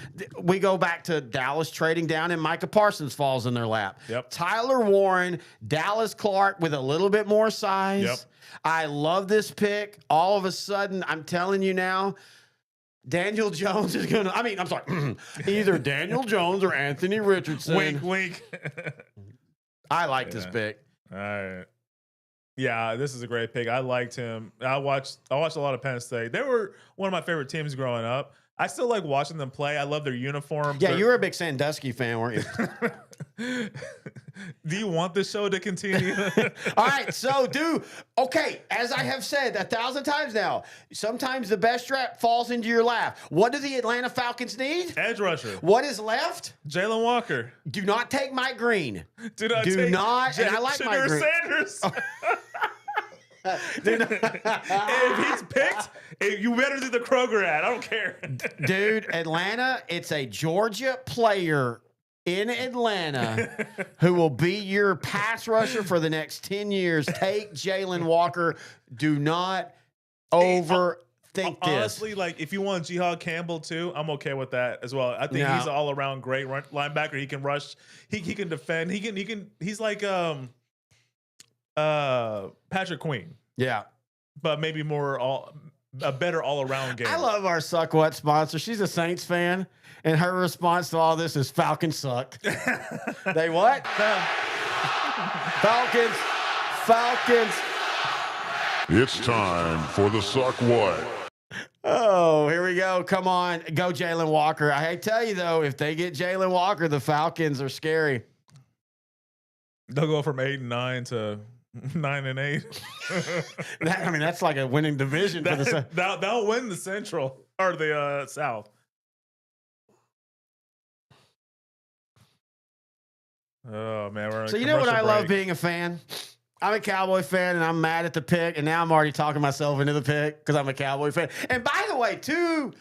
We go back to Dallas trading down and Micah Parsons falls in their lap. Yep. Tyler Warren, Dallas Clark with a little bit more size. Yep. I love this pick. All of a sudden, I'm telling you now, Daniel Jones is going to, either Daniel Jones or Anthony Richardson. Wink, wink. I like this pick. All right. Yeah, this is a great pick. I liked him. I watched a lot of Penn State. They were one of my favorite teams growing up. I still like watching them play. I love their uniforms. Yeah, you were a big Sandusky fan, weren't you? Do you want the show to continue? All right, so as I have said 1,000 times now, sometimes the best draft falls into your lap. What do the Atlanta Falcons need? Edge rusher. What is left? Jalen Walker. Do not take Mike Green. Do not. And I like Mike Green. Sanders. If he's picked, you better do the Kroger ad. I don't care. Dude, Atlanta, it's a Georgia player in Atlanta who will be your pass rusher for the next 10 years. Take Jalen Walker. Do not overthink this. Honestly, like if you want Jihad Campbell too, I'm okay with that as well. I think he's an all around great linebacker. He can rush. He can defend. He's like Patrick Queen. Yeah. But maybe more a better all around game. I love our Suck What sponsor. She's a Saints fan, and her response to all this is Falcons suck. They what? Falcons. It's time for the Suck What. Oh, here we go. Come on. Go Jalen Walker. I tell you, though, if they get Jalen Walker, the Falcons are scary. They'll go from 8-9 to 9-8. That's like a winning division for the They'll win the Central or the South. Oh man, we're on So you know what I love break. being a fan? I'm a Cowboy fan, and I'm mad at the pick, and now I'm already talking myself into the pick because I'm a Cowboy fan. And by the way, To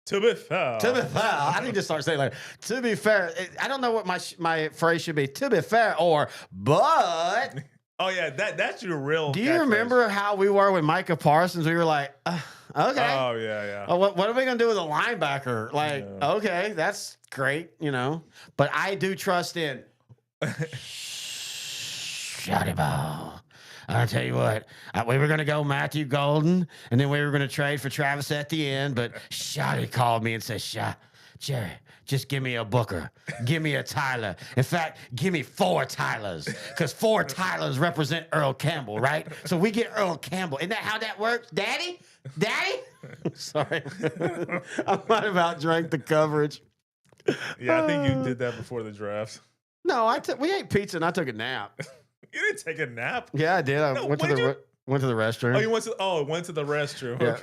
be fair, I need to start saying like, to be fair, I don't know what my phrase should be. To be fair, or but. Oh yeah, that's your real. Do you remember how we were with Micah Parsons? We were like, okay. Oh yeah. Oh, what are we gonna do with a linebacker? Like, okay, that's great, But I do trust in. Shotty ball. I'll tell you what, we were going to go Matthew Golden, and then we were going to trade for Travis at the end, but Shotty called me and said, Jerry, just give me a Booker. Give me a Tyler. In fact, give me 4 Tylers, because 4 Tylers represent Earl Campbell, right? So we get Earl Campbell. Isn't that how that works? Daddy? Sorry. I might have outdrank the coverage. Yeah, I think you did that before the draft. No, we ate pizza and I took a nap. You didn't take a nap. Yeah, I did. I went to the restroom. Oh, you went to the restroom. Yeah.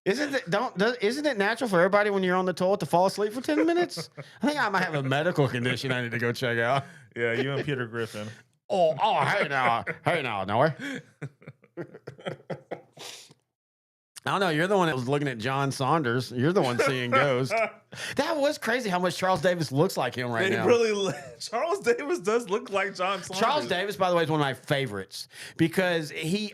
Isn't it natural for everybody when you're on the toilet to fall asleep for 10 minutes? I think I might have a medical condition I need to go check out. Yeah, you and Peter Griffin. Oh, hey now, Noah. I don't know. You're the one that was looking at John Saunders. You're the one seeing ghosts. That was crazy how much Charles Davis looks like him right now. Charles Davis does look like John Saunders. Charles Davis, by the way, is one of my favorites because he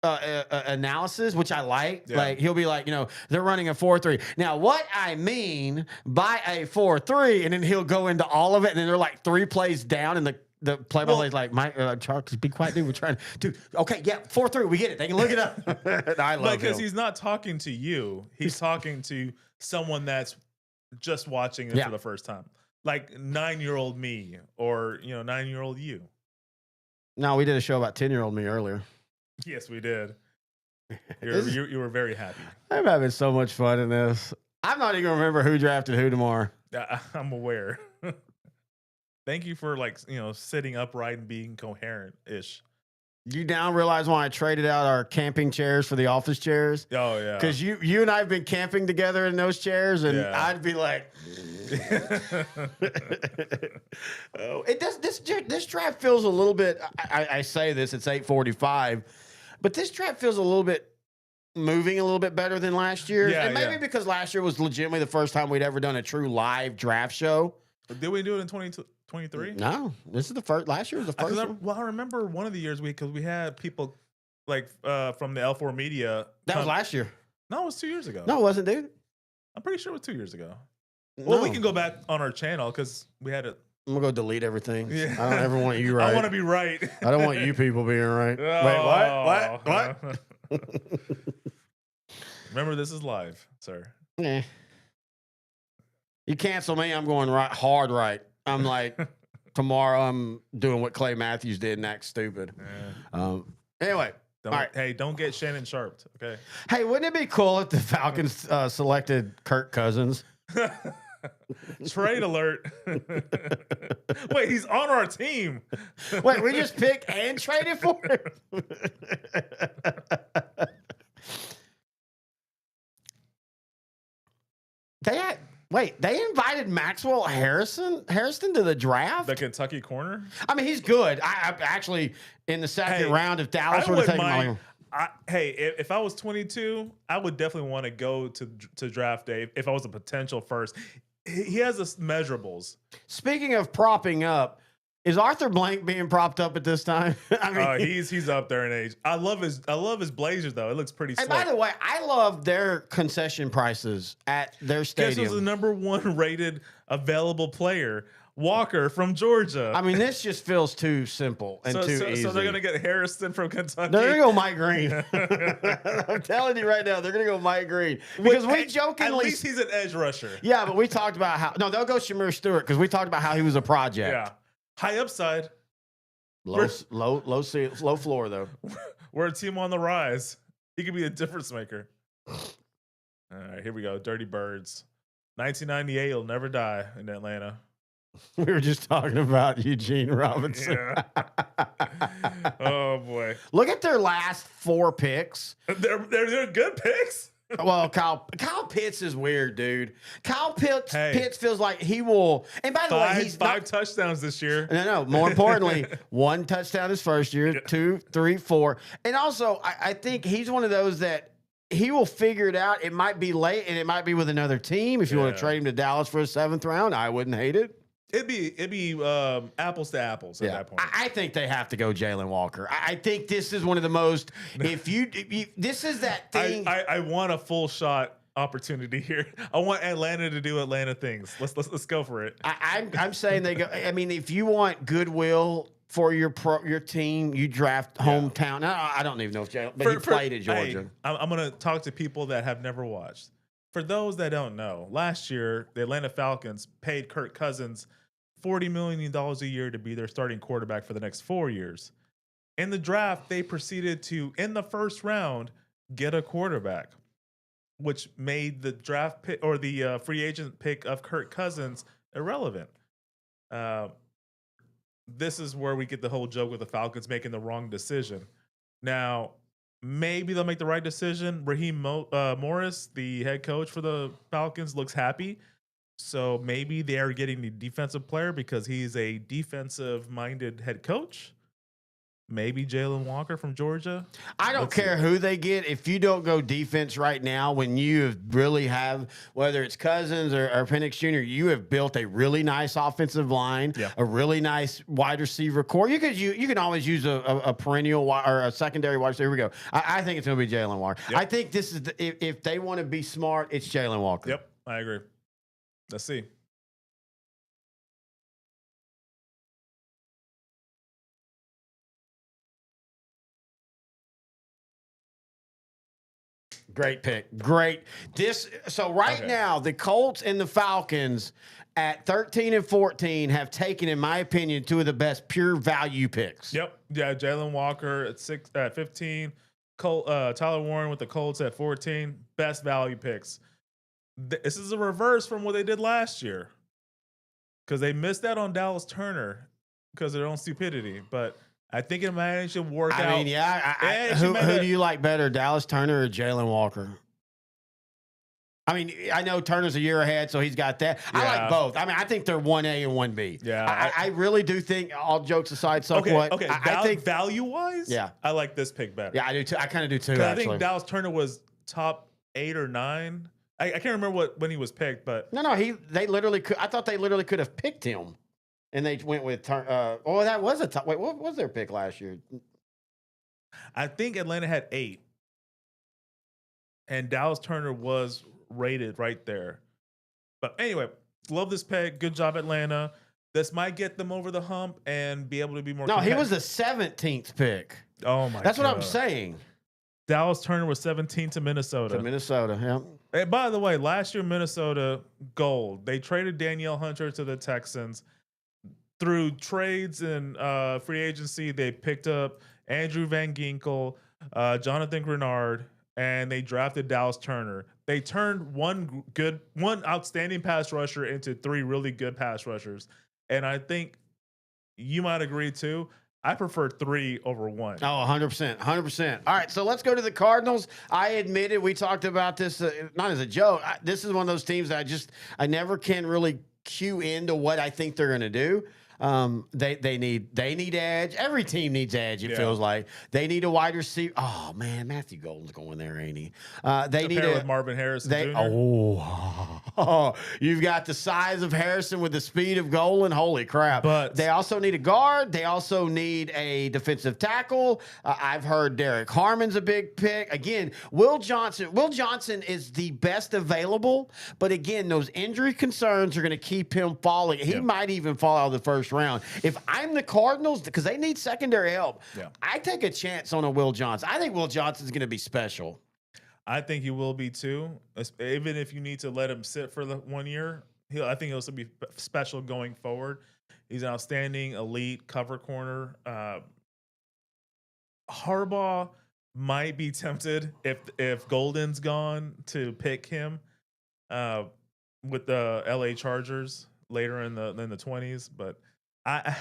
analysis, which I like. Yeah. Like he'll be like, they're running a 4-3. Now, what I mean by a 4-3, and then he'll go into all of it, and then they're like 3 plays down, and the play-by-play is like, Charles, be quiet, dude. We're trying to, dude. Okay, yeah, 4-3. We get it. They can look it up. I love him because he's not talking to you. He's talking to someone that's just watching it for the first time, like 9-year-old me or 9-year-old you. No, we did a show about 10-year-old me earlier. Yes, we did. You were very happy. I'm having so much fun in this. I'm not even gonna remember who drafted who tomorrow. I'm aware. Thank you for sitting upright and being coherent-ish. You now realize why I traded out our camping chairs for the office chairs? Oh yeah. Because you and I have been camping together in those chairs, and I'd be like, oh, it does. This draft feels a little bit. I say this, it's 8:45, but this draft feels a little bit moving a little bit better than last year, and maybe because last year was legitimately the first time we'd ever done a true live draft show. Did we do it in 2023? No, this is the first. Last year was the first one. I remember one of the years because we had people like from the L4 Media. That was last year. No, it was 2 years ago. No, it wasn't, dude. I'm pretty sure it was 2 years ago. No. Well, we can go back on our channel because we had it. I'm gonna go delete everything. Yeah. I don't ever want you right. I want to be right. I don't want you people being right. Oh. Wait, what? Remember, this is live, sir. Yeah. You cancel me, I'm going hard right. I'm like, tomorrow I'm doing what Clay Matthews did and act stupid. Yeah. Anyway. All right. Hey, don't get Shannon Sharped, okay? Hey, wouldn't it be cool if the Falcons selected Kirk Cousins? Trade alert. Wait, he's on our team. Wait, we just picked and traded for him? They invited Maxwell Harrison to the draft? The Kentucky corner? I mean, he's good. I actually, in the second round, if Dallas would have taken him. If I was 22, I would definitely want to go to draft day if I was a potential first. He has the measurables. Speaking of propping up, is Arthur Blank being propped up at this time? I mean, he's up there in age. I love his Blazers though. It looks pretty slick. And by the way, I love their concession prices at their stadium. Guess who's the #1 rated available player Walker from Georgia. I mean, this just feels too simple and too easy. So they're going to get Harrison from Kentucky. They're gonna go Mike Green. I'm telling you right now, they're gonna go Mike Green because we jokingly. At least he's an edge rusher. Yeah, but we talked about how they'll go Shamir Stewart because we talked about how he was a project. Yeah, high upside. Low floor though. We're a team on the rise. He could be a difference maker. All right, here we go. Dirty Birds. 1998 will never die in Atlanta. We were just talking about Eugene Robinson. Yeah. Oh boy. Look at their last 4 picks. They're good picks. Well, Kyle Pitts is weird, dude. Kyle Pitts feels like he will. And by the way, he's five touchdowns this year. No. More importantly, 1 touchdown his first year, Yeah. 2, 3, 4, and also I think he's one of those that he will figure it out. It might be late, and it might be with another team. If you want to trade him to Dallas for a 7th round, I wouldn't hate it. It'd be apples to apples at that point. I think they have to go Jalen Walker. I think this is one of the most. If you this is that thing. I want a full shot opportunity here. I want Atlanta to do Atlanta things. Let's go for it. I'm saying they go. I mean, if you want goodwill for your team, you draft hometown. I don't even know if Jalen, but he played at Georgia. I'm gonna talk to people that have never watched. For those that don't know, last year the Atlanta Falcons paid Kirk Cousins $40 million a year to be their starting quarterback for the next 4 years. In the draft, they proceeded to, in the first round, get a quarterback, which made the draft pick or the free agent pick of Kirk Cousins irrelevant. This is where we get the whole joke with the Falcons making the wrong decision. Now, maybe they'll make the right decision. Raheem Morris, the head coach for the Falcons, looks happy. So maybe they are getting the defensive player because he's a defensive-minded head coach. Maybe Jalen Walker from Georgia. I don't care who they get. If you don't go defense right now, when you really have, whether it's Cousins or Penix Jr., you have built a really nice offensive line, a really nice wide receiver core. You can always use a perennial or a secondary wide receiver. Here we go. I think it's going to be Jalen Walker. Yep. I think this is if they want to be smart, it's Jalen Walker. Yep, I agree. Let's see. Great pick. Great. So right now, the Colts and the Falcons at 13 and 14 have taken, in my opinion, 2 of the best pure value picks. Yep. Yeah, Jalen Walker at 15. Tyler Warren with the Colts at 14. Best value picks. This is a reverse from what they did last year. Because they missed out on Dallas Turner because of their own stupidity. But I think it might should work out. I mean, who do you like better, Dallas Turner or Jalen Walker? I mean, I know Turner's a year ahead, so he's got that. I like both. I mean, I think they're 1A and 1B. Yeah. I really do think, all jokes aside, Okay. I think value-wise, yeah, I like this pick better. Yeah, I do too. I kind of do too, I actually. think Dallas Turner was top 8 or 9. I can't remember when he was picked, but No, they literally could. I thought they literally could have picked him. And they went with that was a top. Wait, what was their pick last year? I think Atlanta had 8, and Dallas Turner was rated right there. But anyway, love this pick. Good job, Atlanta. This might get them over the hump and be able to be more. No, he was the 17th pick. Oh my! That's God. what I'm saying. Dallas Turner was 17 to Minnesota. Yeah. And by the way, last year Minnesota gold. They traded Danielle Hunter to the Texans. Through trades and free agency, they picked up Andrew Van Ginkel, Jonathan Grenard, and they drafted Dallas Turner. They turned one outstanding pass rusher into 3 really good pass rushers. And I think you might agree too. I prefer 3 over 1. Oh, 100%. 100%. All right, so let's go to the Cardinals. I admitted we talked about this, not as a joke. This is one of those teams that I never can really cue into what I think they're going to do. They need edge. Every team needs edge. It feels like they need a wide receiver. Oh man, Matthew Golden's going there, ain't he? They need with Marvin Harrison Jr. You've got the size of Harrison with the speed of Golden. Holy crap! But they also need a guard. They also need a defensive tackle. I've heard Derek Harmon's a big pick. Again, Will Johnson. Will Johnson is the best available, but again, those injury concerns are going to keep him falling. He might even fall out of the first round. If I'm the Cardinals, because they need secondary help, I take a chance on a Will Johnson. I think Will Johnson's going to be special. I think he will be too. Even if you need to let him sit for the 1 year, I think he'll still be special going forward. He's an outstanding, elite cover corner. Harbaugh might be tempted if Golden's gone to pick him with the LA Chargers later in the 20s. But I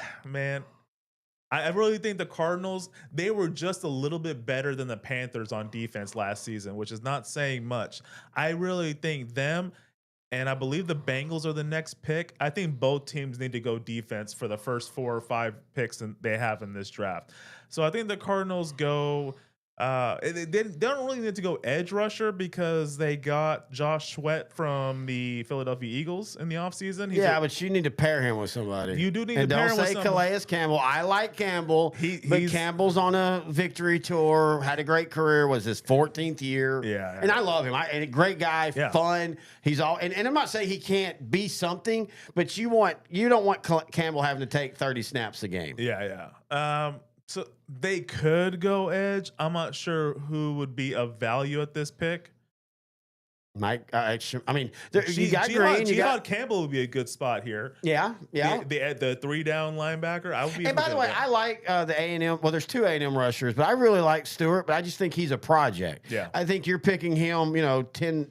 really think the Cardinals, they were just a little bit better than the Panthers on defense last season, which is not saying much. I really think them, and I believe the Bengals are the next pick. I think both teams need to go defense for the first 4 or 5 picks they have in this draft. So I think the Cardinals go. They don't really need to go edge rusher because they got Josh Sweat from the Philadelphia Eagles in the offseason. But you need to pair him with somebody. You do need to pair him with somebody. And don't say Calais Campbell. I like Campbell, but Campbell's on a victory tour, had a great career, was his 14th year. Yeah. And I love him. And a great guy, fun. He's all and I'm not saying he can't be something, but you don't want Campbell having to take 30 snaps a game. Yeah. So they could go edge. I'm not sure who would be of value at this pick. Mike, you got Green. Jihad Campbell would be a good spot here. Yeah. The 3-down linebacker. I would be. And by the way, I like the A&M. Well, there's 2 A&M rushers, but I really like Stewart. But I just think he's a project. Yeah. I think you're picking him. 10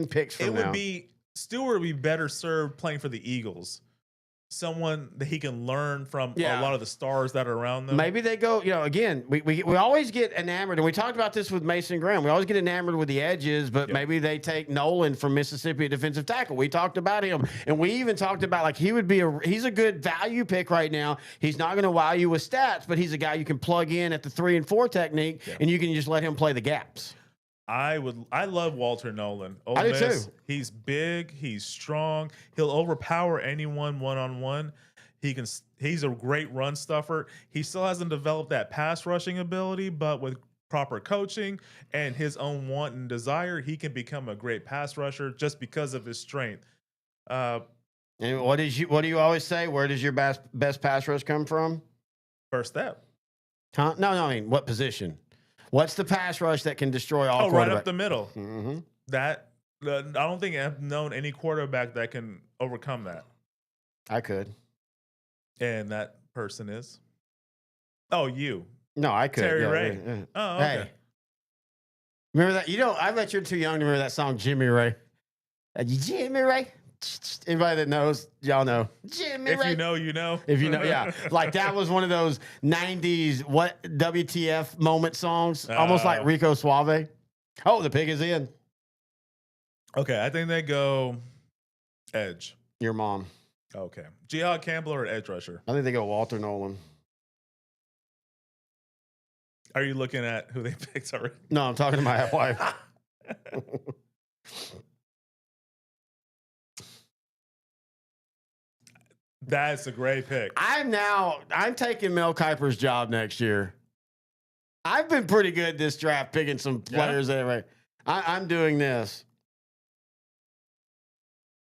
picks from now. Stewart would be better served playing for the Eagles. Someone that he can learn from a lot of the stars that are around them. Maybe they go, again, we always get enamored, and we talked about this with Mason Graham. We always get enamored with the edges, but maybe they take Nolan from Mississippi, defensive tackle. We talked about him, and we even talked about he's a good value pick right now. He's not going to wow you with stats, but he's a guy you can plug in at the 3 and 4 technique, and you can just let him play the gaps. I love Walter Nolan. I do too. He's big. He's strong. He'll overpower anyone one-on-one. He's a great run stuffer. He still hasn't developed that pass rushing ability, but with proper coaching and his own want and desire, he can become a great pass rusher just because of his strength. And what do you always say? Where does your best pass rush come from? First step. Huh? No. I mean, what position? What's the pass rush that can destroy all? Right up the middle. Mm-hmm. I don't think I've known any quarterback that can overcome that. I could. And that person is? You. No, I could. Terry Ray. Yeah. Oh, okay. Hey. Remember that? I bet you're too young to remember that song, Jimmy Ray. Jimmy Ray. Anybody that knows, y'all know. Jimmy If Ray. you know, you know. If you know, yeah. Like that was one of those 90s WTF moment songs, almost like Rico Suave. Oh, the pig is in. Okay, I think they go edge. Your mom. Okay. Jihad Campbell or edge rusher? I think they go Walter Nolan. Are you looking at who they picked already? No, I'm talking to my wife. That's a great pick. I'm taking Mel Kiper's job next year. I've been pretty good this draft picking some players anyway. I'm doing this.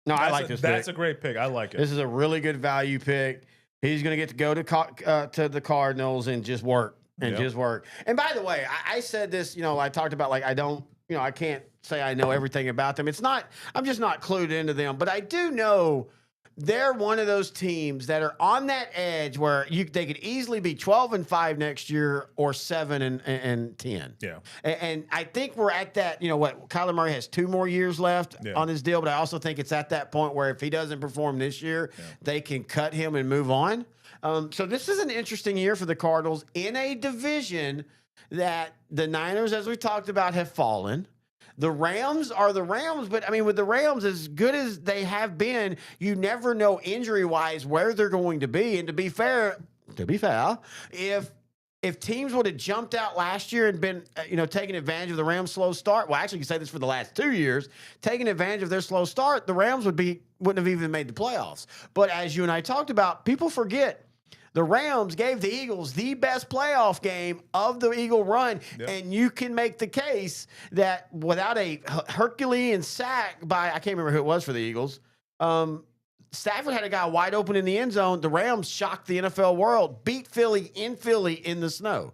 No, I like this pick. That's a great pick. I like it. This is a really good value pick. He's going to get to go to the Cardinals and just work just work. And by the way, I said this, I talked about I can't say I know everything about them. I'm just not clued into them, but I do know they're one of those teams that are on that edge where they could easily be 12-5 next year or 7-10. Yeah. And I think we're at that, Kyler Murray has 2 more years left on his deal, but I also think it's at that point where if he doesn't perform this year, they can cut him and move on. So this is an interesting year for the Cardinals in a division that the Niners, as we talked about, have fallen. The Rams are the Rams, but I mean, with the Rams, as good as they have been, you never know injury-wise where they're going to be. And to be fair, if teams would have jumped out last year and been, taking advantage of the Rams' slow start, well, actually, you can say this for the last 2 years, taking advantage of their slow start, the Rams wouldn't have even made the playoffs. But as you and I talked about, people forget the Rams gave the Eagles the best playoff game of the Eagle run, and you can make the case that without a Herculean sack by, I can't remember who it was for the Eagles, Stafford had a guy wide open in the end zone. The Rams shocked the NFL world, beat Philly in the snow.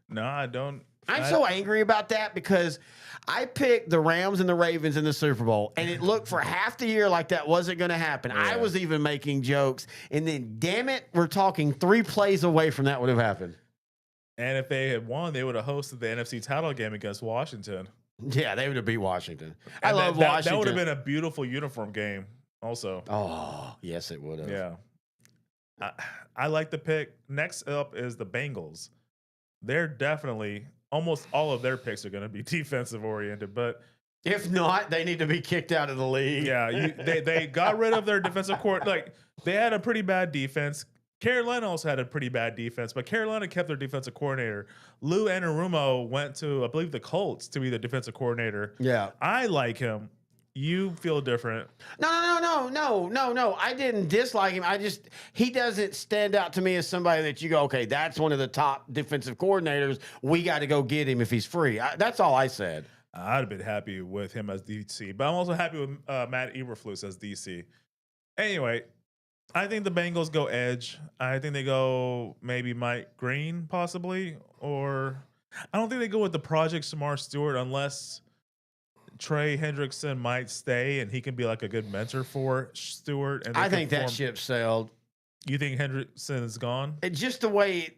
No, I don't. I'm so angry about that because I picked the Rams and the Ravens in the Super Bowl, and it looked for half the year like that wasn't going to happen. Yeah. I was even making jokes, and then, damn it, we're talking 3 plays away from that would have happened. And if they had won, they would have hosted the NFC title game against Washington. Yeah, they would have beat Washington. I love Washington. That would have been a beautiful uniform game also. Oh, yes, it would have. Yeah. I like the pick. Next up is the Bengals. They're definitely... almost all of their picks are going to be defensive oriented, but if not, they need to be kicked out of the league. Yeah, they got rid of their defensive court. Like, they had a pretty bad defense. Carolina also had a pretty bad defense, but Carolina kept their defensive coordinator. Lou Anarumo went to, I believe, the Colts to be the defensive coordinator. Yeah, I like him. You feel different. No. I didn't dislike him. He doesn't stand out to me as somebody that you go, okay, that's one of the top defensive coordinators. We got to go get him if he's free. That's all I said. I'd have been happy with him as DC, but I'm also happy with Matt Eberflus as DC. Anyway, I think the Bengals go edge. I think they go maybe Mike Green possibly, or I don't think they go with the Project Samar Stewart unless Trey Hendrickson might stay and he can be like a good mentor for Stewart. And I think that ship sailed. You think Hendrickson is gone? Just the way,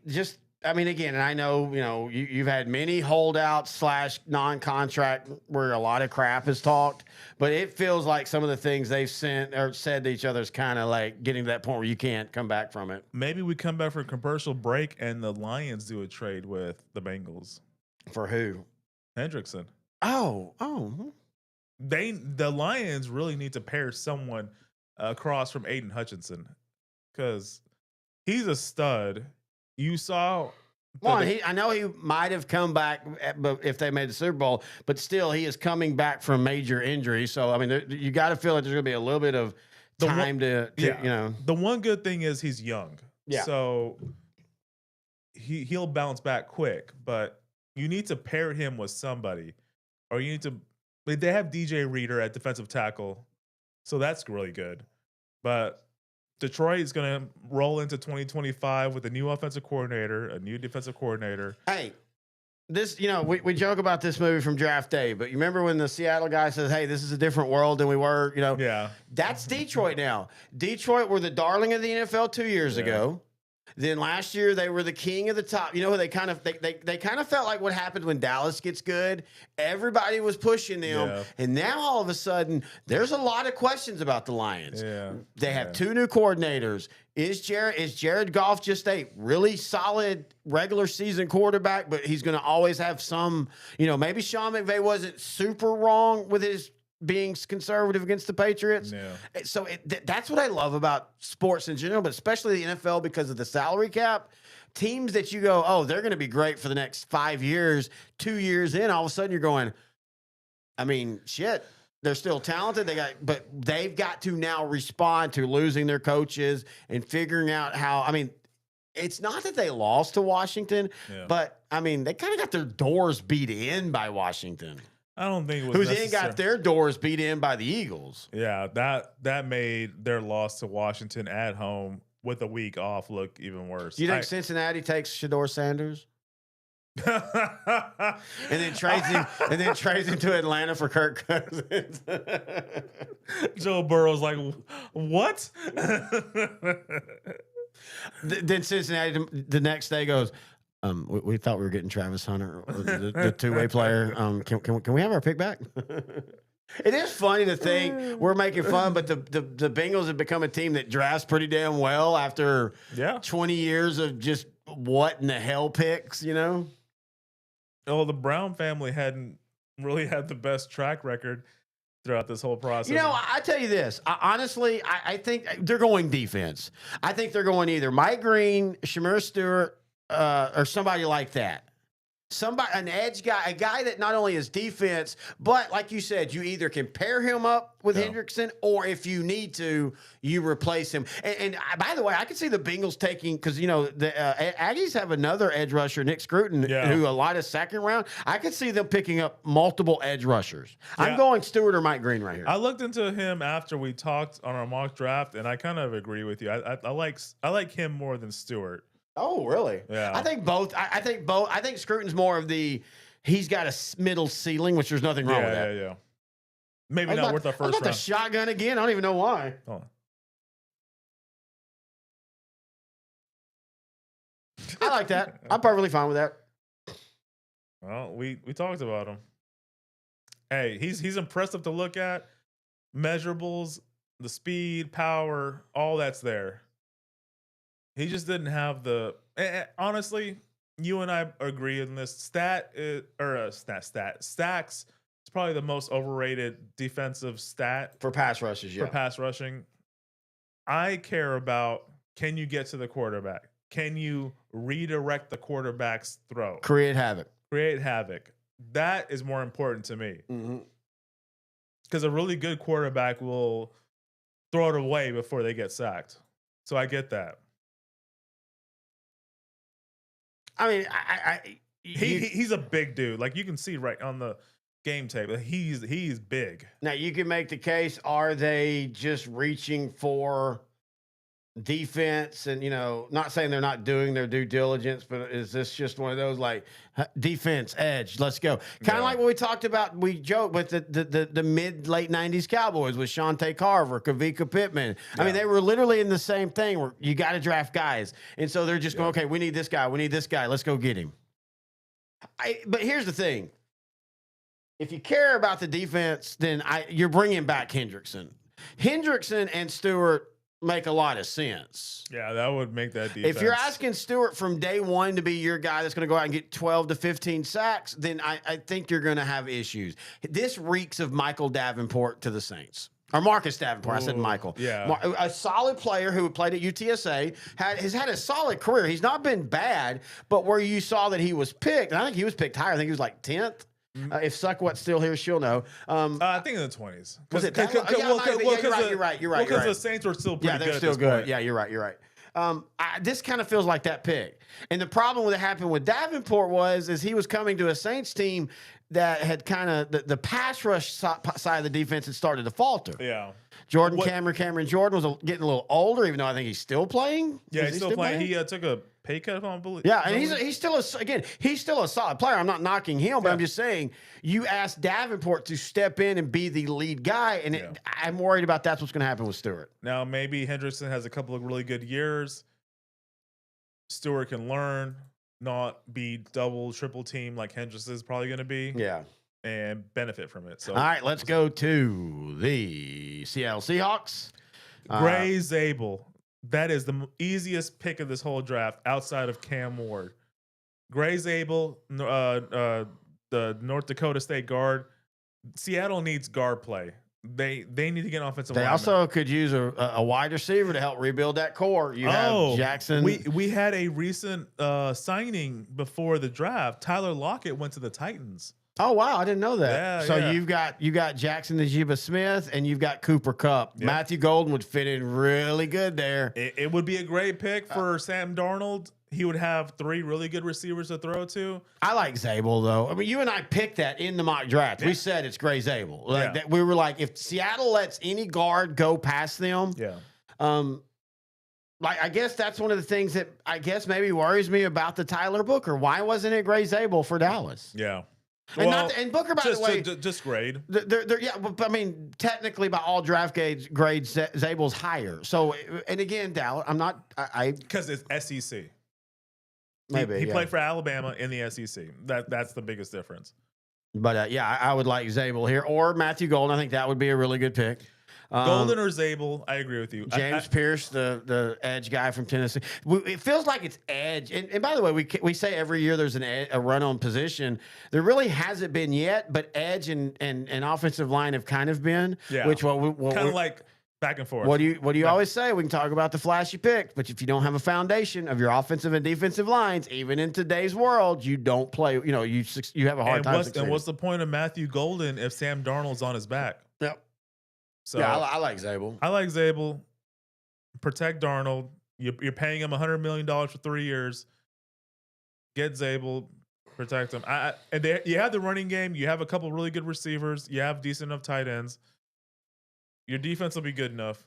I mean, again, and I know, you've had many holdouts / non-contract where a lot of crap is talked, but it feels like some of the things they've sent or said to each other is kind of like getting to that point where you can't come back from it. Maybe we come back for a commercial break and the Lions do a trade with the Bengals. For who? Hendrickson. Oh. The Lions really need to pair someone across from Aiden Hutchinson because he's a stud. You saw. I know he might have come back if they made the Super Bowl, but still he is coming back from major injury. So, I mean, you got to feel like there's going to be a little bit of time to. The one good thing is he's young. Yeah. So he'll bounce back quick, but you need to pair him with somebody. Or you need to. They have DJ Reader at defensive tackle, so that's really good. But Detroit is going to roll into 2025 with a new offensive coordinator, a new defensive coordinator. Hey, this, we joke about this movie from draft day, but you remember when the Seattle guy says, "Hey, this is a different world than we were." Yeah, that's Detroit now. Detroit were the darling of the NFL 2 years ago. Then last year they were the king of the top. They kind of felt like what happened when Dallas gets good. Everybody was pushing them, and now all of a sudden there's a lot of questions about the Lions. Yeah. They have 2 new coordinators. Is Jared Goff just a really solid regular season quarterback, but he's going to always have some, maybe Sean McVay wasn't super wrong with his being conservative against the Patriots. Yeah. So that's what I love about sports in general, but especially the NFL because of the salary cap. Teams that you go, oh, they're going to be great for the next 5 years, 2 years in, all of a sudden you're going, I mean, shit, they're still talented. But they've got to now respond to losing their coaches and figuring out how, I mean, it's not that they lost to Washington, but I mean, they kind of got their doors beat in by Washington. I don't think it was who then got their doors beat in by the Eagles. Yeah, that made their loss to Washington at home with a week off look even worse. You think Cincinnati takes Shedeur Sanders? and then trades him to Atlanta for Kirk Cousins. Joe Burrow's like, what? Then Cincinnati the next day goes, we thought we were getting Travis Hunter, the 2-way player. Can we have our pick back? It is funny to think we're making fun, but the Bengals have become a team that drafts pretty damn well after 20 years of just what in the hell picks, Oh, the Brown family hadn't really had the best track record throughout this whole process. You know, I tell you this. Honestly, I think they're going defense. I think they're going either Mike Green, Shamir Stewart, or somebody like that. An edge guy, a guy that not only is defense, but like you said, you either can pair him up with Hendrickson, or if you need to, you replace him. And by the way, I can see the Bengals taking, because the Aggies have another edge rusher, Nick Scruton, who a lot of second round. I could see them picking up multiple edge rushers. Yeah. I'm going Stewart or Mike Green right here. I looked into him after we talked on our mock draft, and I kind of agree with you. I like him more than Stewart. Oh, really? Yeah. I think both. I think both. I think Scruton's more of he's got a middle ceiling, which there's nothing wrong with that. Yeah. Maybe not worth our first round. The shotgun again. I don't even know why. Hold on. I like that. I'm perfectly fine with that. Well, we talked about him. Hey, he's impressive to look at. Measurables, the speed, power, all that's there. He just didn't have the. Honestly, you and I agree on this. Stacks is probably the most overrated defensive stat for pass rushes. Yeah, for pass rushing. I care about, can you get to the quarterback? Can you redirect the quarterback's throw? Create havoc. That is more important to me. Mm-hmm. Because a really good quarterback will throw it away before they get sacked. So I get that. I mean, he's a big dude. Like, you can see right on the game tape, he's big. Now, you can make the case, are they just reaching for defense? And, not saying they're not doing their due diligence, but is this just one of those, like, defense, edge, let's go? Kind of like what we talked about, we joked with the mid-late 90s Cowboys with Shante Carver, Kavika Pittman. I mean, they were literally in the same thing where you got to draft guys. And so they're just going, okay, we need this guy, let's go get him. But here's the thing. If you care about the defense, then you're bringing back Hendrickson. Hendrickson and Stewart make a lot of sense. Yeah, that would make that defense. If you're asking Stewart from day one to be your guy that's going to go out and get 12 to 15 sacks, then I think you're going to have issues. This reeks of Michael Davenport to the Saints. Or Marcus Davenport. I said Michael. Yeah. A solid player who played at UTSA, has had a solid career. He's not been bad, but where you saw that he was picked, and I think he was picked higher. I think he was like 10th. If Suckwat's still here, she'll know. I think in the 20s. Was it? You're right. Because the Saints were still pretty good. Yeah, they're still good. Yeah, you're right. This kind of feels like that pick. And the problem that happened with Davenport is he was coming to a Saints team that had kind of the pass rush side of the defense had started to falter. Yeah. Cameron Jordan was getting a little older, even though I think he's still playing. Yeah, he's still playing. He took a pay cut, I believe. Yeah, and he's still a solid player. I'm not knocking him, but I'm just saying you asked Davenport to step in and be the lead guy, and I'm worried about that's what's going to happen with Stewart. Now, maybe Hendrickson has a couple of really good years. Stewart can learn, not be double, triple team like Hendrickson is probably going to be. Yeah. And benefit from it. So, all right, let's go to the Seattle Seahawks. Gray Zabel. That is the easiest pick of this whole draft outside of Cam Ward. Gray Zabel, the North Dakota State guard. Seattle needs guard play. They need to get an offensive lineman. They also could use a wide receiver to help rebuild that core. You have Jackson. We had a recent signing before the draft. Tyler Lockett went to the Titans. Oh wow, I didn't know that. Yeah, so you got Jackson Najiba Smith and you've got Cooper Kupp. Yep. Matthew Golden would fit in really good there. It would be a great pick for Sam Darnold. He would have 3 really good receivers to throw to. I like Zabel though. I mean, you and I picked that in the mock draft. Yeah. We said it's Gray Zabel. That we were like, if Seattle lets any guard go past them, I guess that's one of the things that I guess maybe worries me about the Tyler Booker. Why wasn't it Gray Zabel for Dallas? Yeah. And Booker, by the way, just grade. But I mean, technically, by all draft grades, Zabel's higher. So, and again, Dallas, I'm not. Because it's SEC. Maybe he played for Alabama in the SEC. That's the biggest difference. But I would like Zabel here or Matthew Golden. I think that would be a really good pick. Golden or Zabel, I agree with you. James Pierce, the edge guy from Tennessee. It feels like it's edge. And by the way, we say every year there's a run on position. There really hasn't been yet, but edge and offensive line have kind of been. Yeah. Which kind of like back and forth. What do you always say? We can talk about the flashy picks, but if you don't have a foundation of your offensive and defensive lines, even in today's world, you don't play. You know, you have a hard time. And what's the point of Matthew Golden if Sam Darnold's on his back? Yep. So yeah, I like Zabel. I like Zabel. Protect Darnold. You're paying him $100 million for 3 years. Get Zabel. Protect him. You have the running game. You have a couple really good receivers. You have decent enough tight ends. Your defense will be good enough.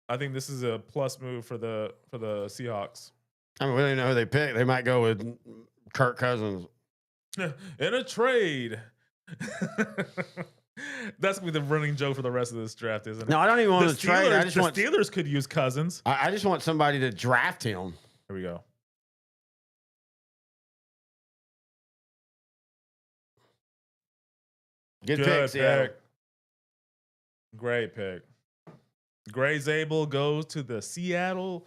I think this is a plus move for the Seahawks. I mean, we don't know who they pick. They might go with Kirk Cousins in a trade. That's gonna be the running joke for the rest of this draft, isn't it? No, I don't even want to trade. I just want Steelers could use Cousins. I just want somebody to draft him. Here we go. Good pick, Seattle. Great pick. Gray Zabel goes to the Seattle,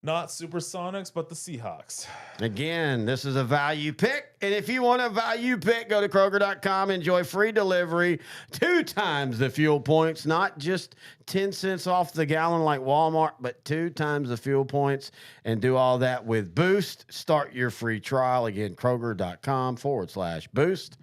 not Supersonics, but the Seahawks. Again, this is a value pick. And if you want a value pick, go to Kroger.com. Enjoy free delivery, 2 times the fuel points, not just 10 cents off the gallon like Walmart, but 2 times the fuel points. And do all that with Boost. Start your free trial. Again, Kroger.com/Boost.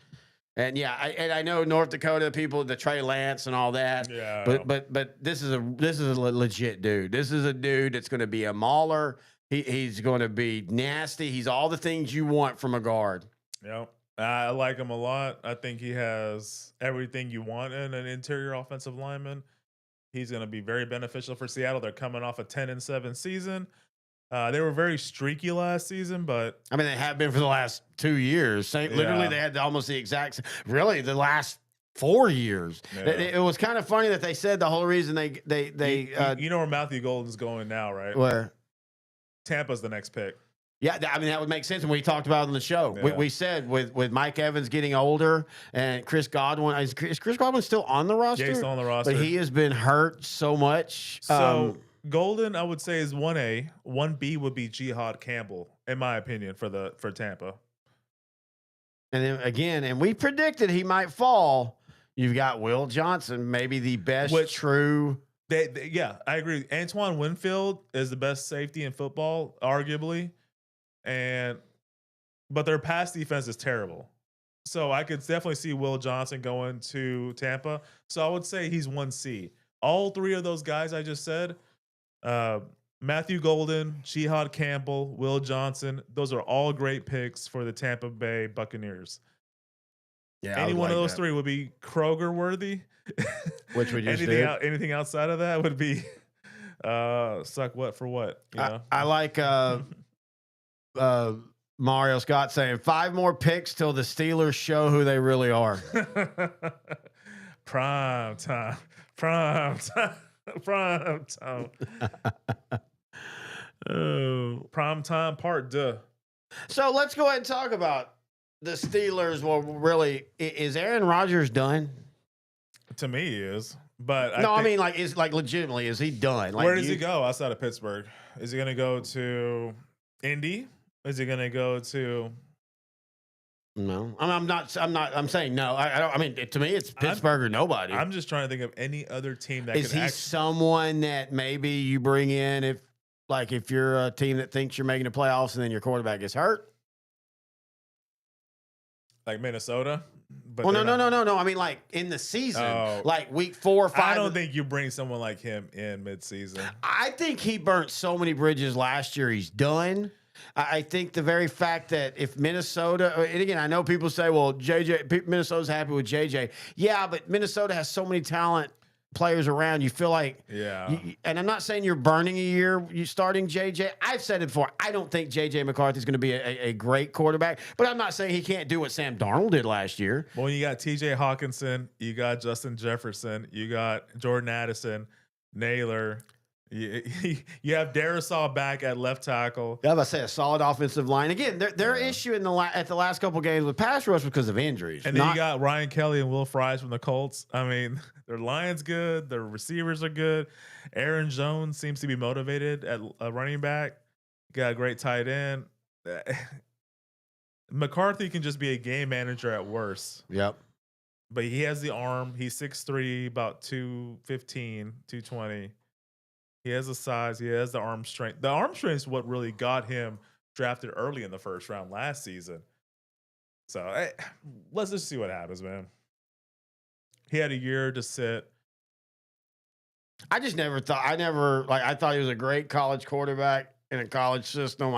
And yeah, I know North Dakota people, the Trey Lance and all that. Yeah. But this is a legit dude. This is a dude that's going to be a mauler. He's going to be nasty. He's all the things you want from a guard. Yep. I like him a lot. I think he has everything you want in an interior offensive lineman. He's going to be very beneficial for Seattle. They're coming off a 10-7 season. They were very streaky last season, but I mean, they have been for the last 2 years. Literally, they had almost the exact. Really, the last 4 years. Yeah. It was kind of funny that they said the whole reason they you know where Matthew Golden's going now, right? Where Tampa's the next pick. Yeah, I mean that would make sense. And we talked about it on the show. Yeah. We said with Mike Evans getting older and Chris Godwin, is Chris Godwin still on the roster? Yeah, he's still on the roster, but he has been hurt so much. So. Golden, I would say, is 1A. 1B would be Jihad Campbell, in my opinion, for Tampa. And then again, and we predicted he might fall. You've got Will Johnson, maybe the best true. Yeah, I agree. Antoine Winfield is the best safety in football, arguably, but their pass defense is terrible. So I could definitely see Will Johnson going to Tampa. So I would say he's 1C. All 3 of those guys I just said. Matthew Golden, Jihad Campbell, Will Johnson. Those are all great picks for the Tampa Bay Buccaneers. Yeah, any one of those 3 would be Kroger worthy. Which we just did. Anything outside of that would be suck what for what. You know? I like Mario Scott saying 5 more picks till the Steelers show who they really are. Prime time. Prime time. Oh, prime time part 2. So let's go ahead and talk about the Steelers. Well, really, is Aaron Rodgers done? To me, he is. But I mean, legitimately, is he done? Like, where does he go outside of Pittsburgh? Is he going to go to Indy? Is he going to go to? No, I'm not. I'm saying no. I don't. I mean, to me, it's Pittsburgh or nobody. I'm just trying to think of any other team that is he someone that maybe you bring in if you're a team that thinks you're making the playoffs and then your quarterback gets hurt, like Minnesota. But no. I mean, like in the season, like week 4 or 5. I don't think you bring someone like him in midseason. I think he burnt so many bridges last year. He's done. I think the very fact that if Minnesota, and again, I know people say, well, Minnesota's happy with JJ. Yeah, but Minnesota has so many talent players around. You feel like, and I'm not saying you're burning a year, you starting JJ. I've said it before. I don't think JJ McCarthy is going to be a great quarterback, but I'm not saying he can't do what Sam Darnold did last year. Well, you got TJ Hawkinson, you got Justin Jefferson, you got Jordan Addison, Naylor. You have Darisaw back at left tackle. I was about to say a solid offensive line. Again, their issue in at the last couple games with pass rush was because of injuries. And then you got Ryan Kelly and Will Fries from the Colts. I mean, their line's good. Their receivers are good. Aaron Jones seems to be motivated at running back. Got a great tight end. McCarthy can just be a game manager at worst. Yep. But he has the arm. He's 6'3", about 215, 220. He has the size. He has the arm strength. The arm strength is what really got him drafted early in the first round last season. So let's just see what happens, man. He had a year to sit. I just never thought. I thought he was a great college quarterback in a college system.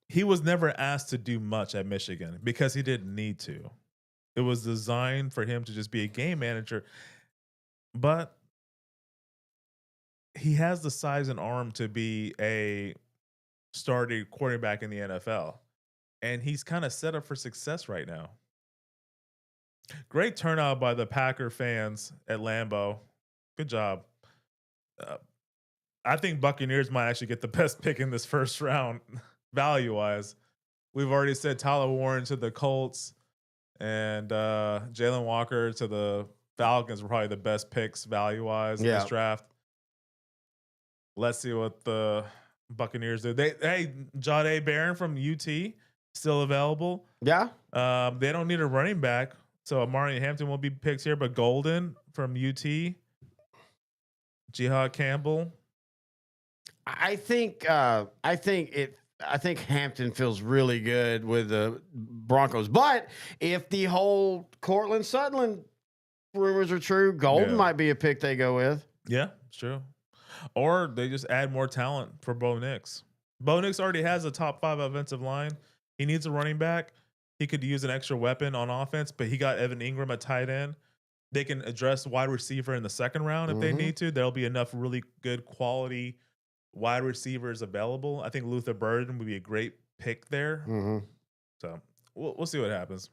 He was never asked to do much at Michigan because he didn't need to. It was designed for him to just be a game manager. But he has the size and arm to be a starting quarterback in the NFL. And he's kind of set up for success right now. Great turnout by the Packer fans at Lambeau. Good job. I think Buccaneers might actually get the best pick in this first round, value-wise. We've already said Tyler Warren to the Colts and Jalen Walker to the Falcons were probably the best picks value-wise in this draft. Let's see what the Buccaneers do. Jahdae Barron from UT still available. Yeah. They don't need a running back, so Amari Hampton won't be picked here. But Golden from UT, Jihad Campbell. I think Hampton feels really good with the Broncos. But if the whole Cortland Sutherland rumors are true, Golden might be a pick they go with. Yeah, it's true. Or they just add more talent for Bo Nix. Bo Nix already has a top 5 offensive line. He needs a running back. He could use an extra weapon on offense, but he got Evan Ingram at tight end. They can address wide receiver in the second round if they need to. There'll be enough really good quality wide receivers available. I think Luther Burden would be a great pick there. So we'll see what happens.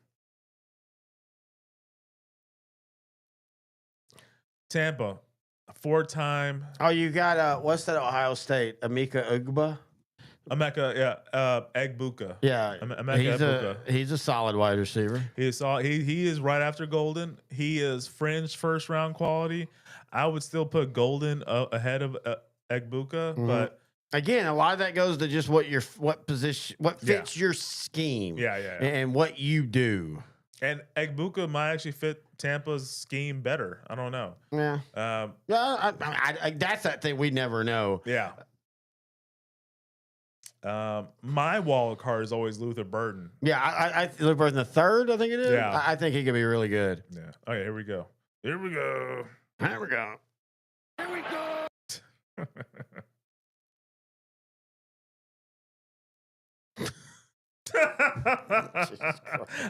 Tampa, 4-time. Oh, you got what's that? Ohio State, Emeka Egbuka. Egbuka. Yeah, he's a solid wide receiver. He is right after Golden. He is fringe first round quality. I would still put Golden ahead of Egbuka, but again, a lot of that goes to just what fits your scheme. And what you do. And Egbuka might actually fit Tampa's scheme better. I don't know. Yeah. That's that thing we never know. Yeah. My wild card is always Luther Burden. Yeah, I Luther Burden the third, I think it is. Yeah. I think he could be really good. Yeah. Okay, here we go. Here we go. Here we go. Here we go.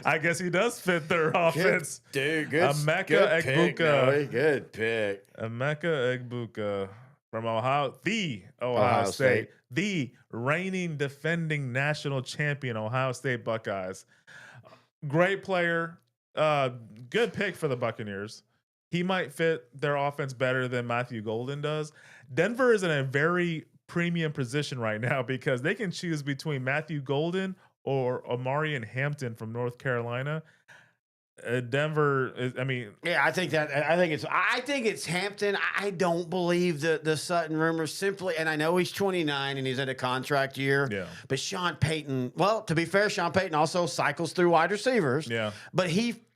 I guess he does fit their offense. Dude, good. Emeka Egbuka. Good pick. Emeka Egbuka from Ohio State. The reigning defending national champion Ohio State Buckeyes. Great player. Good pick for the Buccaneers. He might fit their offense better than Matthew Golden does. Denver is in a very premium position right now because they can choose between Matthew Golden or Amari Hampton from North Carolina. Denver is, I think it's Hampton. I don't believe the Sutton rumors simply, and I know he's 29 and he's in a contract year. Yeah. But Sean Payton, well, to be fair, Sean Payton also cycles through wide receivers. Yeah. But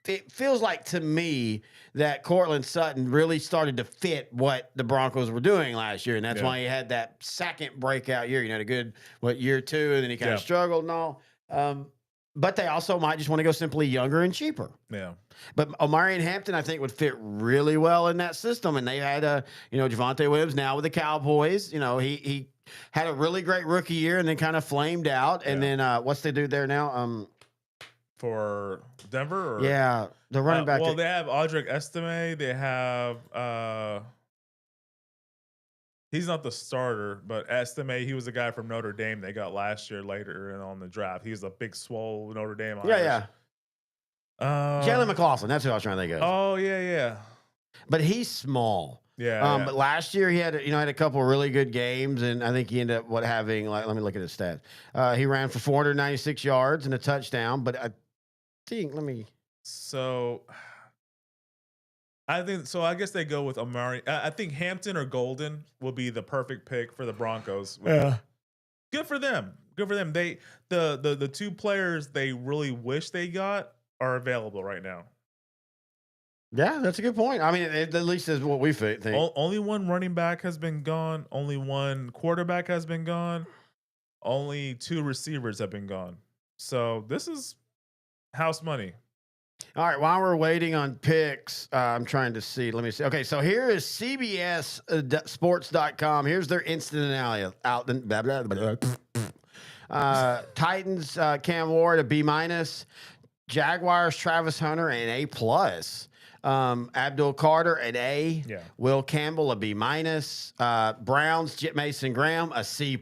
it feels like to me that Cortland Sutton really started to fit what the Broncos were doing last year, and that's why he had that second breakout year. Had a good year 2, and then he kind of struggled and all. But they also might just want to go simply younger and cheaper. Yeah. But Omari and Hampton, I think, would fit really well in that system. And they had Javonte Williams now with the Cowboys. He had a really great rookie year and then kind of flamed out. And then what's the dude there now? For Denver? Or? Yeah, the running back. Well, they have Audric Estime. They have he's not the starter, but Estime, he was a guy from Notre Dame they got last year later and on the draft. He's a big swole Notre Dame Irish. Yeah. Jalen McLaughlin, that's who I was trying to think of. Oh, yeah. But he's small. Yeah. But last year he had a couple of really good games, and I think he ended up having let me look at his stats. He ran for 496 yards and a touchdown. But I think So I think so. I guess they go with Amari. I think Hampton or Golden will be the perfect pick for the Broncos. Yeah. Good for them. Good for them. The two players they really wish they got are available right now. Yeah, that's a good point. I mean, at least is what we think. Only one running back has been gone. Only one quarterback has been gone. Only two receivers have been gone. So this is house money. All right, while we're waiting on picks, I'm trying to see. Let me see. Okay, so here is CBS Sports.com. Here's their instant analysis. Titans, Cam Ward, a B-. Jaguars, Travis Hunter, an A+. Abdul Carter, an A. Yeah. Will Campbell, a B-. Browns, Mason Graham, a C+.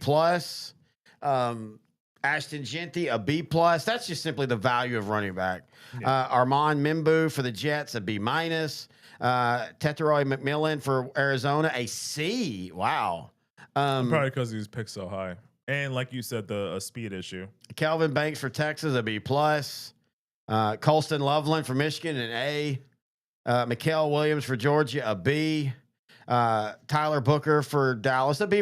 Ashton Genty, a B+. That's just simply the value of running back. Yeah. Armand Mimbu for the Jets, a B-. Teteroy McMillan for Arizona, a C. Wow. Probably because he was picked so high. And like you said, a speed issue. Kelvin Banks for Texas, a B+. Colston Loveland for Michigan, an A. Mikael Williams for Georgia, a B. Tyler Booker for Dallas, a B-.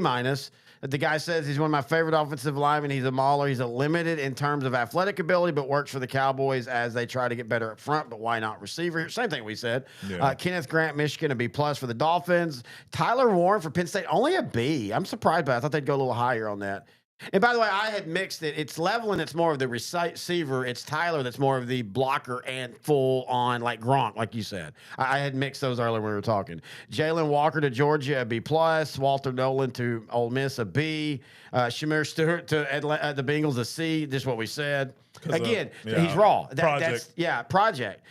The guy says he's one of my favorite offensive linemen. He's a mauler. He's a limited in terms of athletic ability, but works for the Cowboys as they try to get better up front. But why not receiver? Same thing we said. Yeah. Kenneth Grant, Michigan, a B+ for the Dolphins. Tyler Warren for Penn State, only a B. I'm surprised, but I thought they'd go a little higher on that. And by the way, I had mixed it. It's Levelin that's more of the receiver. It's Tyler that's more of the blocker and full on like Gronk, like you said. I had mixed those earlier when we were talking. Jalen Walker to Georgia, a B+. Walter Nolan to Ole Miss, a B. Shamir Stewart to the Bengals, a C. Just what we said. Again, he's raw. Project. That's project.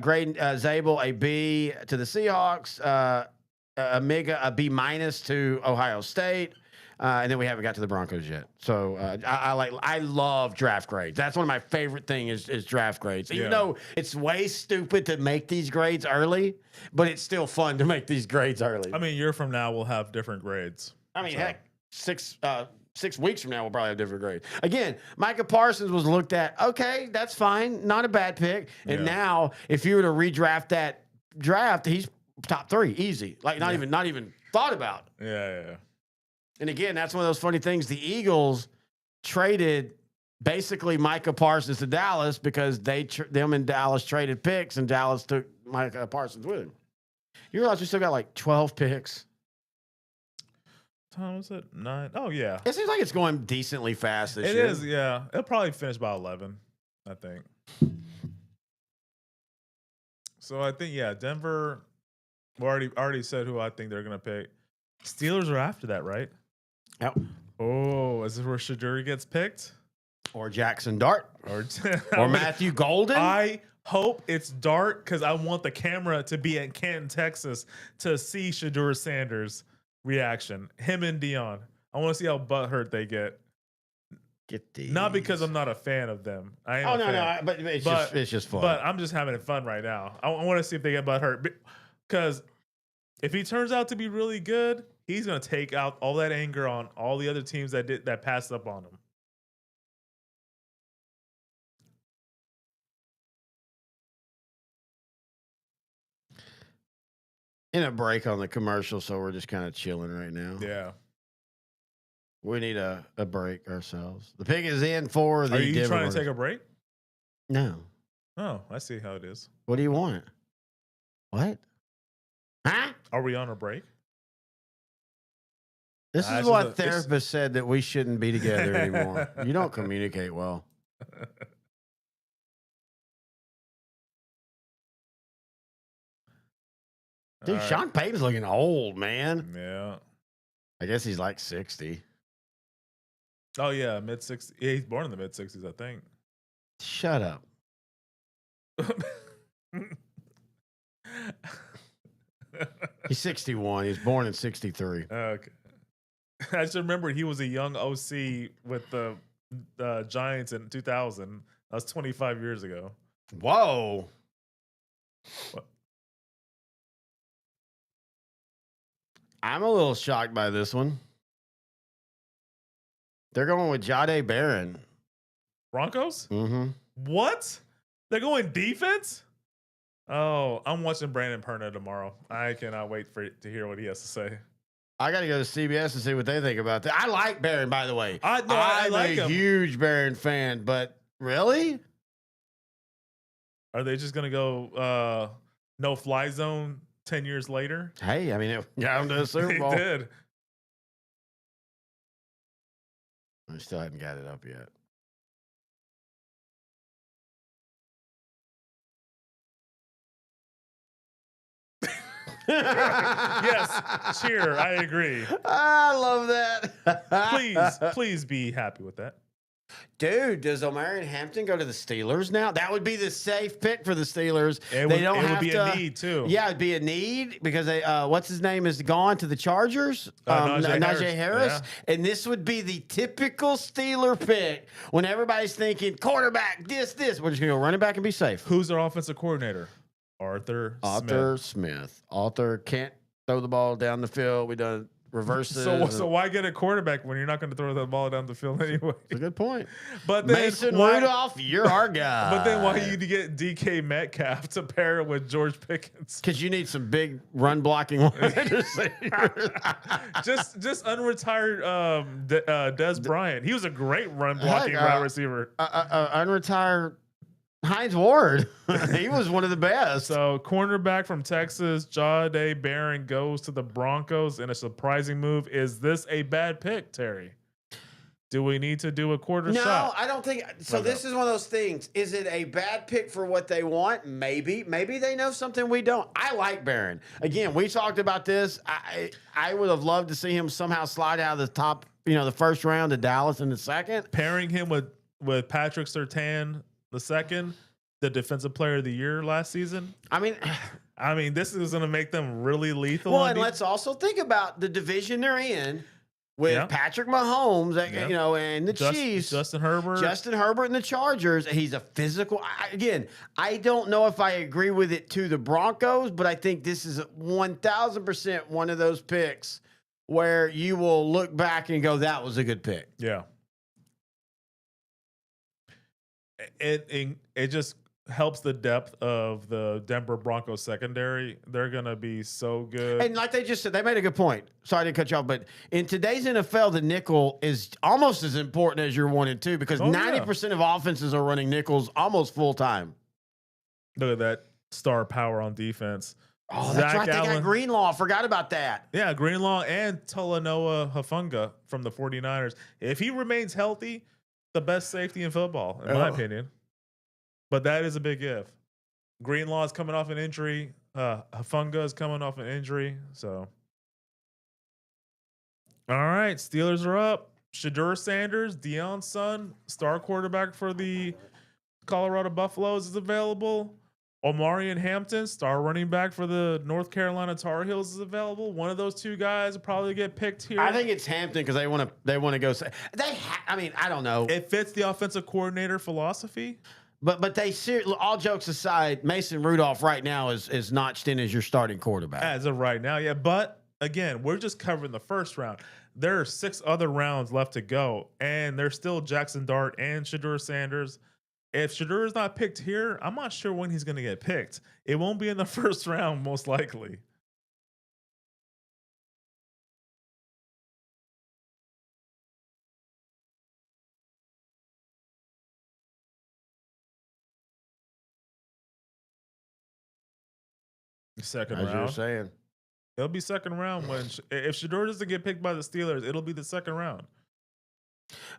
Graydon Zabel, a B to the Seahawks. Amiga, a B- to Ohio State. And then we haven't got to the Broncos yet. So I love draft grades. That's one of my favorite things is draft grades. Even though it's way stupid to make these grades early, but it's still fun to make these grades early. I mean, a year from now we'll have different grades. I mean, heck, 6 weeks from now we'll probably have different grades. Again, Micah Parsons was looked at. Okay, that's fine, not a bad pick. And now, if you were to redraft that draft, he's top 3, easy. Like not even thought about. Yeah. And again, that's one of those funny things. The Eagles traded basically Micah Parsons to Dallas because them and Dallas traded picks, and Dallas took Micah Parsons with him. You realize we still got like 12 picks? Time was it 9? Oh yeah, it seems like it's going decently fast this year. It is, yeah. It'll probably finish by 11, I think. So I think Denver. We already said who I think they're gonna pick. Steelers are after that, right? Yep. Oh, is this where Shadur gets picked? Or Jackson Dart? Or Matthew Golden? I hope it's Dart because I want the camera to be in Canton, Texas to see Shadur Sanders' reaction. Him and Dion. I want to see how butthurt they get. Get these. Not because I'm not a fan of them. I am but it's just fun. But I'm just having fun right now. I want to see if they get butthurt. Because if he turns out to be really good, he's going to take out all that anger on all the other teams that passed up on him. In a break on the commercial, so we're just kind of chilling right now. Yeah. We need a break ourselves. The pick is in for the. Are you trying to take a break? No. Oh, I see how it is. What do you want? What? Huh? Are we on a break? This is what therapists said that we shouldn't be together anymore. You don't communicate well. Dude, right. Sean Payton's looking old, man. Yeah. I guess he's like 60. Oh, yeah, mid-60s. Yeah, he's born in the mid-60s, I think. Shut up. He's 61. He was born in 63. Okay. I just remember he was a young OC with the Giants in 2000. That was 25 years ago. Whoa. What? I'm a little shocked by this one. They're going with Jahdae Barron. Broncos? Mm-hmm. What? They're going defense? Oh, I'm watching Brandon Perna tomorrow. I cannot wait to hear what he has to say. I got to go to CBS and see what they think about that. I like Barron, by the way. I I'm like a him. huge Barron fan, but really? Are they just going to go no-fly zone 10 years later? Hey, I mean, it got them to the Super They Bowl. did. I still haven't got it up yet. Yes, cheer. I agree. I love that. Please be happy with that. Dude, does Omarion Hampton go to the Steelers now? That would be the safe pick for the Steelers. It would be a need too. Yeah, it'd be a need because they, what's his name is gone to the Chargers. Najee Harris. Yeah. And this would be the typical Steeler pick when everybody's thinking quarterback, this. We're just gonna go running back and be safe. Who's their offensive coordinator? Arthur Smith. Arthur can't throw the ball down the field. We done reverses. So why get a quarterback when you're not going to throw the ball down the field anyway? That's a good point. But then Mason Rudolph, you're our guy. But then why you get DK Metcalf to pair with George Pickens? Because you need some big run blocking wide receivers. just unretired Des Bryant. He was a great run blocking wide receiver. Unretired Hines Ward. He was one of the best. So cornerback from Texas, Jahdae Barron goes to the Broncos in a surprising move. Is this a bad pick, Terry? Do we need to do a quarter shot? No, I don't think so. This is one of those things. Is it a bad pick for what they want? Maybe. Maybe they know something we don't. I like Barron. Again, we talked about this. I would have loved to see him somehow slide out of the top, the first round to Dallas in the second. Pairing him with Patrick Surtain the second, the defensive player of the year last season. I mean, this is going to make them really lethal. Well, and let's also think about the division they're in with Patrick Mahomes, and the Chiefs, Justin Herbert, and the Chargers. He's a physical. I don't know if I agree with it to the Broncos, but I think this is 1,000% one of those picks where you will look back and go, "That was a good pick." Yeah. It just helps the depth of the Denver Broncos secondary. They're going to be so good. And like they just said, they made a good point. Sorry to cut you off, but in today's NFL, the nickel is almost as important as your 1 and 2 because 90% of offenses are running nickels almost full time. Look at that star power on defense. Oh, that's right. They got Greenlaw. Forgot about that. Yeah, Greenlaw and Talanoa Hufanga from the 49ers. If he remains healthy, the best safety in football, in my opinion. But that is a big if. Greenlaw is coming off an injury. Hufanga is coming off an injury. So, all right, Steelers are up. Shedeur Sanders, Deion's son, star quarterback for the Colorado Buffaloes, is available. Omarion Hampton, star running back for the North Carolina Tar Heels, is available. One of those two guys will probably get picked here. I think it's Hampton because they want to go. I don't know. It fits the offensive coordinator philosophy. But they all jokes aside, Mason Rudolph right now is notched in as your starting quarterback. As of right now, yeah. But again, we're just covering the first round. There are 6 other rounds left to go, and there's still Jackson Dart and Shedeur Sanders. If Shedeur is not picked here, I'm not sure when he's going to get picked. It won't be in the first round, most likely. Second round. As you're saying. It'll be second round if Shedeur doesn't get picked by the Steelers, it'll be the second round.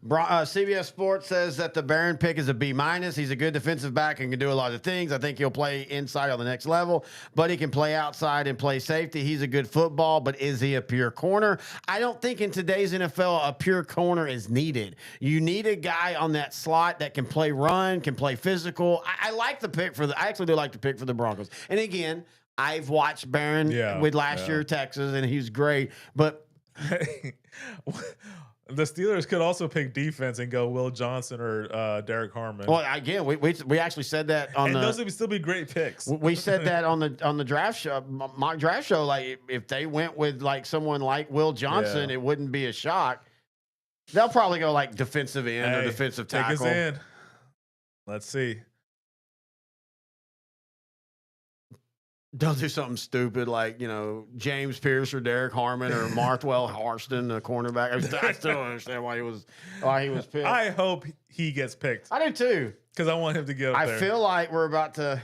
CBS Sports says that the Barron pick is a B-. He's a good defensive back and can do a lot of things. I think he'll play inside on the next level, but he can play outside and play safety. He's a good football, but is he a pure corner? I don't think in today's NFL a pure corner is needed. You need a guy on that slot that can play run, can play physical. I like the pick I actually do like the pick for the Broncos. And again, I've watched Barron with last year Texas, and he's great, but The Steelers could also pick defense and go Will Johnson or Derek Harmon. Well, again, we actually said that on and those would still be great picks. We said that on the draft show, mock draft show. Like if they went with like someone like Will Johnson, it wouldn't be a shock. They'll probably go like defensive end or defensive tackle. Take us in. Let's see. Don't do something stupid like, James Pierce or Derek Harmon or Marthwell Harston, the cornerback. I still don't understand why he was picked. I hope he gets picked. I do too. Because I want him to get up there. I feel like we're about to.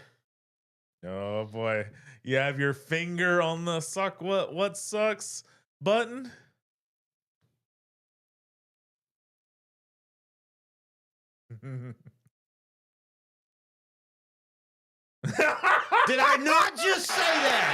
Oh boy. You have your finger on the suck what sucks button. Did I not just say that?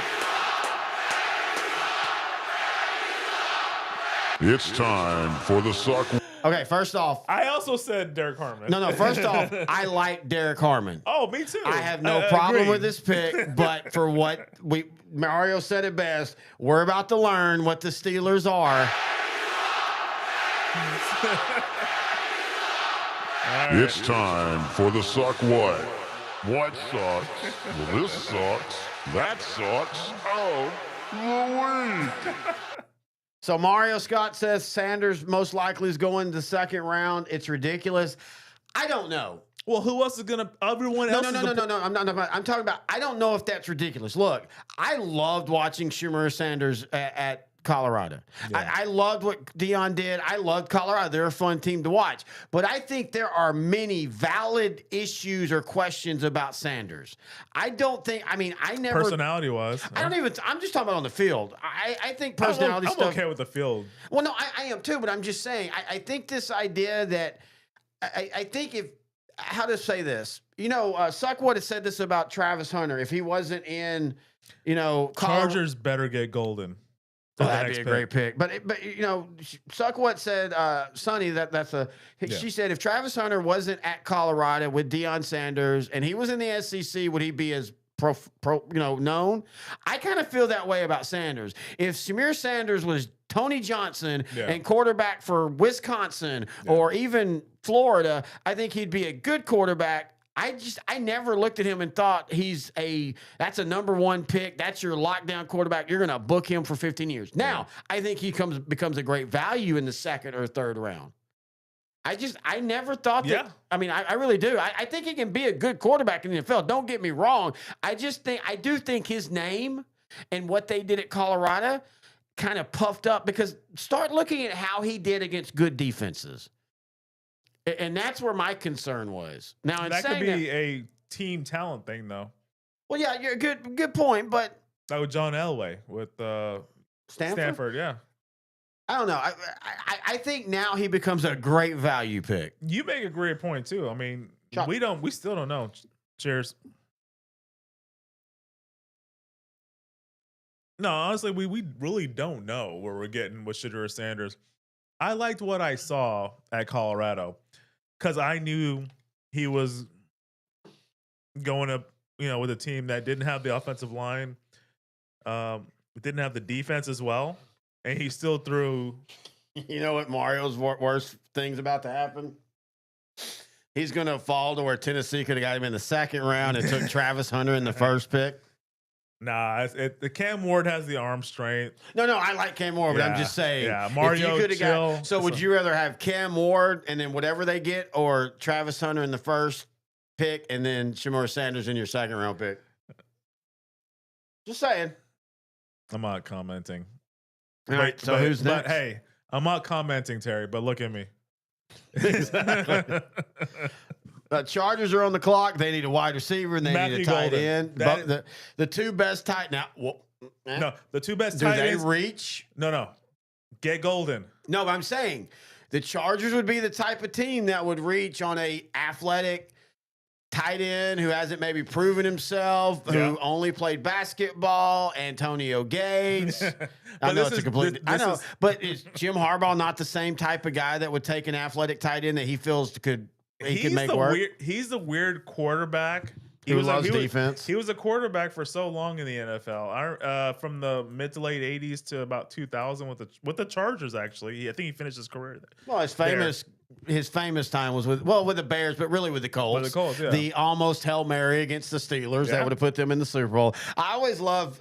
It's time for the Suck. Okay, first off, I also said Derek Harmon. no. First off, I like Derek Harmon. Oh, me too. I have no problem with this pick, but for what Mario said it best, we're about to learn what the Steelers are. It's time for the Suck What? What sucks? Well, this sucks. That sucks. Oh, the week. So Mario Scott says Sanders most likely is going the second round. It's ridiculous. I don't know. Well, who else is gonna? Everyone else. No. I'm talking about. I don't know if that's ridiculous. Look, I loved watching Schumer Sanders at Colorado. Yeah. I loved what Deion did. I loved Colorado. They're a fun team to watch. But I think there are many valid issues or questions about Sanders. I don't think. I mean, I never. Personality wise, I don't even. I'm just talking about on the field. I think personality I'm stuff. okay with the field. Well, no, I am too. But I'm just saying. I think this idea that I think if. How to say this? Suckwood had said this about Travis Hunter. If he wasn't in, Chargers better get Golden. That'd be a great pick. But Suckwood said, Sonny, she said if Travis Hunter wasn't at Colorado with Deion Sanders and he was in the SEC, would he be as known? I kind of feel that way about Sanders. If Samir Sanders was Tony Johnson and quarterback for Wisconsin or even Florida, I think he'd be a good quarterback. I never looked at him and thought that's a number one pick. That's your lockdown quarterback. You're going to book him for 15 years. Now, I think he becomes a great value in the second or third round. I never thought that. Yeah. I mean, I really do. I think he can be a good quarterback in the NFL. Don't get me wrong. I do think his name and what they did at Colorado kind of puffed up because start looking at how he did against good defenses. And that's where my concern was. Now, that could be a team talent thing, though. Well, yeah, you're good point, but like with John Elway with Stanford, yeah. I don't know. I think now he becomes a great value pick. You make a great point too. I mean, we still don't know. Cheers. No, honestly, we really don't know where we're getting with Shedeur Sanders. I liked what I saw at Colorado because I knew he was going up, with a team that didn't have the offensive line, didn't have the defense as well, and he still threw. You know what Mario's worst thing's about to happen? He's going to fall to where Tennessee could have got him in the second round and took Travis Hunter in the first pick. Nah, the Cam Ward has the arm strength. No, I like Cam Ward, but I'm just saying. Yeah, Mario, would you rather have Cam Ward and then whatever they get, or Travis Hunter in the first pick and then Shamar Sanders in your second round pick? Just saying. I'm not commenting. All right, so who's next? But hey, I'm not commenting, Terry, but look at me. Exactly. Chargers are on the clock. They need a wide receiver and they need a tight end. The two best tight now. No, the two best tight ends. Do they reach? No. Get Golden. No, but I'm saying the Chargers would be the type of team that would reach on a athletic tight end who hasn't maybe proven himself, who only played basketball, Antonio Gates. I know it's a complete. But is Jim Harbaugh not the same type of guy that would take an athletic tight end that he feels could make work? He's the weird quarterback who loves he was- defense. He was a quarterback for so long in the NFL. From the mid to late '80s to about 2000 with the Chargers. Actually, I think he finished his career there. Well, his famous time was with the Bears, but really with the Colts. With the Colts, yeah. The almost Hail Mary against the Steelers that Yeah. would have put them in the Super Bowl. I always love.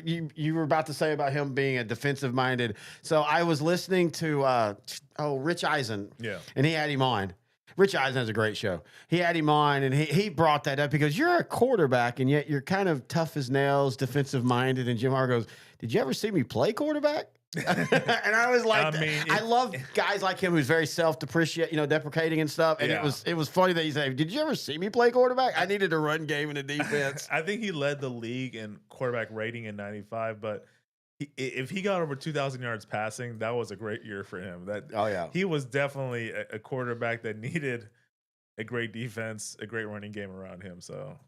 You were about to say about him being a defensive minded. So I was listening to Rich Eisen. Yeah. And he had him on. Rich Eisen has a great show. He had him on, and he brought that up because you're a quarterback, and yet you're kind of tough as nails, defensive minded. And Jim Harbaugh goes, "Did you ever see me play quarterback?" And I was like, I love guys like him who's very deprecating and stuff. And it was funny that he said, "Did you ever see me play quarterback? I needed a run game and a defense." I think he led the league in quarterback rating in '95, but if he got over 2,000 yards passing, that was a great year for him. He was definitely a quarterback that needed a great defense, a great running game around him. So,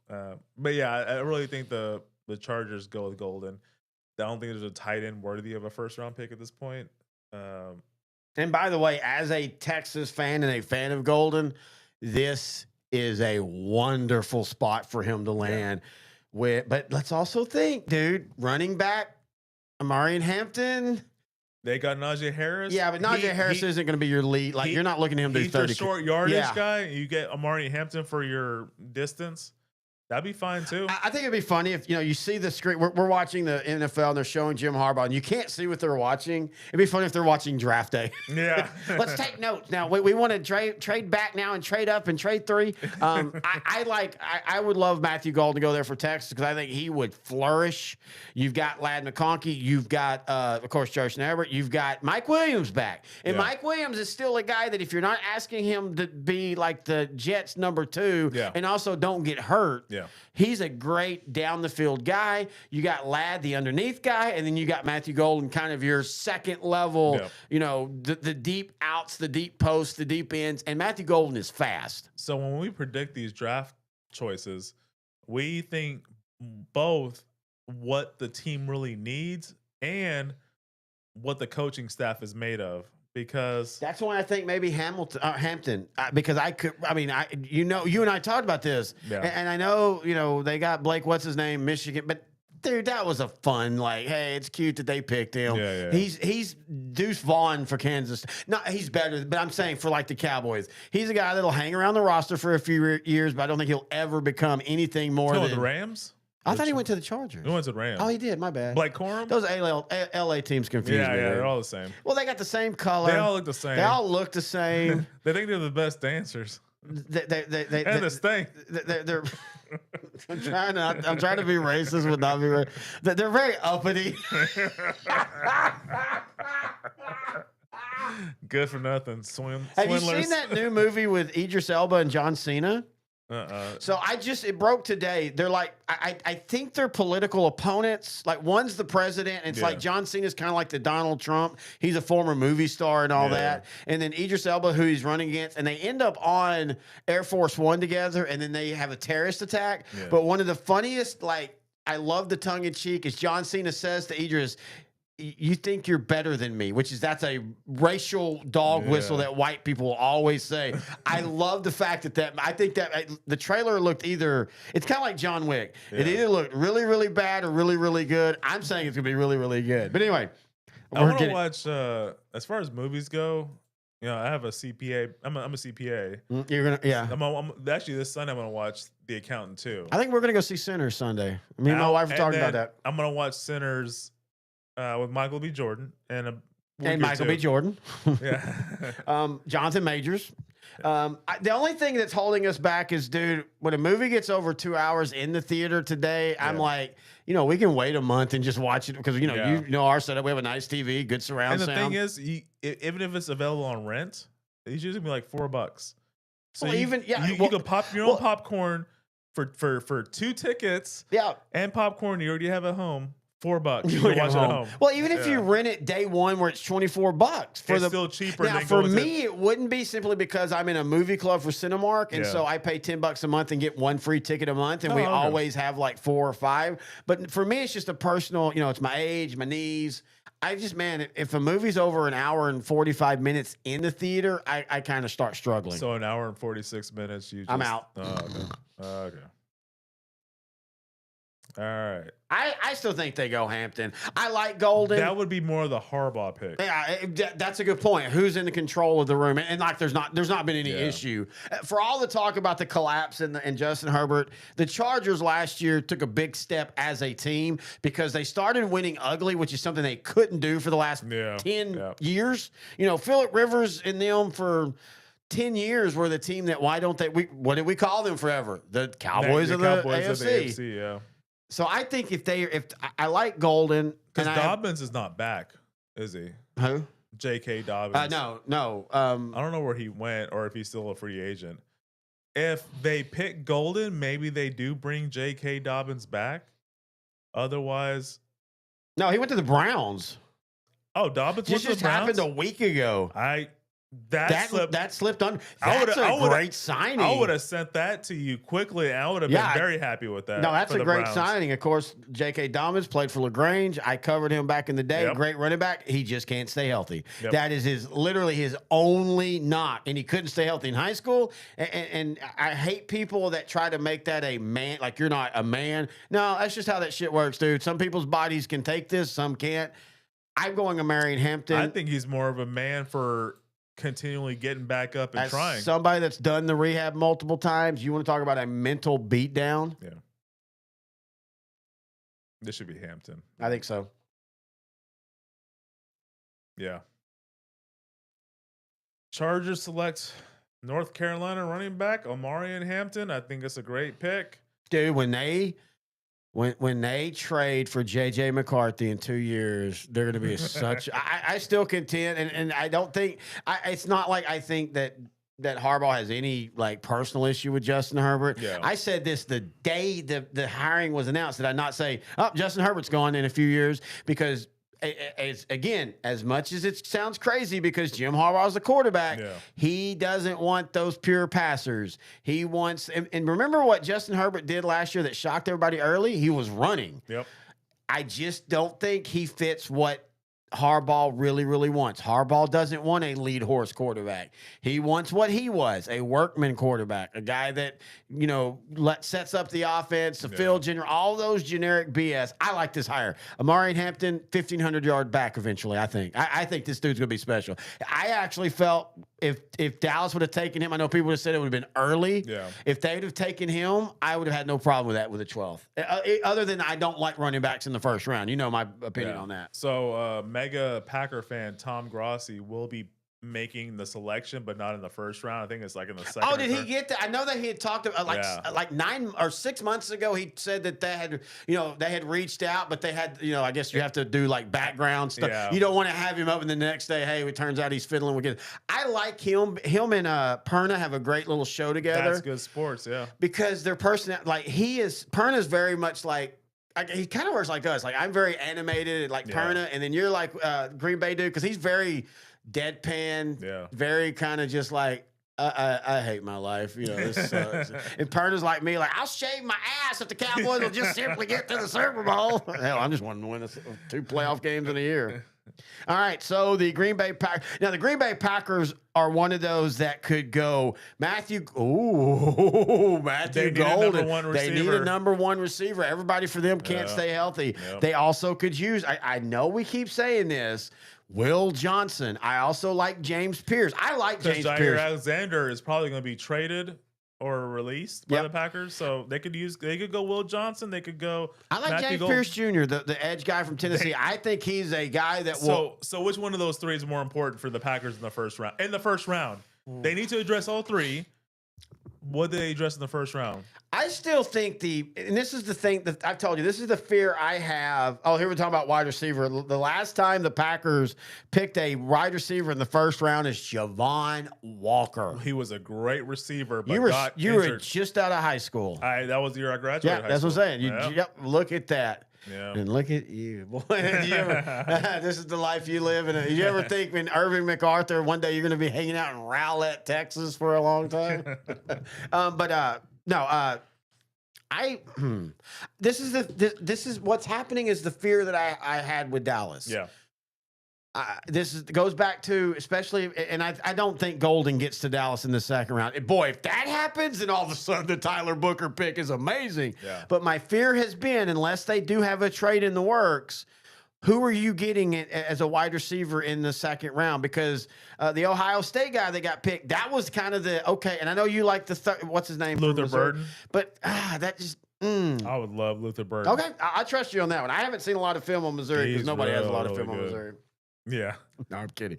but yeah, I really think the Chargers go with Golden. I don't think there's a tight end worthy of a first-round pick at this point. And by the way, as a Texas fan and a fan of Golden, this is a wonderful spot for him to land with. But let's also think, dude, running back, Amari Hampton. They got Najee Harris. Yeah, but Najee Harris isn't going to be your lead. Like, you're not looking at him to do 30. He's your short yardage guy. You get Amari Hampton for your distance. That'd be fine too. I think it'd be funny if you see the screen. We're watching the NFL and they're showing Jim Harbaugh, and you can't see what they're watching. It'd be funny if they're watching draft day. Yeah. Let's take notes now. We want to trade back now and trade up and trade 3. I would love Matthew Golden to go there for Texas because I think he would flourish. You've got Ladd McConkey. You've got of course Justin Herbert. You've got Mike Williams back, and Mike Williams is still a guy that if you're not asking him to be like the Jets number 2, and also don't get hurt. Yeah. He's a great down the field guy. You got Ladd, the underneath guy, and then you got Matthew Golden, kind of your second level, the deep outs, the deep posts, the deep ends, and Matthew Golden is fast. So when we predict these draft choices, we think both what the team really needs and what the coaching staff is made of. Because that's why I think maybe Hampton, because you and I talked about this, and I know, they got Blake, what's his name, Michigan, but dude, that was a fun, hey, it's cute that they picked him. Yeah. He's Deuce Vaughn for Kansas. No, he's better, but I'm saying for the Cowboys, he's a guy that'll hang around the roster for a few years, but I don't think he'll ever become anything more than the Rams. I thought he went to the Chargers. He went to the Rams. Oh, he did. My bad. Blake Corum? Those LA teams confuse me. Yeah, they're all the same. Well, they got the same color. They all look the same. They all look the same. They think they're the best dancers. And the stink. They're I'm trying to be racist, but not be racist. They're very uppity. Good for nothing. Have you seen that new movie with Idris Elba and John Cena? So it broke today. They're I think they're political opponents. One's the president, and it's John Cena's kind of like the Donald Trump. He's a former movie star and all that. And then Idris Elba, who he's running against, and they end up on Air Force One together, and then they have a terrorist attack. Yeah. But one of the funniest, I love the tongue in cheek, is John Cena says to Idris, "You think you're better than me," that's a racial dog whistle that white people will always say. I love the fact I think that the trailer looked it's kind of like John Wick. It either looked really, really bad or really, really good. I'm saying it's going to be really, really good. But anyway. I want to watch, as far as movies go, I have a CPA. I'm a CPA. You're going to, actually, this Sunday, I'm going to watch The Accountant too. I think we're going to go see Sinners Sunday. Me and my wife are talking about that. I'm going to watch Sinners with Michael B. Jordan and Michael B. Jordan. Yeah. Jonathan Majors. The only thing that's holding us back is, dude, when a movie gets over 2 hours in the theater today, I'm like, we can wait a month and just watch it because, our setup, we have a nice TV, good surround sound. And the thing is, even if it's available on rent, it's usually be like $4. So you can pop your own popcorn for 2 tickets. Yeah. And popcorn you already have at home. $4. You can watch it at home. Well, even if you rent it day one where it's $24 it's still cheaper. Now, for me, it wouldn't be simply because I'm in a movie club for Cinemark, and so I pay $10 a month and get 1 free ticket a month, and we always have 4 or 5. But for me, it's just a personal. It's my age, my knees. If a movie's over an hour and 45 minutes in the theater, I kind of start struggling. So an hour and 46 minutes, I'm out. Oh, okay. Okay. All right. I still think they go Hampton. I like Golden. That would be more of the Harbaugh pick. Yeah, that's a good point. Who's in the control of the room? And like, there's not been any issue for all the talk about the collapse and Justin Herbert. The Chargers last year took a big step as a team because they started winning ugly, which is something they couldn't do for the last 10 years. You know, Phillip Rivers and them for 10 years were the team that what did we call them forever? The Cowboys of the AFC. Yeah. So I think if I like Golden because Dobbins is not back, is he? Who? J.K. Dobbins. No. I don't know where he went or if he's still a free agent. If they pick Golden, maybe they do bring J.K. Dobbins back. Otherwise, no, he went to the Browns. Oh, Dobbins went to the Browns? Just happened a week ago. That slipped on. That's a great signing. I would have sent that to you quickly, and I would have been very happy with that. No, that's a great Browns. signing. Of course, J.K. Dobbins played for LaGrange. I covered him back in the day. Great running back. He just can't stay healthy. That is literally his only knock, and he couldn't stay healthy in high school. And I hate people that try to make that a man, like you're not a man. No, that's just how that shit works, dude. Some people's bodies can take this, some can't. I'm going Marion Hampton. I think he's more of a man for continually getting back up and trying. Somebody that's done the rehab multiple times. You want to talk about a mental beatdown? Yeah. This should be Hampton. I think so. Yeah. Chargers select North Carolina running back Omarion Hampton. I think it's a great pick. Dude, when they trade for J.J. McCarthy in 2 years, they're going to be such. I still contend, and I don't think it's not like I think that Harbaugh has any like personal issue with Justin Herbert. Yeah. I said this the day the hiring was announced. Did I not say, "Oh, Justin Herbert's gone in a few years"? Because again, as much as it sounds crazy because Jim Harbaugh's the quarterback, he doesn't want those pure passers. He wants, and remember what Justin Herbert did last year that shocked everybody early? He was running. Yep. I just don't think he fits what Harbaugh really, really wants. Harbaugh doesn't want a lead horse quarterback. He wants what he was, a workman quarterback, a guy that, sets up the offense, the field general, all those generic BS. I like this hire. Omarion Hampton, 1,500-yard back eventually, I think. I think this dude's going to be special. I actually felt if Dallas would have taken him, I know people would have said it would have been early. Yeah. If they would have taken him, I would have had no problem with that with the 12th. Other than I don't like running backs in the first round. You know my opinion on that. So, mega Packer fan Tom Grossi will be making the selection, but not in the first round. I think it's like in the second. Oh, did he get that? I know that he had talked about like 9 or 6 months ago. He said that they had reached out, but they had I guess you have to do like background stuff. Yeah. You don't want to have him up and the next day, hey, it turns out he's fiddling with kids. I like him. Him and Perna have a great little show together. That's good sports, yeah. Because their person Perna's very much like. He kind of works like us. Like I'm very animated, like Perna, and then you're like Green Bay dude because he's very deadpan, very kind of just like I hate my life. This sucks. And Perna's like me, like I'll shave my ass if the Cowboys will just simply get to the Super Bowl. Hell, I'm just wanting to win 2 playoff games in a year. All right, so the Green Bay Packers. Now, the Green Bay Packers are one of those that could go Matthew Golden. They need a number one receiver. Everybody for them can't stay healthy. Yep. They also could use, I know we keep saying this, Will Johnson. I also like James Pierce. I like James Pierce. Alexander is probably going to be traded or released by the Packers, so they could go Will Johnson. They could go. I like James Pierce Jr., the edge guy from Tennessee. I think he's a guy that will. So which one of those three is more important for the Packers in the first round? In the first round, they need to address all three. What did they address in the first round? I still think and this is the thing that I've told you, this is the fear I have. Oh, here we're talking about wide receiver. The last time the Packers picked a wide receiver in the first round is Javon Walker. He was a great receiver, but you were just out of high school. That was the year I graduated. Yeah, that's what I'm saying. Look at that. Yeah. And look at you. Boy, this is the life you live in. Did you ever think when Irving MacArthur, one day you're going to be hanging out in Rowlett, Texas for a long time? This is what's happening is the fear that I had with Dallas. Yeah. goes back to, especially, and I don't think Golden gets to Dallas in the second round. And boy, if that happens, then all of a sudden the Tyler Booker pick is amazing. Yeah. But my fear has been, unless they do have a trade in the works, who are you getting as a wide receiver in the second round? Because the Ohio State guy that got picked, that was kind of the okay. And I know you like what's his name? Luther Burden. But that just. I would love Luther Burden. Okay, I trust you on that one. I haven't seen a lot of film on Missouri because He's nobody has a lot of really film on good. Missouri. Yeah. No, I'm kidding.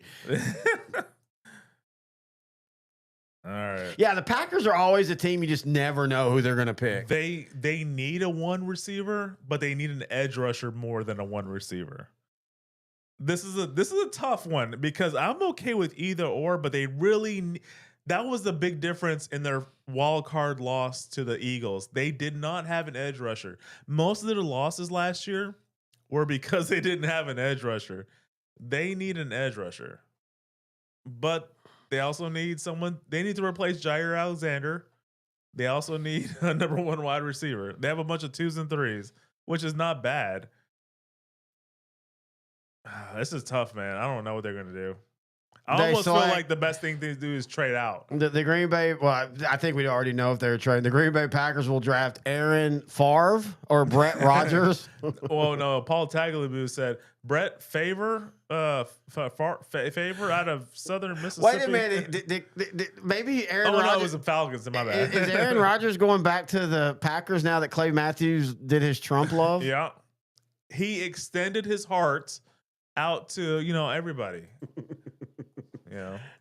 All right. Yeah, the Packers are always a team you just never know who they're going to pick. They need a one receiver, but they need an edge rusher more than a one receiver. This is a tough one because I'm okay with either or, but they really that was the big difference in their wild card loss to the Eagles. They did not have an edge rusher. Most of their losses last year were because they didn't have an edge rusher. They need an edge rusher. But they also need someone. They need to replace Jair Alexander. They also need a number one wide receiver. They have a bunch of 2s and 3s, which is not bad. This is tough, man. I don't know what they're going to do. I almost feel like the best thing to do is trade out. The Green Bay, well, I think we already know if they're trading. The Green Bay Packers will draft Aaron Favre or Brett Rogers. Well, no, Paul Tagliabue said Brett Favre out of Southern Mississippi. Wait a minute. Maybe Aaron Rodgers. No, it was the Falcons. My bad. Is Aaron Rodgers going back to the Packers now that Clay Matthews did his Trump love? Yeah. He extended his heart out to, everybody.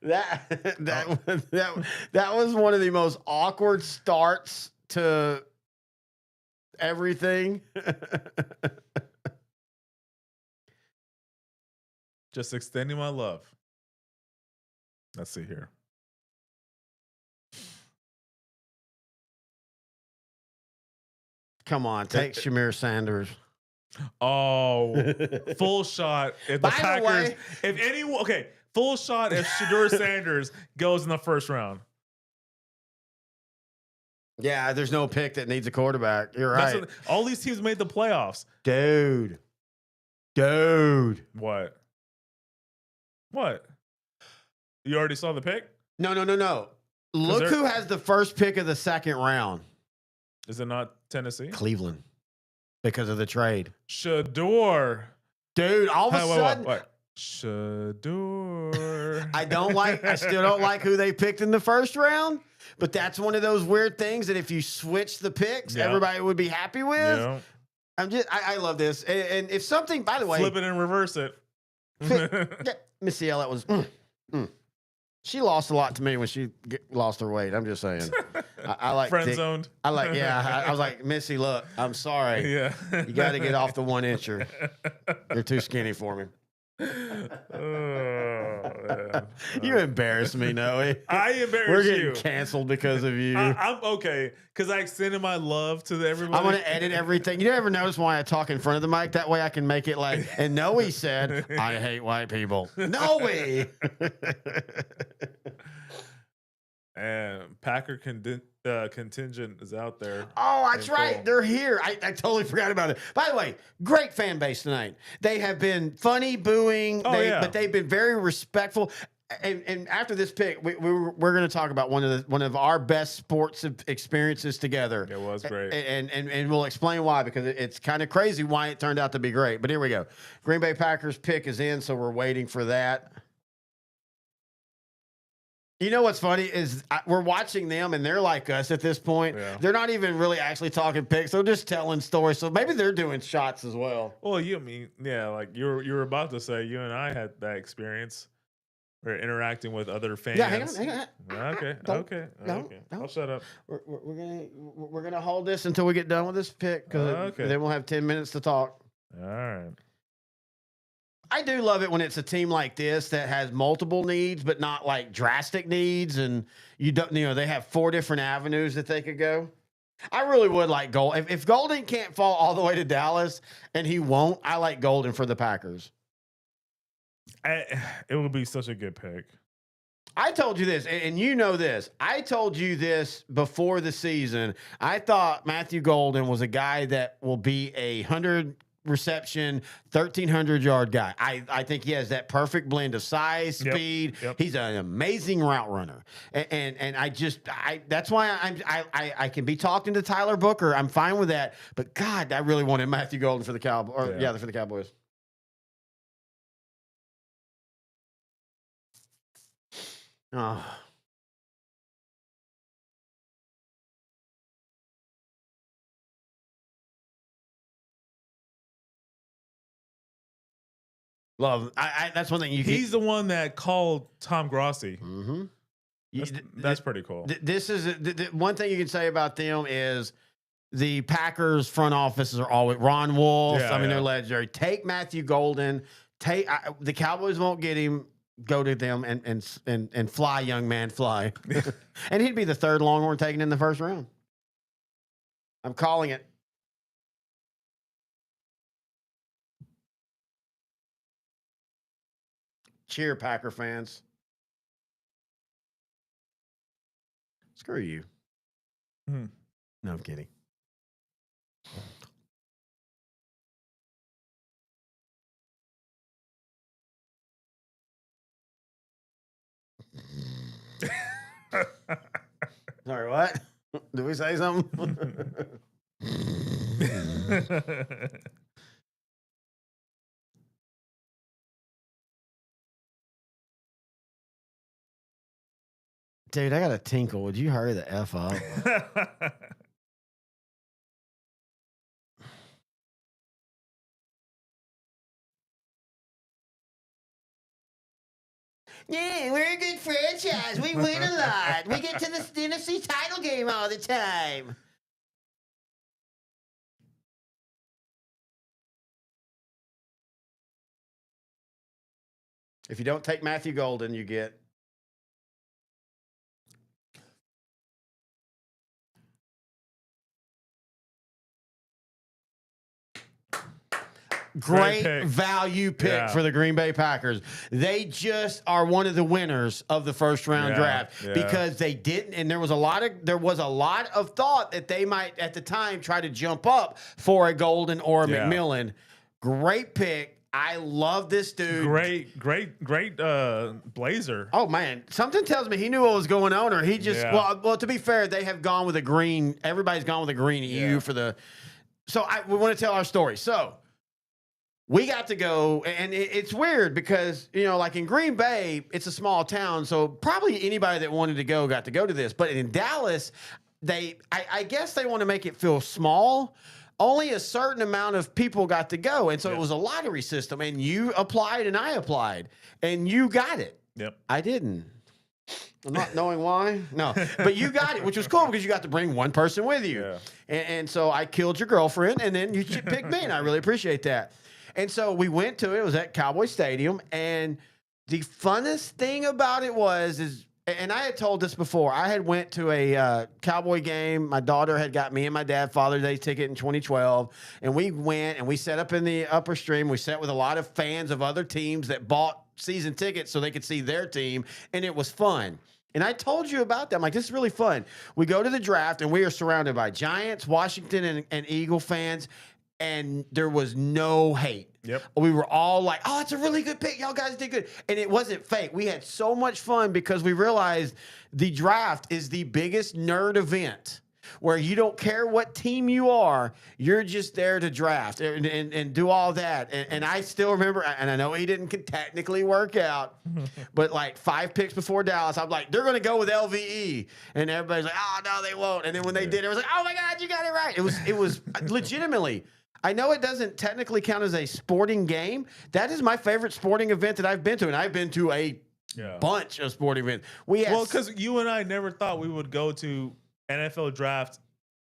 That was one of the most awkward starts to everything. Just extending my love. Let's see here. Come on, take Shamir Sanders. Oh, full shot. If the Packers, if anyone, okay, full shot if Shedeur Sanders goes in the first round. Yeah, there's no pick that needs a quarterback. You're right. All these teams made the playoffs. Dude. What? You already saw the pick? No. Look who has the first pick of the second round. Is it not Tennessee? Cleveland. Because of the trade. Shedeur. Dude, all of a sudden. What? Shedeur. I still don't like who they picked in the first round, but that's one of those weird things that if you switch the picks, everybody would be happy with. Yeah. I love this. And if something, by the way. Flip it and reverse it. Miss Ciel, that was. She lost a lot to me when she lost her weight. I'm just saying. I like friend zoned. I was like, Missy, look, I'm sorry. Yeah. You got to get off the 1 incher. You're too skinny for me. You embarrass me, Noe. I embarrass you. We're getting canceled because of you. I'm okay because I extended my love to everybody. I'm going to edit everything. You never notice why I talk in front of the mic? That way I can make it like, and Noe said, I hate white people. Noe. And Packer contingent is out there. Oh, that's right. They're here. I totally forgot about it. By the way, great fan base tonight. They have been funny, booing, but they've been very respectful. And after this pick, we're going to talk about one of our best sports experiences together. It was great, and we'll explain why, because it's kind of crazy why it turned out to be great. But here we go. Green Bay Packers pick is in, so we're waiting for that. You know what's funny is we're watching them, and they're like us at this point. Yeah. They're not even really actually talking picks; they're just telling stories. So maybe they're doing shots as well. Well, like you were about to say, you and I had that experience. We're interacting with other fans. Yeah, hang on. Okay. I'll shut up. We're gonna hold this until we get done with this pick, because then we'll have 10 minutes to talk. All right. I do love it when it's a team like this that has multiple needs, but not like drastic needs. And they have 4 different avenues that they could go. I really would like Golden. If Golden can't fall all the way to Dallas, and he won't, I like Golden for the Packers. It would be such a good pick. I told you this, and you know this. I told you this before the season. I thought Matthew Golden was a guy that will be a 100 reception, 1,300-yard guy. I think he has that perfect blend of size, Yep, speed. yep. He's an amazing route runner, and that's why I can be talking to Tyler Booker. I'm fine with that, but God, I really wanted Matthew Golden for the Cowboys. For the Cowboys. Oh. Love. That's one thing you. He's the one that called Tom Grossi. Mm-hmm. That's pretty cool. This is the one thing you can say about them is the Packers front offices are always Ron Wolf. Yeah, they're yeah. legendary. Take Matthew Golden. The Cowboys won't get him. Go to them and fly, young man, fly. And he'd be the third Longhorn taken in the first round. I'm calling it. Cheer, Packer fans. Screw you. Hmm. No, I'm kidding. Sorry, what? Did we say something? Dude, I got a tinkle. Would you hurry the F up? Yeah, we're a good franchise. We win a lot. We get to the NFC title game all the time. If you don't take Matthew Golden, you get great pick. value pick for the Green Bay Packers. They just are one of the winners of the first round draft because they didn't, and there was a lot of thought that they might at the time try to jump up for a Golden or a McMillan. Great pick. I love this dude. Great blazer. Oh man, something tells me he knew what was going on, or he just well. To be fair, they have gone with a green. Everybody's gone with a green EU for the. So we want to tell our story. So we got to go, and it's weird because like in Green Bay, it's a small town, so probably anybody that wanted to go got to go to this. But in Dallas, I guess they want to make it feel small. Only a certain amount of people got to go. And so it was a lottery system. And you applied and I applied. And you got it. Yep. I didn't. I'm not knowing why. No. But you got it, which was cool because you got to bring one person with you. Yeah. And so I killed your girlfriend, and then you picked me. And I really appreciate that. And so we went to it. It was at Cowboy Stadium. And the funnest thing about it was and I had told this before. I had went to a Cowboy game. My daughter had got me and my dad Father's Day ticket in 2012. And we went and we sat up in the upper stream. We sat with a lot of fans of other teams that bought season tickets so they could see their team. And it was fun. And I told you about that. I'm like, this is really fun. We go to the draft and we are surrounded by Giants, Washington, and Eagle fans. And there was no hate. Yep. We were all like, oh, it's a really good pick. Y'all guys did good. And it wasn't fake. We had so much fun because we realized the draft is the biggest nerd event where you don't care what team you are. You're just there to draft and do all that. And I still remember, and I know he didn't technically work out, but like 5 picks before Dallas, I'm like, they're going to go with LVE. And everybody's like, oh, no, they won't. And then when they did, it was like, oh, my God, you got it right. It was legitimately. I know it doesn't technically count as a sporting game. That is my favorite sporting event that I've been to, and I've been to a bunch of sporting events. Because you and I never thought we would go to NFL draft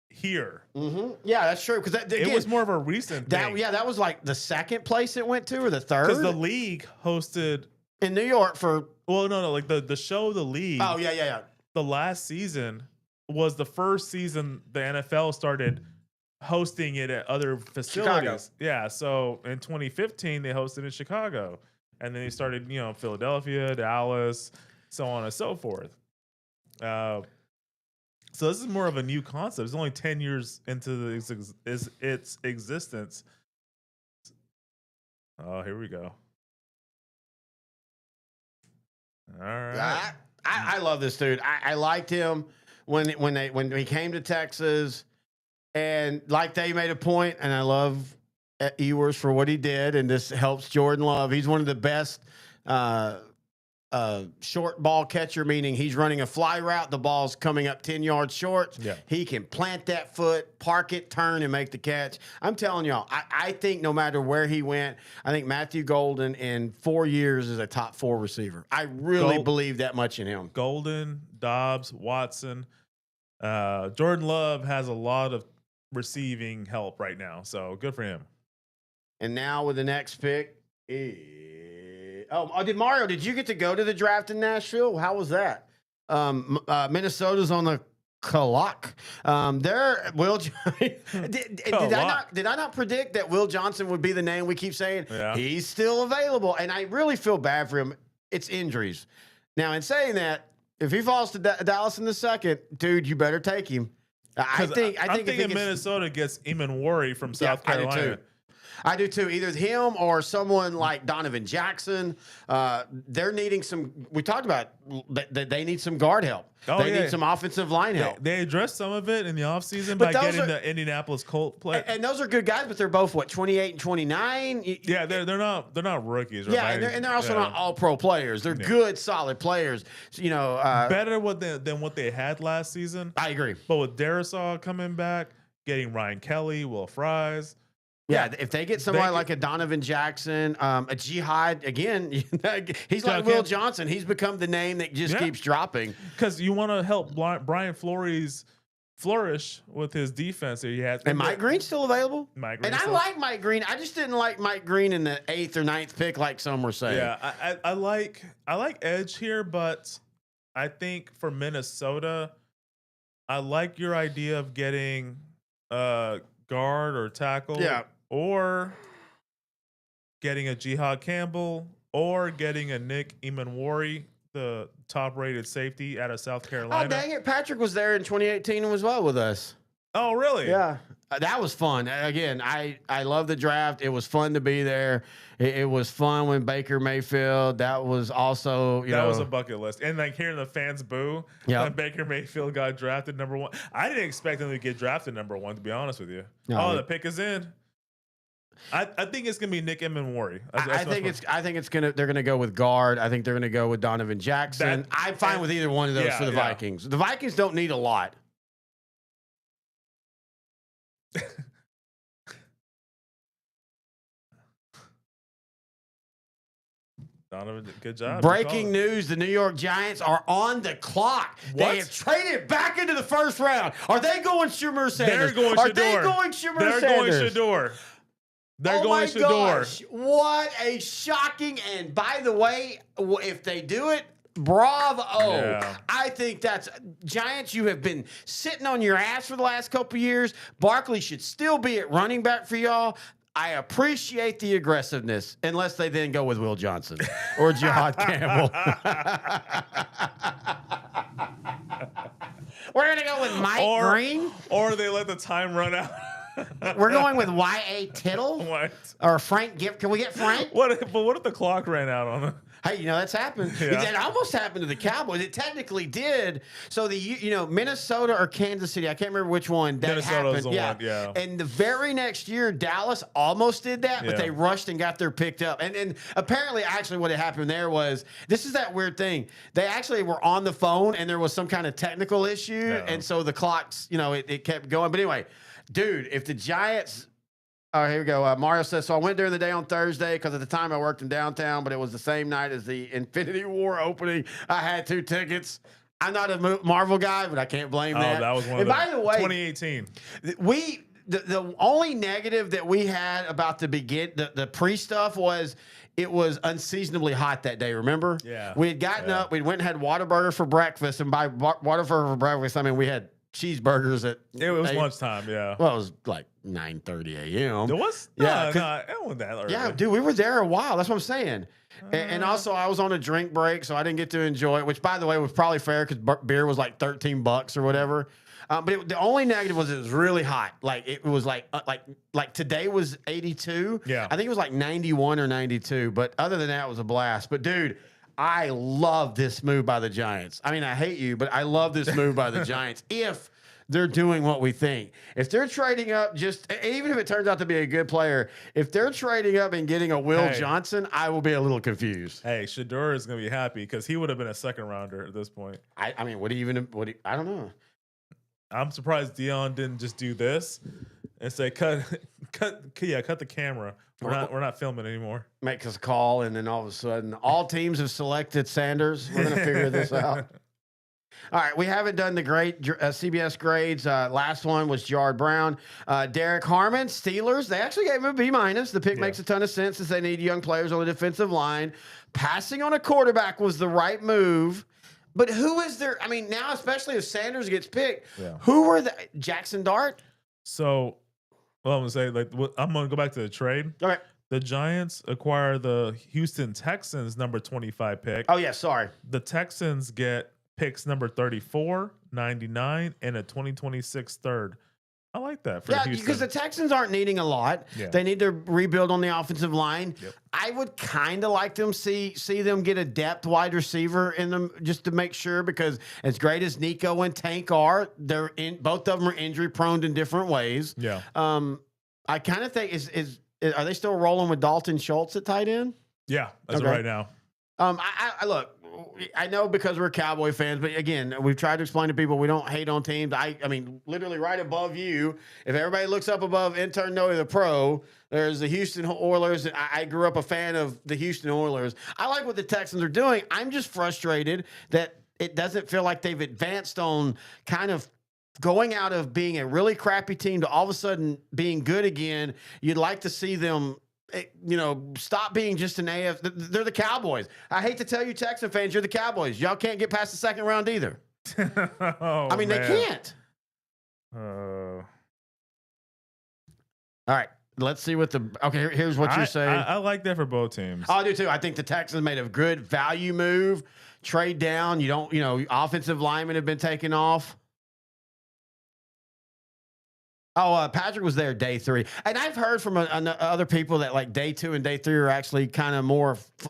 here. Mm-hmm. Yeah, that's true. Because it was more of a recent thing. Yeah, that was like the second place it went to, or the third. Because the league hosted in New York for. Well, no, like the show, the league. Oh yeah. The last season was the first season the NFL started hosting it at other facilities. Chicago. Yeah, so in 2015 they hosted in Chicago, and then they started, Philadelphia, Dallas, so on and so forth. So this is more of a new concept. It's only 10 years into its existence, Oh, here we go. All right. I love this dude. I liked him when he came to Texas, and like they made a point, and I love Ewers for what he did, and this helps Jordan Love. He's one of the best short ball catcher, meaning he's running a fly route. The ball's coming up 10 yards short. Yeah. He can plant that foot, park it, turn, and make the catch. I'm telling y'all, I think no matter where he went, I think Matthew Golden in 4 years is a top 4 receiver. I really believe that much in him. Golden, Dobbs, Watson. Jordan Love has a lot of receiving help right now, so good for him. And now with the next pick, Mario, did you get to go to the draft in Nashville? How was that? Minnesota's on the clock. Did I not predict that Will Johnson would be the name we keep saying? Yeah. He's still available, and I really feel bad for him. It's injuries. Now, in saying that, if he falls to Dallas in the second, dude, you better take him. I think Minnesota gets Eamon Worry from South Carolina. I do too. Either him or someone like Donovan Jackson. They're needing some. We talked about they need some guard help. They need some offensive line help. They addressed some of it in the offseason by getting the Indianapolis Colts play. And those are good guys, but they're both 28 and 29. Yeah, they're not rookies. Right? Yeah, and they're also not all pro players. They're good, solid players. Better than what they had last season. I agree. But with Darisaw coming back, getting Ryan Kelly, Will Fries. Yeah, if they get somebody like a Donovan Jackson, a Jihad, again, he's like Will Johnson. He's become the name that just keeps dropping. Because you want to help Brian Flores flourish with his defense that he has. And Mike Green's still available? Mike Green. And I like Mike Green. I just didn't like Mike Green in the 8th or 9th pick like some were saying. Yeah, I like edge here, but I think for Minnesota, I like your idea of getting guard or tackle. Yeah. Or getting a Jihad Campbell, or getting a Nick Eamon-Worry, the top-rated safety out of South Carolina. Oh, dang it. Patrick was there in 2018 and was well with us. Oh, really? Yeah. That was fun. Again, I love the draft. It was fun to be there. It was fun when Baker Mayfield. That was also, that was a bucket list. And like hearing the fans boo when Baker Mayfield got drafted number 1. I didn't expect him to get drafted number 1, to be honest with you. No, the pick is in. I think it's gonna be Nick Eamon-Worry. I think they're gonna go with guard. I think they're gonna go with Donovan Jackson. I'm fine with either one of those for the Vikings. The Vikings don't need a lot. Donovan, good job. Breaking news, the New York Giants are on the clock. What? They have traded back into the first round. Are they going Shamir Sanders? They're going Are Shador. they going Shamir Sanders? They're going Shador. They're going Shador. Gosh, what a shocking, and by the way, if they do it, bravo. Yeah. I think that's Giants. You have been sitting on your ass for the last couple of years. Barkley should still be at running back for y'all. I appreciate the aggressiveness, unless they then go with Will Johnson or Jihad Campbell. We're going to go with Mike Green. Or they let the time run out. We're going with Y.A. Tittle. What? Or Frank Gibb. Can we get Frank? What if the clock ran out on them? Hey, that's happened. Yeah. It almost happened to the Cowboys. It technically did. So Minnesota or Kansas City, I can't remember which one that Minnesota's happened. one, yeah. And the very next year, Dallas almost did that, but they rushed and got their picked up. And apparently, actually, what had happened there was, this is that weird thing. They actually were on the phone, and there was some kind of technical issue, and so the clocks, it kept going. But anyway, dude, if the Giants... Oh, here we go. Mario says, so I went during the day on Thursday because at the time I worked in downtown, but it was the same night as the Infinity War opening. I had 2 tickets. I'm not a Marvel guy, but I can't blame that. That was one and of by the way, 2018. The only negative that we had about the pre-stuff was it was unseasonably hot that day, remember? Yeah. We had gotten up, we went and had Whataburger for breakfast, and by Whataburger for breakfast, I mean we had cheeseburgers at... It was lunchtime, yeah. Well, it was like 9:30 a.m. It was? Yeah. It wasn't that early. Yeah, dude, we were there a while. That's what I'm saying. And also, I was on a drink break, so I didn't get to enjoy it, which, by the way, was probably fair because beer was like $13 or whatever. But the only negative was it was really hot. Like it was like today was 82. Yeah. I think it was like 91 or 92. But other than that, it was a blast. But dude, I love this move by the Giants. I mean, I hate you, but I love this move by the Giants. If they're doing what we think. If they're trading up, even if it turns out to be a good player, if they're trading up and getting a Will Johnson, I will be a little confused. Hey, Shador is going to be happy because he would have been a second rounder at this point. I mean, I don't know. I'm surprised Dion didn't just do this and say, cut the camera. We're not filming anymore. Make us a call, and then all of a sudden, all teams have selected Sanders. We're going to figure this out. All right, we haven't done the great CBS grades. Last one was Jard Brown. Derek Harmon, Steelers, they actually gave him a B-. The pick makes a ton of sense since they need young players on the defensive line. Passing on a quarterback was the right move. But who is there? I mean, now, especially if Sanders gets picked, who were the Jackson Dart? So, well, I'm going to say, I'm going to go back to the trade. All right. The Giants acquire the Houston Texans number 25 pick. Oh, yeah, sorry. The Texans get picks number 34, 99, and a 2026 third. I like that for Houston. Because the Texans aren't needing a lot. Yeah. They need to rebuild on the offensive line. Yep. I would kind of like them see them get a depth wide receiver in them just to make sure, because as great as Nico and Tank are, both of them are injury prone in different ways. Yeah. I kind of think are they still rolling with Dalton Schultz at tight end? Yeah, as of right now. I look. I know because we're Cowboy fans, but again, we've tried to explain to people we don't hate on teams. I mean, literally right above you, if everybody looks up above intern Noe the pro, there's the Houston Oilers. I grew up a fan of the Houston Oilers. I like what the Texans are doing. I'm just frustrated that it doesn't feel like they've advanced on kind of going out of being a really crappy team to all of a sudden being good again. You'd like to see them, stop being just an AF. They're the Cowboys. I hate to tell you, Texan fans, you're the Cowboys. Y'all can't get past the second round either. I mean, they can't. All right. Let's see what here's what you're saying. I like that for both teams. I do too. I think the Texans made a good value move. Trade down. Offensive linemen have been taken off. Oh, Patrick was there day 3. And I've heard from other people that like day 2 and day 3 are actually kind of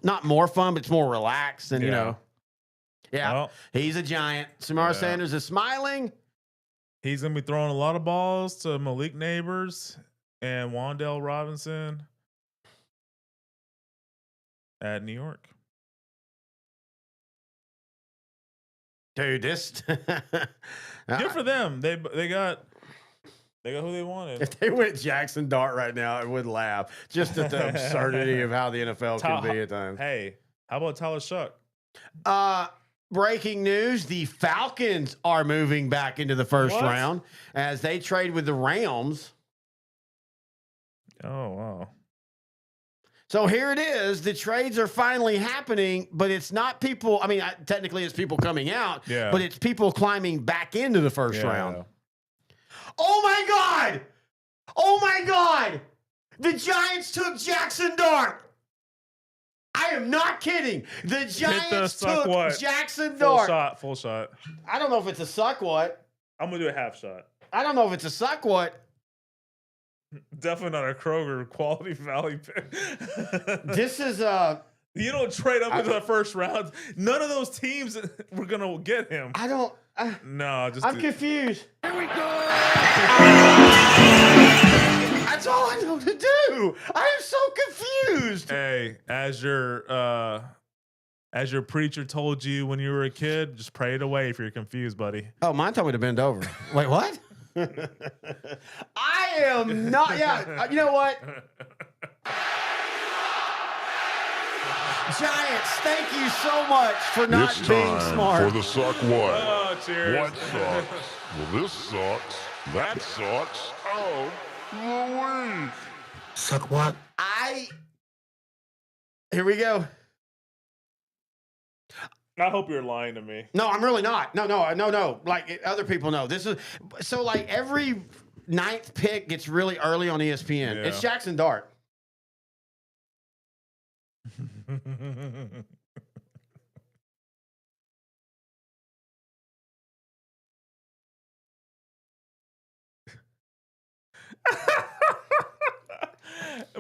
not more fun, but it's more relaxed. And, he's a giant. Samara Sanders is smiling. He's going to be throwing a lot of balls to Malik Neighbors and Wan'Dale Robinson at New York. Dude, this. Good for them. They got who they wanted. If they went Jackson Dart right now, I would laugh just at the absurdity of how the NFL can be at times. Hey, how about Tyler Shuck? Breaking news, the Falcons are moving back into the first round as they trade with the Rams. Oh, wow. So here it is. The trades are finally happening, but it's not people. I mean, technically it's people coming out, but it's people climbing back into the first round. Oh, my God. Oh, my God. The Giants took Jackson Dart. I am not kidding. The Giants took Jackson Dart. Full shot. I don't know if it's a suck what. I'm going to do a half shot. I don't know if it's a suck what. Definitely not a Kroger quality valley pick. This is you don't trade up into the first round. None of those teams were going to get him. I don't. I'm confused. Here we go. That's all I know to do. I am so confused. Hey, as your preacher told you when you were a kid, just pray it away if you're confused, buddy. Oh, mine told me to bend over. Wait, what? I am not. Yeah, you know what? Giants, thank you so much for not being smart. For the suck what? Oh, cheers. What sucks? Well, this sucks. That sucks. Oh, Louise. Suck what? Here we go. I hope you're lying to me. No, I'm really not. No. Like other people know. This is so like every 9th pick gets really early on ESPN. Yeah. It's Jackson Dart.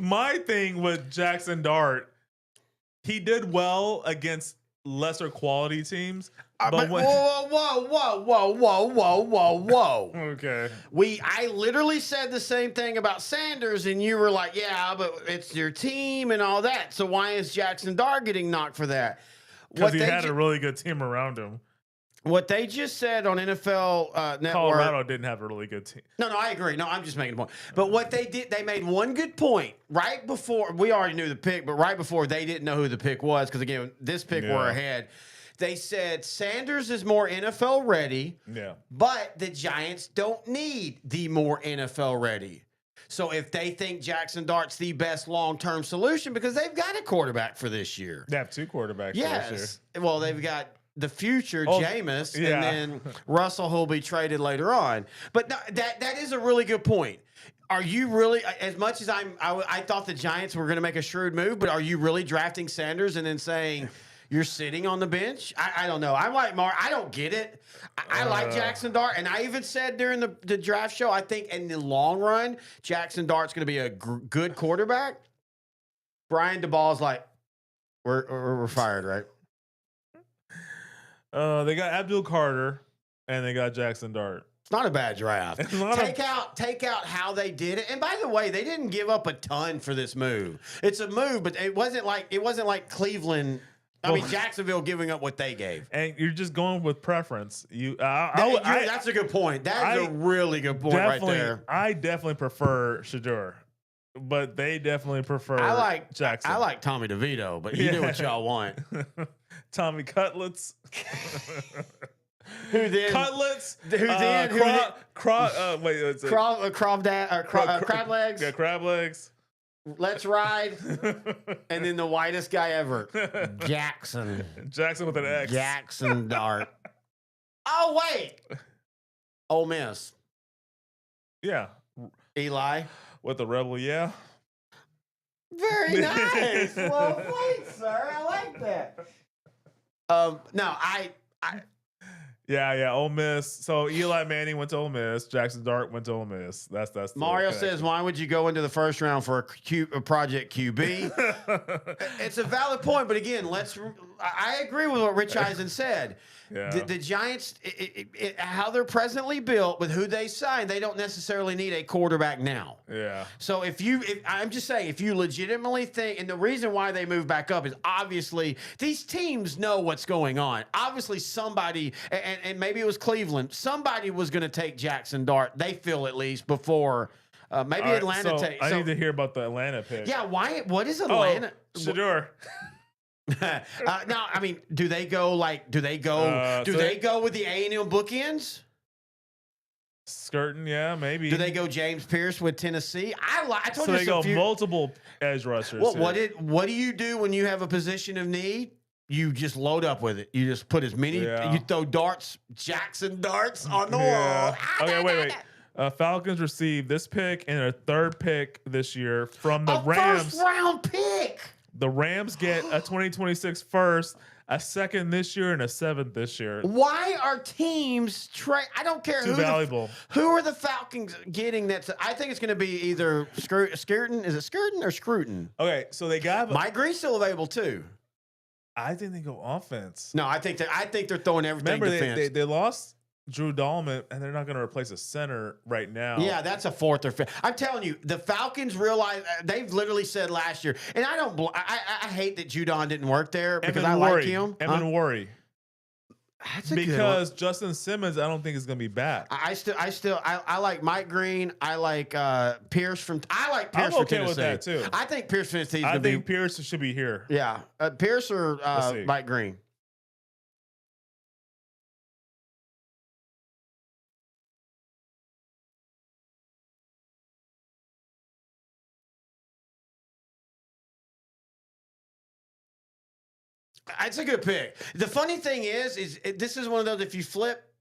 My thing with Jackson Dart, he did well against lesser quality teams. But when, whoa. okay. I literally said the same thing about Sanders, and you were like, yeah, but it's your team and all that. So why is Jackson Dart getting knocked for that? Because he had a really good team around him. What they just said on NFL Network. Colorado didn't have a really good team. No, I agree. No, I'm just making a point. But what they did, they made one good point right before. We already knew the pick, but right before they didn't know who the pick was because, again, this pick were ahead. They said Sanders is more NFL ready, but the Giants don't need the more NFL ready. So if they think Jackson Dart's the best long-term solution, because they've got a quarterback for this year. They have 2 quarterbacks for this year. Well, they've got the future Jameis, and then Russell, who'll be traded later on. But that is a really good point. Are you really, as much as I thought the Giants were going to make a shrewd move, but are you really drafting Sanders and then saying you're sitting on the bench? I don't know. I'm like Mark. I don't get it. I like Jackson Dart, and I even said during the draft show, I think in the long run, Jackson Dart's going to be a good quarterback. Brian DeBall's like, we're fired, right? They got Abdul Carter and they got Jackson Dart. It's not a bad draft. Take out how they did it. And by the way, they didn't give up a ton for this move. It's a move, but it wasn't like Cleveland. I mean, Jacksonville giving up what they gave. And you're just going with preference. That's a good point. That's a really good point right there. I definitely prefer Shedeur, but they definitely prefer Jackson. I like Tommy DeVito, but you do what y'all want. Tommy Cutlets. Who then? Cutlets. Who then? Crab legs. Yeah, crab legs. Let's ride. And then the whitest guy ever, Jackson. Jackson with an X. Jackson Dart. Oh wait, Ole Miss. Yeah. Eli with the Rebel. Yeah. Very nice. Well played, sir. I like that. No, Yeah, Ole Miss. So Eli Manning went to Ole Miss. Jackson Dart went to Ole Miss. That's Mario says, why would you go into the first round for a Project QB? It's a valid point, but again, I agree with what Rich Eisen said. Yeah. The Giants, how they're presently built with who they signed, they don't necessarily need a quarterback now. Yeah. So I'm just saying, if you legitimately think, and the reason why they move back up is obviously these teams know what's going on. Obviously somebody, and maybe it was Cleveland, somebody was going to take Jackson Dart, they feel at least, before maybe Atlanta takes. I need to hear about the Atlanta pick. Yeah, what is Atlanta? Shedeur. Now, I mean, do they go with the A&M bookends? Skirting, yeah, maybe. Do they go James Pierce with Tennessee? I told you they go multiple edge rushers. Well, what do you do when you have a position of need? You just load up with it. You just put as many. You throw Jackson darts on the wall. Okay, wait. Falcons received this pick and a 3rd pick this year from the Rams. First round pick. The Rams get a 2026 first, a 2nd this year, and a 7th this year. Why are teams I don't care Too valuable. Who are the Falcons getting? I think it's going to be either Skirton. Is it Skirton or Scruton? Okay, so they got Mike Green's still available too. I think they go offense. No, I think they're throwing everything. Remember, defense. they lost Drew Dahlman, and they're not going to replace a center right now. Yeah, that's a 4th or 5th. I'm telling you, the Falcons realize they've literally said last year, and I hate that Judon didn't work there because I like him. Evan Worry. That's a because Justin Simmons, I don't think is going to be back. I like Mike Green. I like Pierce from. I like Pierce I'm okay from Tennessee. with that too. I think Pierce from Tennessee. I think Pierce should be here. Yeah, Pierce or Mike Green. It's a good pick. The funny thing is this is one of those, if you flip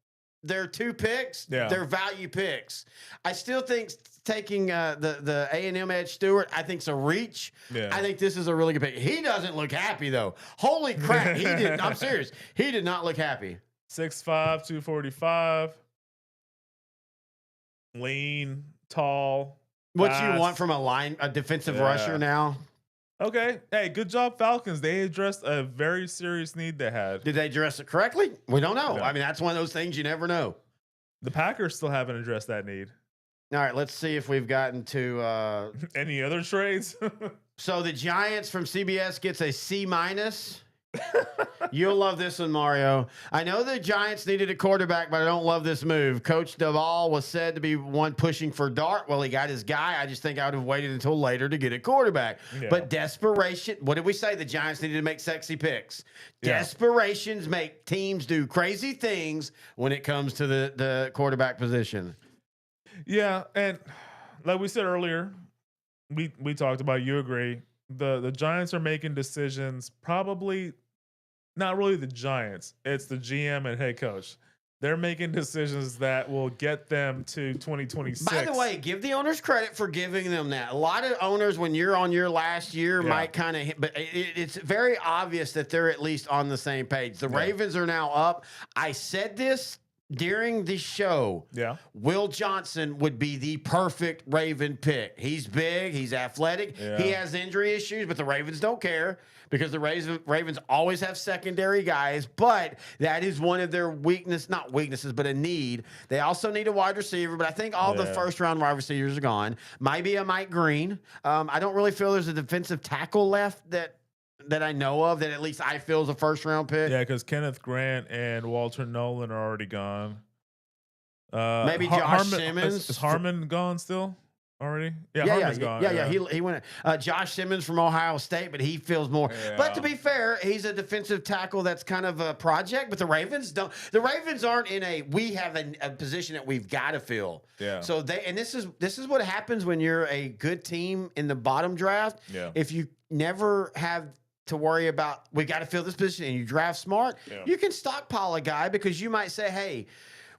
their 2 picks, they're value picks. I still think taking the A&M Edge Stewart, I think, is a reach. Yeah. I think this is a really good pick. He doesn't look happy, though. Holy crap. I'm serious. He did not look happy. 6'5", 245. Lean, tall. What you want from a defensive rusher now? Okay. Hey, good job, Falcons. They addressed a very serious need they had. Did they address it correctly? We don't know. No. I mean, that's one of those things you never know. The Packers still haven't addressed that need. All right, let's see if we've gotten to any other trades. So the Giants from CBS gets a C-. You'll love this one, Mario. I know the Giants needed a quarterback, but I don't love this move. Coach Duvall was said to be one pushing for Dart. Well, he got his guy. I just think I would have waited until later to get a quarterback. Yeah. But desperation, what did we say? The Giants needed to make sexy picks. Yeah. Desperations make teams do crazy things when it comes to the quarterback position. Yeah, and like we said earlier, we talked about, you agree, the Giants are making decisions, probably not really the Giants, it's the GM and head coach. They're making decisions that will get them to 2026. By the way, give the owners credit for giving them that. A lot of owners, when you're on your last year, might kind of hit, but it's very obvious that they're at least on the same page. The Ravens are now up. I said this during the show. Yeah, Will Johnson would be the perfect Raven pick. He's big, he's athletic, he has injury issues, but the Ravens don't care because the Ravens always have secondary guys, but that is one of their not weaknesses, but a need. They also need a wide receiver, but I think all the first-round wide receivers are gone. Maybe a Mike Green. I don't really feel there's a defensive tackle left that I know of that at least I feel is a first-round pick. Yeah, because Kenneth Grant and Walter Nolan are already gone. Maybe Josh Simmons. Is Harmon gone still already? Yeah, Harmon's gone. Yeah. He went. Josh Simmons from Ohio State, but he feels more. Yeah. But to be fair, he's a defensive tackle that's kind of a project. But the Ravens don't. The Ravens aren't in a. We have a position that we've got to fill. Yeah. So this is what happens when you're a good team in the bottom draft. Yeah. If you never have to worry about, we got to fill this position, and you draft smart, you can stockpile a guy because you might say, hey,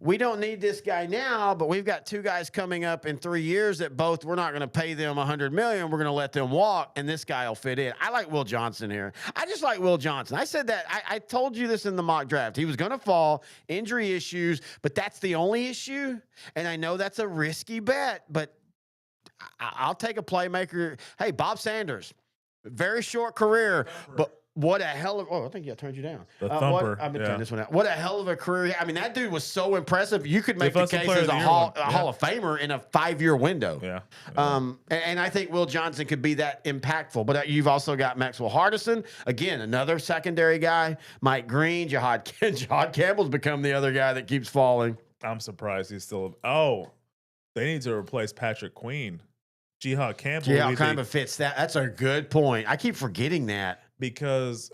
we don't need this guy now, but we've got two guys coming up in 3 years that both, we're not going to pay them $100 million. We're going to let them walk, and this guy will fit in. I like Will Johnson here. I just like Will Johnson. I said that. I told you this in the mock draft. He was going to fall, injury issues, but that's the only issue. And I know that's a risky bet, but I'll take a playmaker. Hey, Bob Sanders, very short career, but what a hell of, I think I turned you down. The thumper. I've been turning this one out. What a hell of a career. I mean, that dude was so impressive. You could make the case as a Hall of Famer in a 5-year window. Yeah. And I think Will Johnson could be that impactful. But you've also got Maxwell Hardison. Again, another secondary guy. Mike Green, Jahad Campbell's become the other guy that keeps falling. I'm surprised he's still. They need to replace Patrick Queen. Jihad Campbell kind of fits that. That's a good point. I keep forgetting that. Because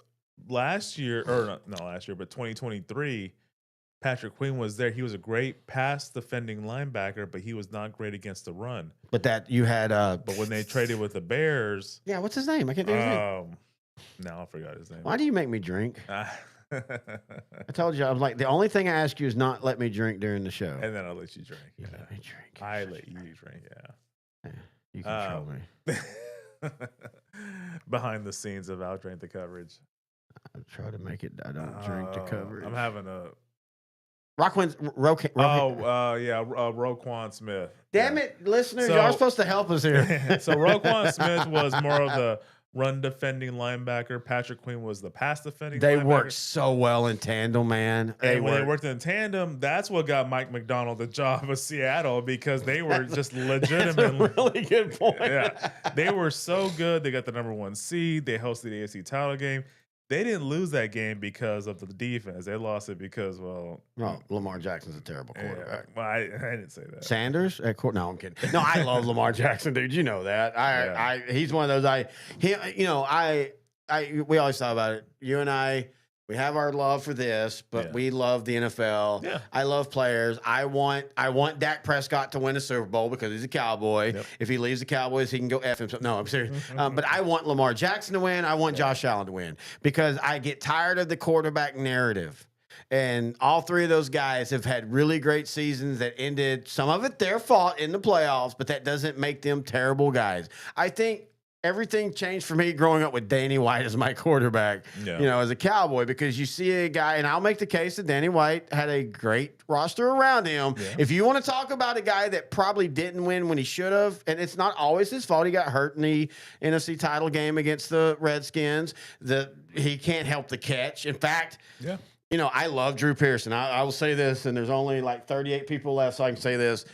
last year, or not last year, but 2023, Patrick Queen was there. He was a great pass defending linebacker, but he was not great against the run. But that you had but when they traded with the Bears. Yeah, what's his name? I can't think of his name. No, I forgot his name. Why do you make me drink? I told you, I'm like, the only thing I ask you is not let me drink during the show. And then I'll let you drink. You let me drink. I let you drink, yeah. You control me. Behind the scenes of Outdrank the Coverage. I try to make it. I don't drink the coverage. I'm having a Roquan Smith. Damn it, listeners! Y'all are supposed to help us here. So Roquan Smith was more of the run defending linebacker. Patrick Queen was the pass defending. They linebacker. Worked so well in tandem, man. When they worked in tandem, that's what got Mike McDonald the job of Seattle because they were just legitimately. That's a really good point. Yeah, they were so good. They got the #1 seed. They hosted the AFC title game. They didn't lose that game because of the defense. They lost it because, Lamar Jackson's a terrible quarterback. Well, I didn't say that. Sanders at court? No, I'm kidding. No, I love Lamar Jackson, dude. You know that. He's one of those. We always talk about it. You and I, we have our love for this, but we love the NFL. Yeah. I love players. I want Dak Prescott to win a Super Bowl because he's a Cowboy. Yep. If he leaves the Cowboys, he can go F himself. No, I'm serious. But I want Lamar Jackson to win. I want Josh Allen to win because I get tired of the quarterback narrative. And all three of those guys have had really great seasons that ended, some of it their fault in the playoffs, but that doesn't make them terrible guys. I think everything changed for me growing up with Danny White as my quarterback, Yeah. you know, as a Cowboy, because you see a guy, and I'll make the case that Danny White had a great roster around him. Yeah. If you want to talk about a guy that probably didn't win when he should have, and it's not always his fault, he got hurt in the NFC title game against the Redskins, he can't help the catch. In fact, Yeah. you know, I love Drew Pearson. I will say this, and there's only like 38 people left, so I can say this.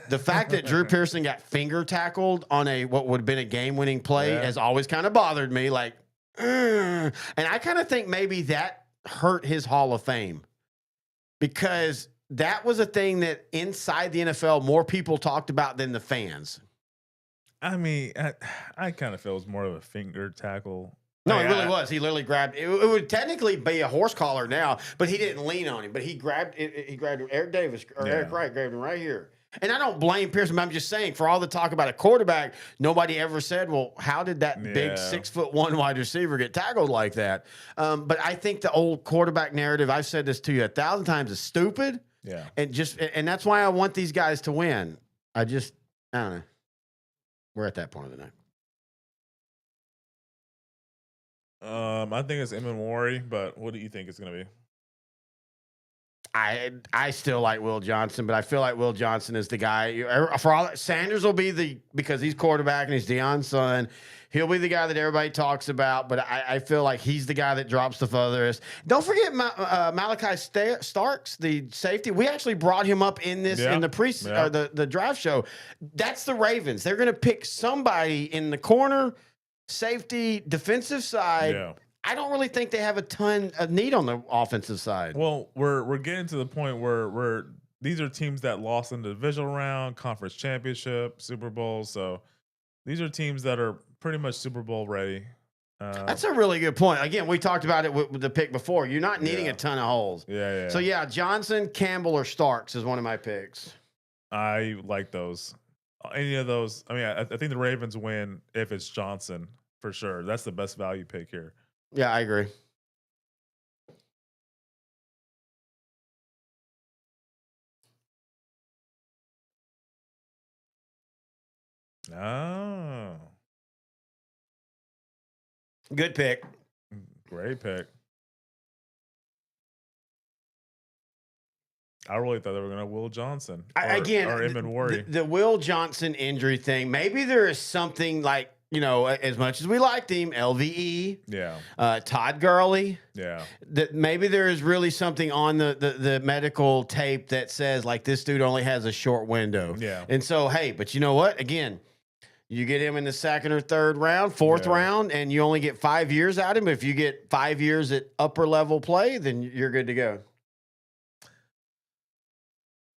The fact that Drew Pearson got finger tackled on what would have been a game-winning play has always kind of bothered me. Like, and I kind of think maybe that hurt his Hall of Fame, because that was a thing that inside the NFL more people talked about than the fans. I mean, I kind of feel it was more of a finger tackle. No, it really was. He literally grabbed. It would technically be a horse collar now, but he didn't lean on him. But he grabbed it. He grabbed Eric Davis or Eric Wright grabbed him right here. And I don't blame Pearson, but I'm just saying, for all the talk about a quarterback, nobody ever said, "Well, how did that big 6'1" wide receiver get tackled like that?" But I think the old quarterback narrative, I've said this to you 1,000 times, is stupid. Yeah, and that's why I want these guys to win. I don't know. We're at that point of the night. I think it's Worry, but what do you think it's going to be? I still like Will Johnson, but I feel like Will Johnson is the guy. Sanders will be because he's quarterback and he's Deion's son. He'll be the guy that everybody talks about, but I feel like he's the guy that drops the furthest. Don't forget Malachi Starks, the safety. We actually brought him up in this in the draft show. That's the Ravens. They're going to pick somebody in the corner, safety, defensive side. Yeah. I don't really think they have a ton of need on the offensive side. Well, we're getting to the point where these are teams that lost in the divisional round, conference championship, Super Bowl. So these are teams that are pretty much Super Bowl ready. That's a really good point. Again, we talked about it with the pick before. You're not needing a ton of holes. Yeah. So Johnson, Campbell, or Starks is one of my picks. I like those. Any of those. I mean, I think the Ravens win if it's Johnson for sure. That's the best value pick here. Yeah, I agree. Oh. Good pick. Great pick. I really thought they were going to Will Johnson. Or Emin Worry. The Will Johnson injury thing, maybe there is something like, you know, as much as we liked him, LVE, Todd Gurley, that maybe there is really something on the medical tape that says, like, this dude only has a short window. Yeah. And so, hey, but you know what? Again, you get him in the second or third round, fourth round, and you only get 5 years out of him. If you get 5 years at upper level play, then you're good to go.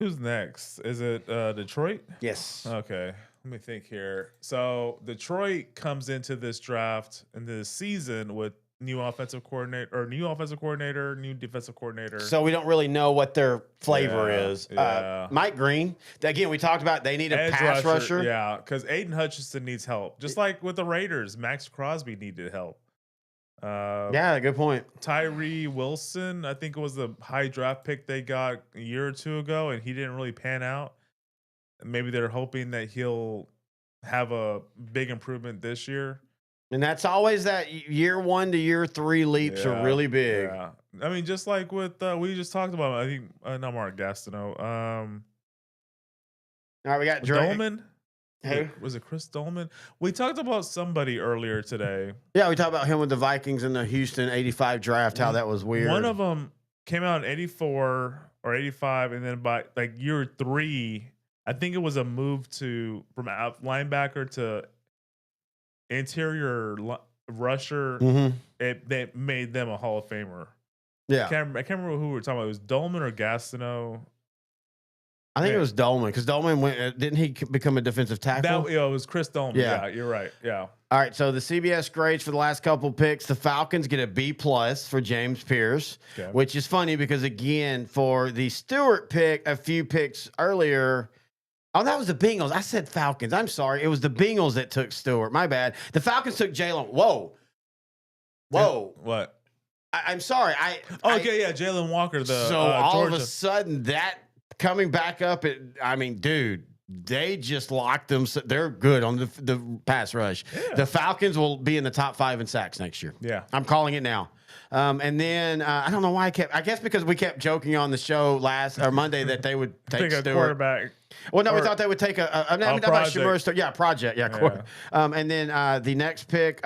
Who's next? Is it Detroit? Yes. Okay. Let me think here. So Detroit comes into this draft and this season with new offensive coordinator, new defensive coordinator. So we don't really know what their flavor is. Yeah. Mike Green. Again, we talked about they need a Edge pass rusher. Yeah, because Aiden Hutchinson needs help. Just like with the Raiders, Max Crosby needed help. Yeah, good point. Tyree Wilson, I think it was the high draft pick they got a year or two ago, and he didn't really pan out. Maybe they're hoping that he'll have a big improvement this year. And that's always that year 1 to year 3 leaps are really big. Yeah. I mean, just like with we just talked about, I think not Mark Gastineau. All right, we got Dolman. Who? Was it Chris Dolman? We talked about somebody earlier today. Yeah, we talked about him with the Vikings in the Houston 85 draft, how that was weird. One of them came out in 84 or 85, and then by like year 3, I think it was a move from linebacker to interior rusher. Mm-hmm. That made them a Hall of Famer. Yeah. I can't remember who we were talking about. It was Dolman or Gastineau. I think it was Dolman, because Dolman didn't he become a defensive tackle? It was Chris Dolman. Yeah, you're right. Yeah. All right, so the CBS grades for the last couple picks, the Falcons get a B+ for James Pierce, which is funny because, again, for the Stewart pick, a few picks earlier. Oh, that was the Bengals. I said Falcons. I'm sorry. It was the Bengals that took Stewart. My bad. The Falcons took Jalen. Whoa. What? I'm sorry. Jalen Walker. So all of a sudden, that coming back up, dude, they just locked them. So they're good on the pass rush. Yeah. The Falcons will be in the top 5 in sacks next year. Yeah. I'm calling it now. And then I don't know why I guess because we kept joking on the show Monday that they would take a Stewart. quarterback. Well, no, we thought they would take project. Project. And then the next pick,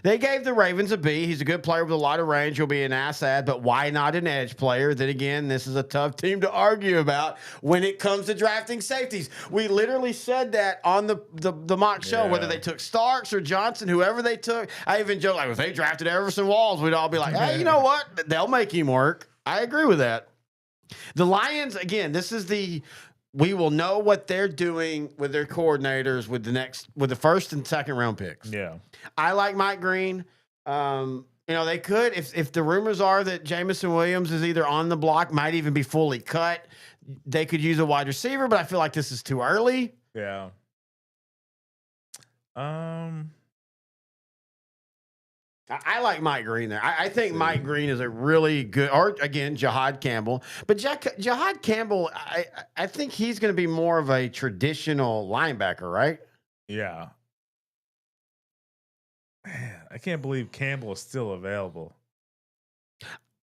they gave the Ravens a B. He's a good player with a lot of range. He'll be an asset, but why not an edge player? Then again, this is a tough team to argue about when it comes to drafting safeties. We literally said that on the mock show, whether they took Starks or Johnson, whoever they took. I even joked, like, if they drafted Everson Walls, we'd all be like, hey, you know what? They'll make him work. I agree with that. The Lions, again, we will know what they're doing with their coordinators with the first and second round picks. Yeah. I like Mike Green. They could, if the rumors are that Jamison Williams is either on the block, might even be fully cut, they could use a wide receiver, but I feel like this is too early. Yeah. I like Mike Green there. I think Mike Green is a really good, or again, Jahad Campbell. But Jahad Campbell, I think he's going to be more of a traditional linebacker, right? Yeah. Man, I can't believe Campbell is still available.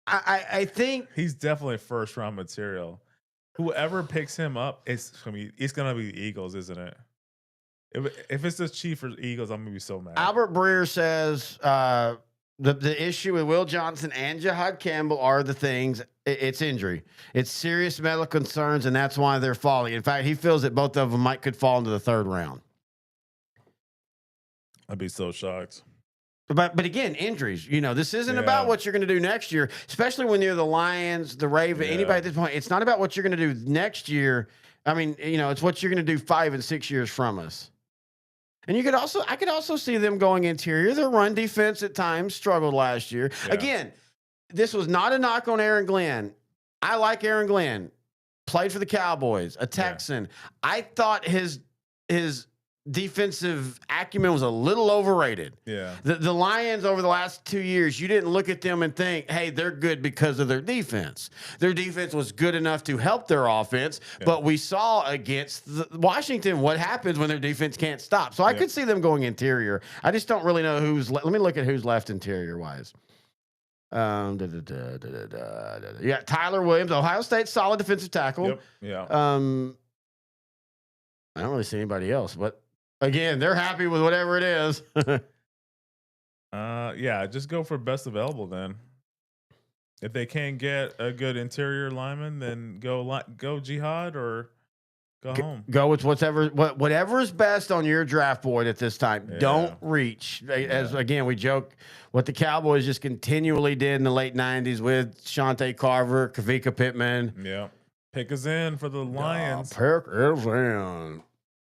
I think he's definitely first round material. Whoever picks him up, it's gonna be the Eagles, isn't it? If it's the Chiefs or Eagles, I'm gonna be so mad. Albert Breer says the issue with Will Johnson and Jahad Campbell are the things. It's injury. It's serious medical concerns, and that's why they're falling. In fact, he feels that both of them could fall into the third round. I'd be so shocked. But again, injuries. This isn't about what you're going to do next year, especially when you're the Lions, the Ravens, anybody at this point. It's not about what you're going to do next year. I mean, it's what you're going to do 5 and 6 years from us. And I could also see them going interior. Their run defense at times struggled last year. Yeah. Again, this was not a knock on Aaron Glenn. I like Aaron Glenn. Played for the Cowboys, a Texan. Yeah. I thought his defensive acumen was a little overrated. Yeah. The Lions over the last 2 years, you didn't look at them and think, hey, they're good because of their defense. Their defense was good enough to help their offense, but we saw against Washington what happens when their defense can't stop. So I could see them going interior. I just don't really know let me look at who's left interior-wise. You got Tyler Williams, Ohio State, solid defensive tackle. Yep. Yeah. I don't really see anybody else, but again, they're happy with whatever it is. Yeah, just go for best available then. If they can't get a good interior lineman, then go Jihad or go home. Go with whatever's best on your draft board at this time. Yeah. Don't reach. As again, we joke what the Cowboys just continually did in the late 90s with Shante Carver, Kavika Pittman. Yeah. Pick us in for the Lions. Pick us in.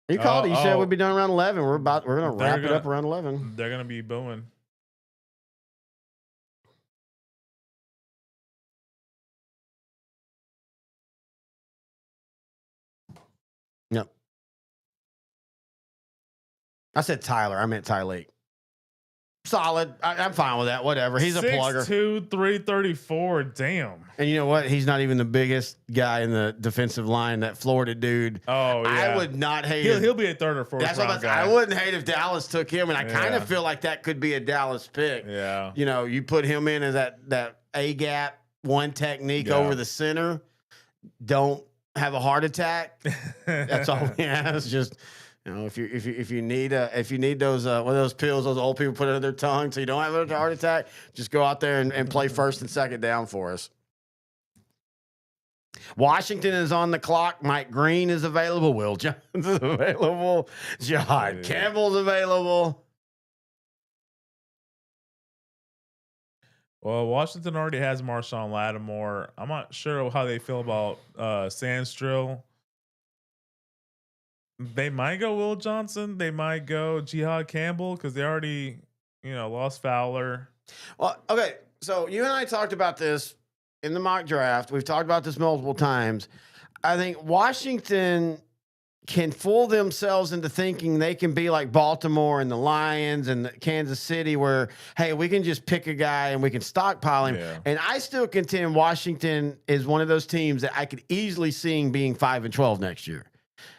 You called it. You said we'd be done around 11. We're going to wrap it up around 11. They're going to be booing. Yep. I said Tyler. I meant Ty Lake. Solid. I'm fine with that. Whatever. He's a plugger. 6'2", 334. Damn. And you know what? He's not even the biggest guy in the defensive line. That Florida dude. Oh, yeah. I would not hate. He'll be a third or fourth round guy. I wouldn't hate if Dallas took him, and I kind of feel like that could be a Dallas pick. Yeah. You put him in as that A gap one technique over the center. Don't have a heart attack. That's all we ask. Just. If you need those one of those pills those old people put under their tongue so you don't have a heart attack, just go out there and play first and second down for us. Washington is on the clock. Mike Green is available. Will Johnson's available. Jahad Campbell's available. Well, Washington already has Marshawn Lattimore. I'm not sure how they feel about Sandstrill. They might go Will Johnson. They might go Jihad Campbell because they already, lost Fowler. Well, okay. So you and I talked about this in the mock draft. We've talked about this multiple times. I think Washington can fool themselves into thinking they can be like Baltimore and the Lions and Kansas City where, hey, we can just pick a guy and we can stockpile him. Yeah. And I still contend Washington is one of those teams that I could easily see being 5-12 next year.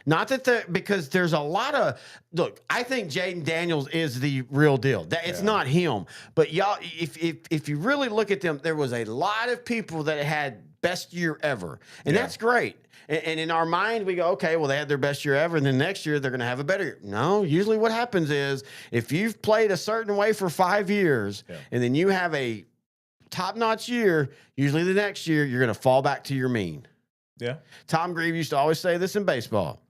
Not that because there's a lot of look. I think Jaden Daniels is the real deal. That it's not him, but y'all. If you really look at them, there was a lot of people that had best year ever, and that's great. And in our mind, we go, okay, well, they had their best year ever, and then next year they're going to have a better year. No, usually what happens is if you've played a certain way for 5 years, and then you have a top-notch year, usually the next year you're going to fall back to your mean. Yeah. Tom Grieve used to always say this in baseball.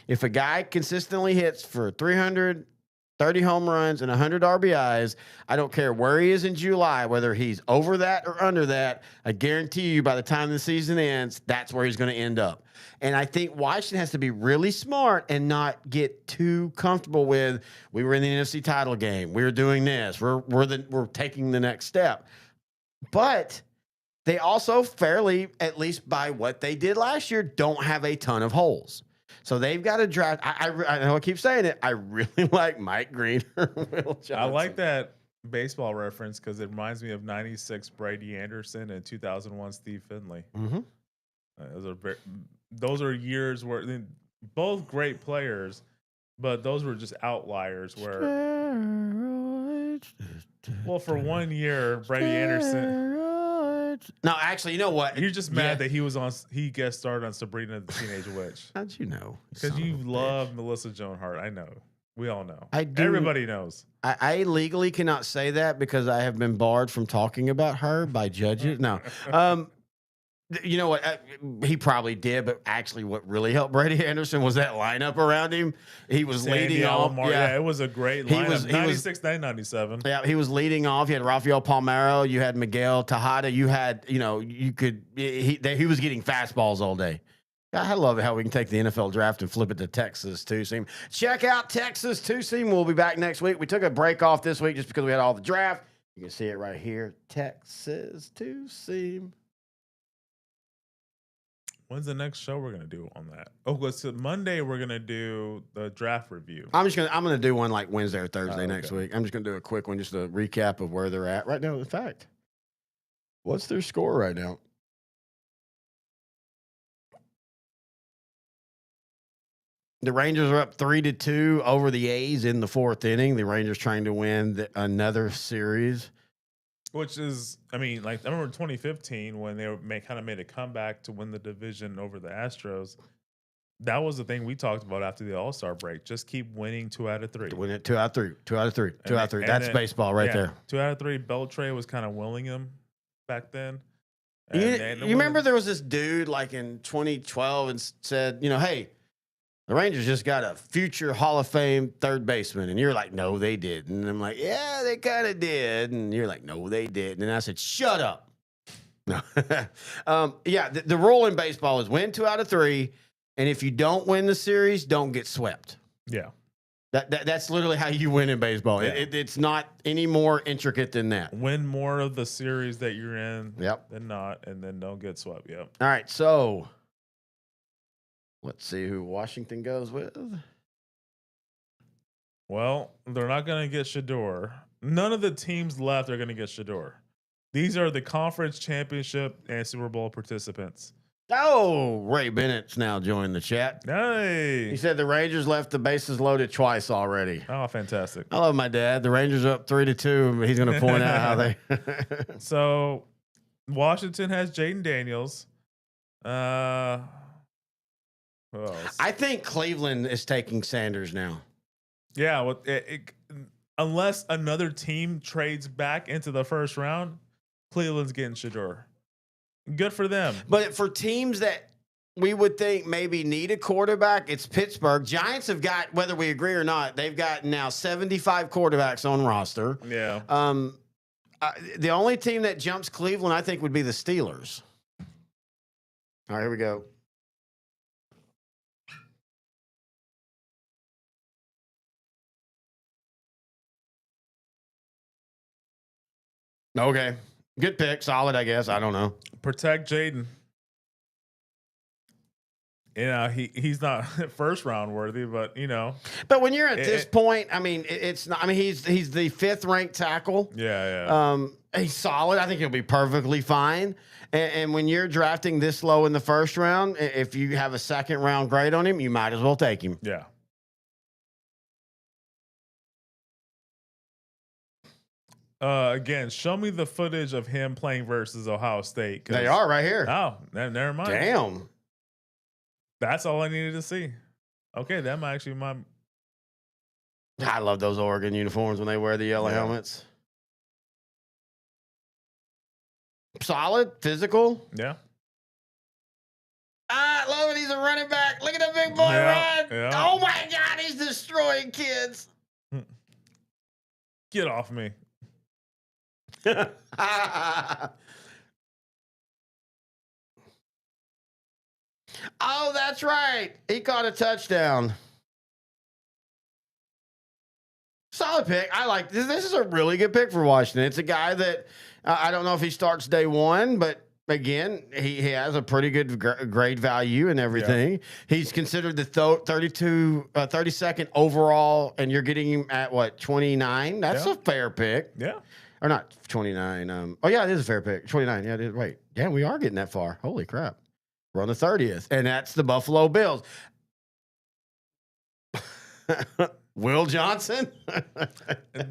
If a guy consistently hits for 330 home runs and 100 RBIs, I don't care where he is in July, whether he's over that or under that, I guarantee you by the time the season ends, that's where he's going to end up. And I think Washington has to be really smart and not get too comfortable with, we were in the NFC title game, we were doing this, we're taking the next step. But they also fairly, at least by what they did last year, don't have a ton of holes. So they've got to draft. I know I keep saying it. I really like Mike Green or Will Johnson. I like that baseball reference because it reminds me of 96 Brady Anderson and 2001 Steve Finley. Mm-hmm. Those are years where both great players, but those were just outliers where, well, for 1 year, Brady Anderson. No, actually, you know what? You're just mad that he guest starred on Sabrina the Teenage Witch. How'd you know? Because you love Melissa Joan Hart. I know. We all know. I do. Everybody knows. I legally cannot say that because I have been barred from talking about her by judges. No. You know what? He probably did, but actually what really helped Brady Anderson was that lineup around him. He was leading off. Yeah, it was a great lineup. 96, 97. Yeah, he was leading off. You had Rafael Palmeiro. You had Miguel Tejada. You had, he was getting fastballs all day. I love it how we can take the NFL draft and flip it to Texas two-seam. Check out Texas two-seam. We'll be back next week. We took a break off this week just because we had all the draft. You can see it right here. Texas two-seam. When's the next show we're gonna do on that? Oh, so Monday we're gonna do the draft review. I'm gonna do one like Wednesday or Thursday next week. I'm just gonna do a quick one, just a recap of where they're at right now. In fact, what's their score right now? The Rangers are up 3-2 over the A's in the 4th inning. The Rangers trying to win another series. Which is, I remember 2015 when they kind of made a comeback to win the division over the Astros. That was the thing we talked about after the All-Star break. Just keep winning 2 out of 3. Win it 2 out of 3. 2 out of 3. 2 out of 3. That's baseball right there. 2 out of 3. Beltre was kind of willing him back then. You remember there was this dude like in 2012 and said, hey, the Rangers just got a future Hall of Fame third baseman. And you're like, no, they didn't. And I'm like, yeah, they kind of did. And you're like, no, they didn't. And I said, shut up. No. The rule in baseball is win 2 out of 3. And if you don't win the series, don't get swept. Yeah. That's literally how you win in baseball. Yeah. It's not any more intricate than that. Win more of the series that you're in than not, and then don't get swept. Yep. All right, so let's see who Washington goes with. Well, they're not going to get Shador. None of the teams left are going to get Shador. These are the conference championship and Super Bowl participants. Oh, Ray Bennett's now joined the chat. Hey. He said the Rangers left the bases loaded twice already. Oh, fantastic. I love my dad. The Rangers are up 3-2. He's going to point out how they... So, Washington has Jaden Daniels. Who else? I think Cleveland is taking Sanders now. Yeah, well, unless another team trades back into the first round, Cleveland's getting Shador. Good for them. But for teams that we would think maybe need a quarterback, it's Pittsburgh. Giants have got, whether we agree or not, they've got now 75 quarterbacks on roster. Yeah. The only team that jumps Cleveland, I think, would be the Steelers. All right, here we go. Okay. Good pick. Solid, I guess. I don't know. Protect Jaden. he's not first round worthy, but But when you're at this point, I mean, it's not. I mean, he's the 5th ranked tackle. yeah. He's solid. I think he'll be perfectly fine. And when you're drafting this low in the first round, if you have a 2nd round grade on him, you might as well take him. Yeah. Again, show me the footage of him playing versus Ohio State. They are right here. Oh, never mind. Damn. That's all I needed to see. Okay, that might actually I love those Oregon uniforms when they wear the yellow helmets. Solid, physical. Yeah. I love it. He's a running back. Look at that big boy run. Yeah. Oh my God, he's destroying kids. Get off me. Oh, that's right. He caught a touchdown. Solid pick. I like this. This is a really good pick for Washington. It's a guy that I don't know if he starts day one, but again, he has a pretty good grade value and everything. Yeah. He's considered the 32nd overall, and you're getting him at what, 29? That's a fair pick. Yeah. Or not 29. Oh, yeah, it is a fair pick. 29. Yeah, wait. Yeah, we are getting that far. Holy crap. We're on the 30th, and that's the Buffalo Bills. Will Johnson?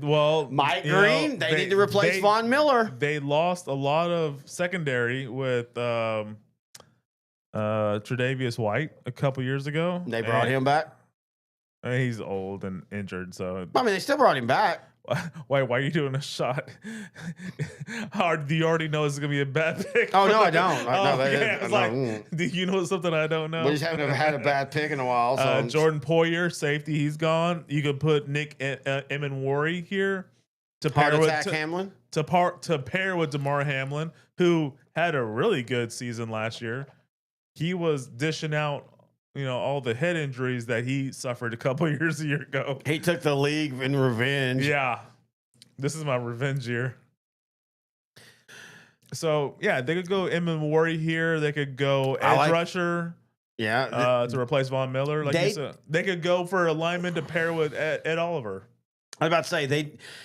Well, Mike Green? They need to replace Von Miller. They lost a lot of secondary with Tre'Davious White a couple years ago. They brought him back? He's old and injured, so... I mean, they still brought him back. Why are you doing a shot? Do you already know it's going to be a bad pick? Oh, no, I don't. Do you know something I don't know? We just haven't had a bad pick in a while. So Jordan Poyer, safety, he's gone. You could put Nick Emmanwori here to pair with Hamlin. To pair with DeMar Hamlin, who had a really good season last year. He was dishing out all the head injuries that he suffered a couple years ago. He took the league in revenge. Yeah. This is my revenge year. So, yeah, they could go Emmanwori here. They could go edge rusher. Yeah. To replace Von Miller. Like you said. They could go for a lineman to pair with Ed Oliver. I was about to say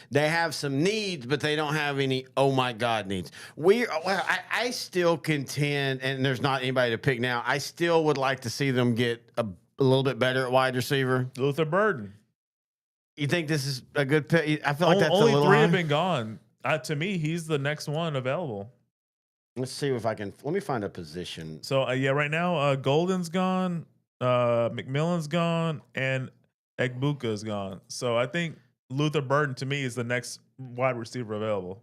they have some needs, but they don't have any oh my God needs. I still contend, and there's not anybody to pick now. I still would like to see them get a little bit better at wide receiver. Luther Burden. You think this is a good pick? I feel like that's only a little 3 high. have been gone. To me, he's the next one available. Let's see if I can. Let me find a position. So right now, Golden's gone, McMillan's gone, and Egbuka's gone. So I think Luther Burden to me is the next wide receiver available.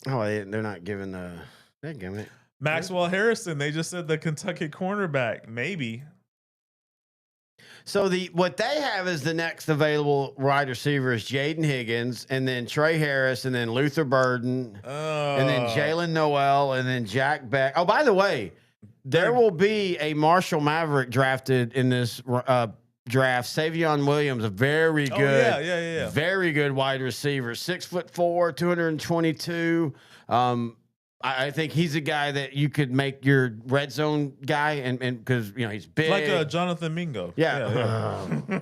Oh, they're not giving they're giving it. Maxwell Harrison. They just said the Kentucky cornerback, maybe. So what they have is the next available wide receiver is Jaden Higgins, and then Trey Harris, and then Luther Burden, and then Jalen Noel, and then Jack Beck. Oh, by the way, there will be a Marshall Maverick drafted in this draft. Savion Williams, a very good, very good wide receiver, 6'4", 222. I think he's a guy that you could make your red zone guy, and because he's big, like Jonathan Mingo. Yeah.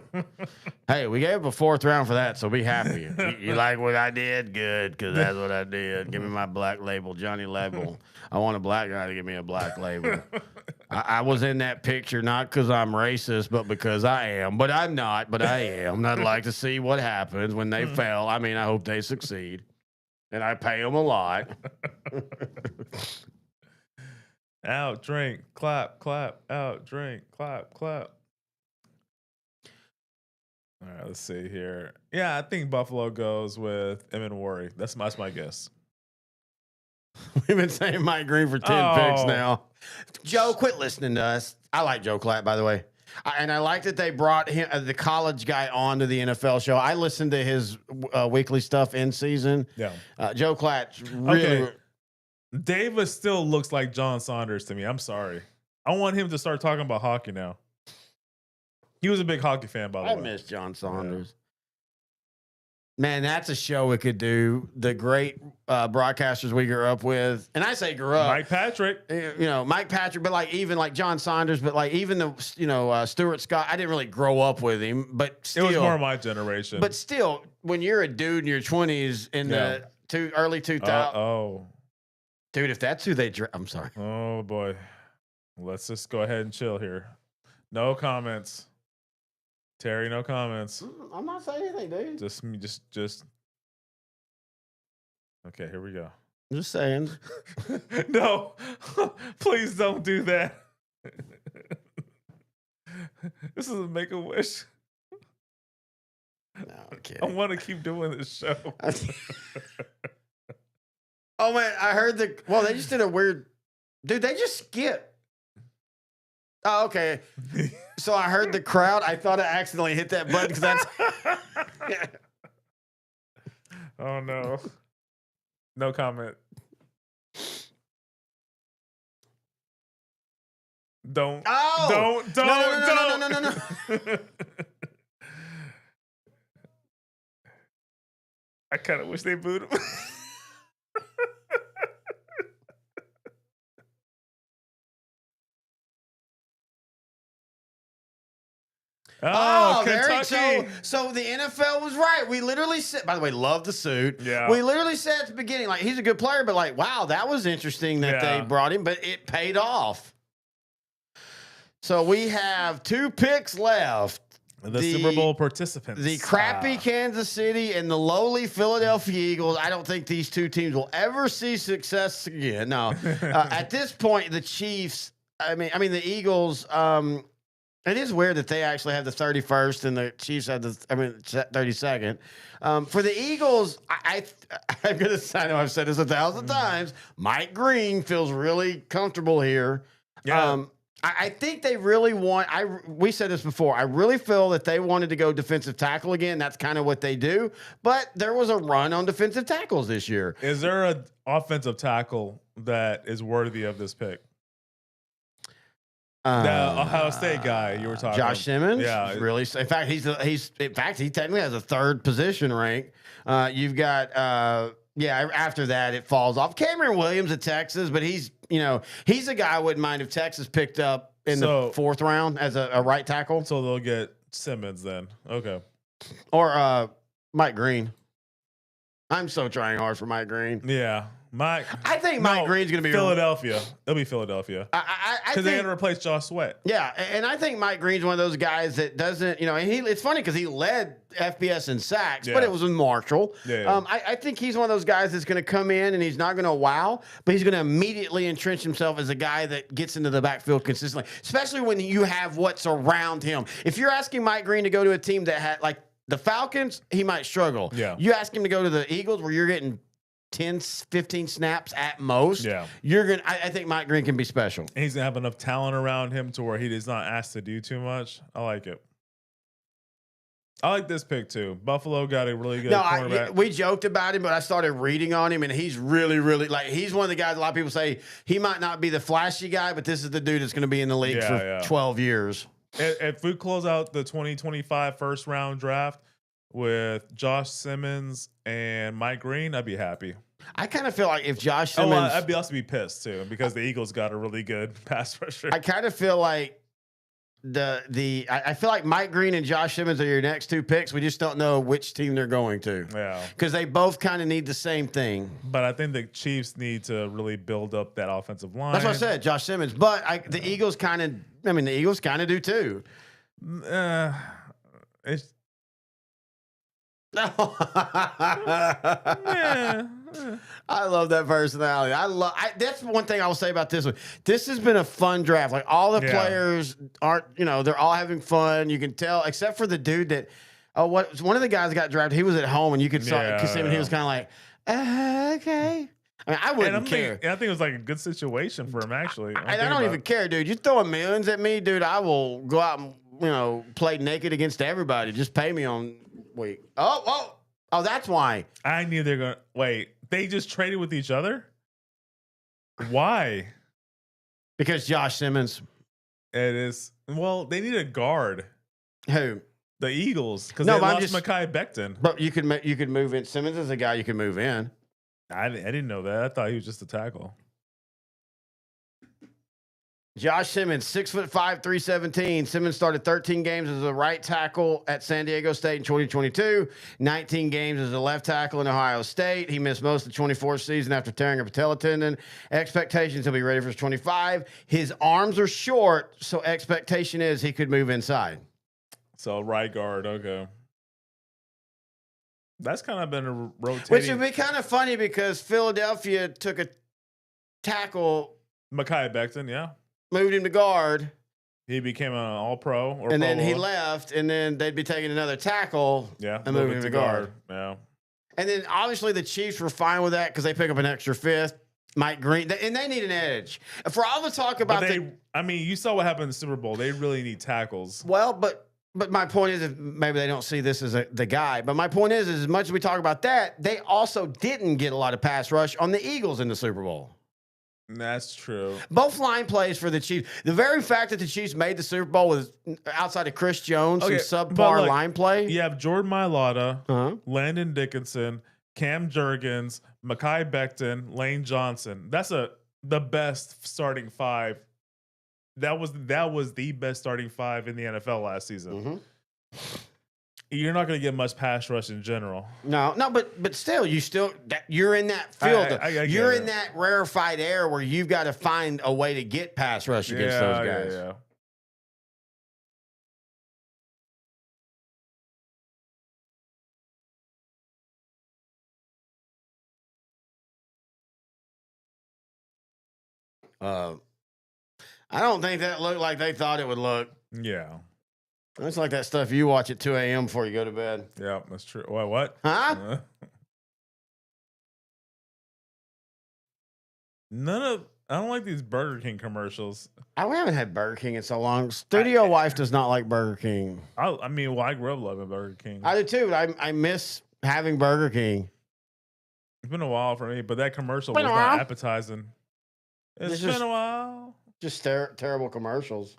Hey, we gave up a 4th round for that, so be happy. You like what I did? Good, because that's what I did. Give me my black label, Johnny Label. I want a black guy to give me a black label. I was in that picture not because I'm racist, but because I am. But I'm not. But I am. And I'd like to see what happens when they fail. I mean, I hope they succeed. And I pay them a lot. Out, drink, clap, clap. Out, drink, clap, clap. All right, let's see here. Yeah, I think Buffalo goes with Emmanwori. That's my guess. We've been saying Mike Green for 10 picks now. Joe, quit listening to us. I like Joe Clapp, by the way. And I like that they brought him, the college guy, on to the NFL show. I listened to his weekly stuff in season. Yeah. Joe Clapp's really... Okay. Davis still looks like John Saunders to me. I'm sorry. I want him to start talking about hockey now. He was a big hockey fan, by the way. I miss John Saunders. Man, that's a show we could do. The great broadcasters we grew up with, and I say grew up. Mike Patrick. Mike Patrick, but like even like John Saunders, but like even the Stuart Scott. I didn't really grow up with him, but still, It was more my generation. But still, when you're a dude in your 20s in the early 2000s, dude, if that's who they, I'm sorry. Oh boy, let's just go ahead and chill here. No comments. Terry, no comments. I'm not saying anything, dude. Just. Okay, here we go. Just saying. No, please don't do that. This is a Make-A-Wish. No, okay. I want to keep doing this show. Oh man, I heard they just did a weird, dude. They just skipped. Oh, okay. So I heard the crowd. I thought I accidentally hit that button because that's. Oh no. No comment. Don't. Oh! Don't. No. I kind of wish they booed him. Oh, Kentucky. So the NFL was right. We literally said, by the way, love the suit. Yeah. We literally said at the beginning, like, he's a good player, but like, wow, that was interesting that they brought him, but it paid off. So we have 2 picks left. The Super Bowl participants. The crappy Kansas City and the lowly Philadelphia Eagles. I don't think these 2 teams will ever see success again. No. At this point, the Chiefs, I mean the Eagles, it is weird that they actually have the 31st and the Chiefs have the 32nd. For the Eagles, I'm going to say, I know I've said this 1,000 times, Mike Green feels really comfortable here. Yeah. I think they really want, we said this before, I really feel that they wanted to go defensive tackle again. That's kind of what they do. But there was a run on defensive tackles this year. Is there an offensive tackle that is worthy of this pick? The Ohio State guy you were talking about. Josh Simmons? Yeah. Really? In fact, he technically has a 3rd position rank. You've got, after that, it falls off. Cameron Williams at Texas, but he's a guy I wouldn't mind if Texas picked up in the 4th round as a right tackle. So they'll get Simmons then. Okay. Or Mike Green. I'm so trying hard for Mike Green. Yeah. I think Mike Green's going to be Philadelphia. It'll be Philadelphia. Because they're going to replace Josh Sweat. Yeah, and I think Mike Green's one of those guys that doesn't, and it's funny because he led FBS in sacks, but it was with Marshall. Yeah. I think he's one of those guys that's going to come in and he's not going to wow, but he's going to immediately entrench himself as a guy that gets into the backfield consistently, especially when you have what's around him. If you're asking Mike Green to go to a team that had, like the Falcons, he might struggle. Yeah. You ask him to go to the Eagles where you're getting 10, 15 snaps at most. Yeah. I think Mike Green can be special. And he's going to have enough talent around him to where he is not asked to do too much. I like it. I like this pick too. Buffalo got a really good cornerback. We joked about him, but I started reading on him, and he's really, really he's one of the guys a lot of people say he might not be the flashy guy, but this is the dude that's going to be in the league for 12 years. If we close out the 2025 first round draft with Josh Simmons and Mike Green, I'd be happy. I kind of feel like if Josh Simmons... I'd also be pissed too because the Eagles got a really good pass rusher. I kind of feel like I feel like Mike Green and Josh Simmons are your next 2 picks. We just don't know which team they're going to. Yeah. Because they both kind of need the same thing. But I think the Chiefs need to really build up that offensive line. That's what I said, Josh Simmons. But the Eagles kind of... the Eagles kind of do too. It's... I love that personality. That's one thing I will say about this one. This has been a fun draft. Like all the players aren't, they're all having fun. You can tell, except for the dude that, one of the guys that got drafted. He was at home, and you could see him. He was kind of like, okay. I mean, I wouldn't care. I think it was like a good situation for him, actually. I don't even care, dude. You're throwing millions at me, dude. I will go out and play naked against everybody. Just pay me on week. Oh, that's why. I knew they're going to wait. They just traded with each other? Why? Because Josh Simmons. It is. Well, they need a guard. Who? The Eagles, because No, they but I'm lost just- Mekhi Becton. But you could move in. Simmons is a guy you can move in. I didn't know that. I thought he was just a tackle. Josh Simmons, 6'5", 317. Simmons started 13 games as a right tackle at San Diego State in 2022, 19 games as a left tackle in Ohio State. He missed most of the 24th season after tearing a patella tendon. Expectations he'll be ready for his 25. His arms are short, so expectation is he could move inside. So right guard, okay. That's kind of been a rotating. Which would be kind of funny because Philadelphia took a tackle, Mekhi Becton, yeah. moved him to guard, He became an All-Pro. Or and then Pro he Bowl. left, and then they'd be taking another tackle Yeah, and moving him to guard. Yeah. And then obviously the Chiefs were fine with that because they pick up an extra fifth. Mike Green, and they need an edge. For all the talk about I mean, you saw what happened in the Super Bowl. They really need tackles. But my point is, maybe they don't see this as the guy. But my point is, as much as we talk about that, they also didn't get a lot of pass rush on the Eagles in the Super Bowl. That's true. Both line plays for the Chiefs. The very fact that the Chiefs made the Super Bowl with outside of Chris Jones, Okay, some but subpar look, line play. You have Jordan Mailata, Uh-huh. Landon Dickinson, Cam Jurgens, Mekhi Becton, Lane Johnson. That's the best starting five. That was the best starting five in the NFL last season. Mm-hmm. You're not going to get much pass rush in general. No, but still, you're in that field. I get You're it. in that rarefied air where you've got to find a way to get pass rush against those guys. Yeah. I don't think that looked like they thought it would look. Yeah. It's like that stuff you watch at 2 a.m. before you go to bed. Yeah, that's true. What? Huh? I don't like these Burger King commercials. We haven't had Burger King in so long. Studio wife does not like Burger King. I mean, I grew up loving Burger King. I do too. I miss having Burger King. It's been a while for me, but that commercial Been was a not while. appetizing. It's It's been just- a while. Just terrible commercials.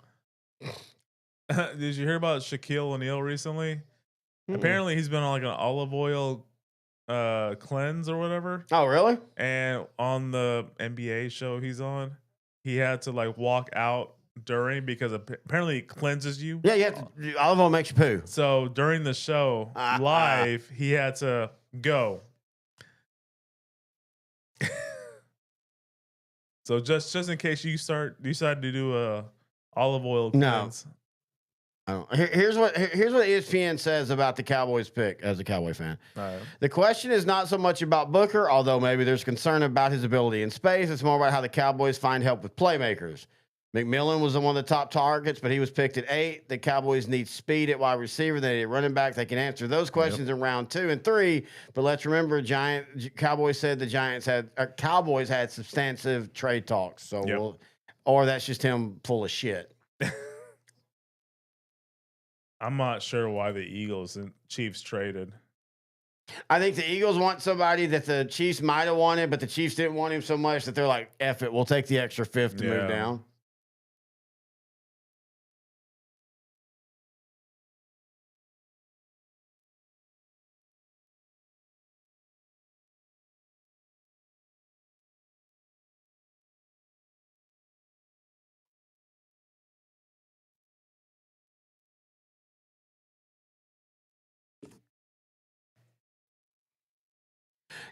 Did you hear about Shaquille O'Neal recently? Mm-mm. Apparently, he's been on like an olive oil cleanse or whatever. Oh, really? And on the NBA show he's on, he had to like walk out during because apparently it cleanses you. Yeah, you have to. Olive oil makes you poo. So during the show live, he had to go. So just in case you decide to do a olive oil No. cleanse. I don't. Here's what ESPN says about the Cowboys pick as a Cowboy fan. All right. The question is not so much about Booker, although maybe there's concern about his ability in space. It's more about how the Cowboys find help with playmakers. McMillan was one of the top targets, but he was picked at 8. The Cowboys need speed at wide receiver. They need a running back. They can answer those questions in round 2 and 3. But let's remember, Cowboys said the Cowboys had substantive trade talks. So, or that's just him full of shit. I'm not sure why the Eagles and Chiefs traded. I think the Eagles want somebody that the Chiefs might have wanted, but the Chiefs didn't want him so much that they're like, F it, we'll take the extra fifth to move down.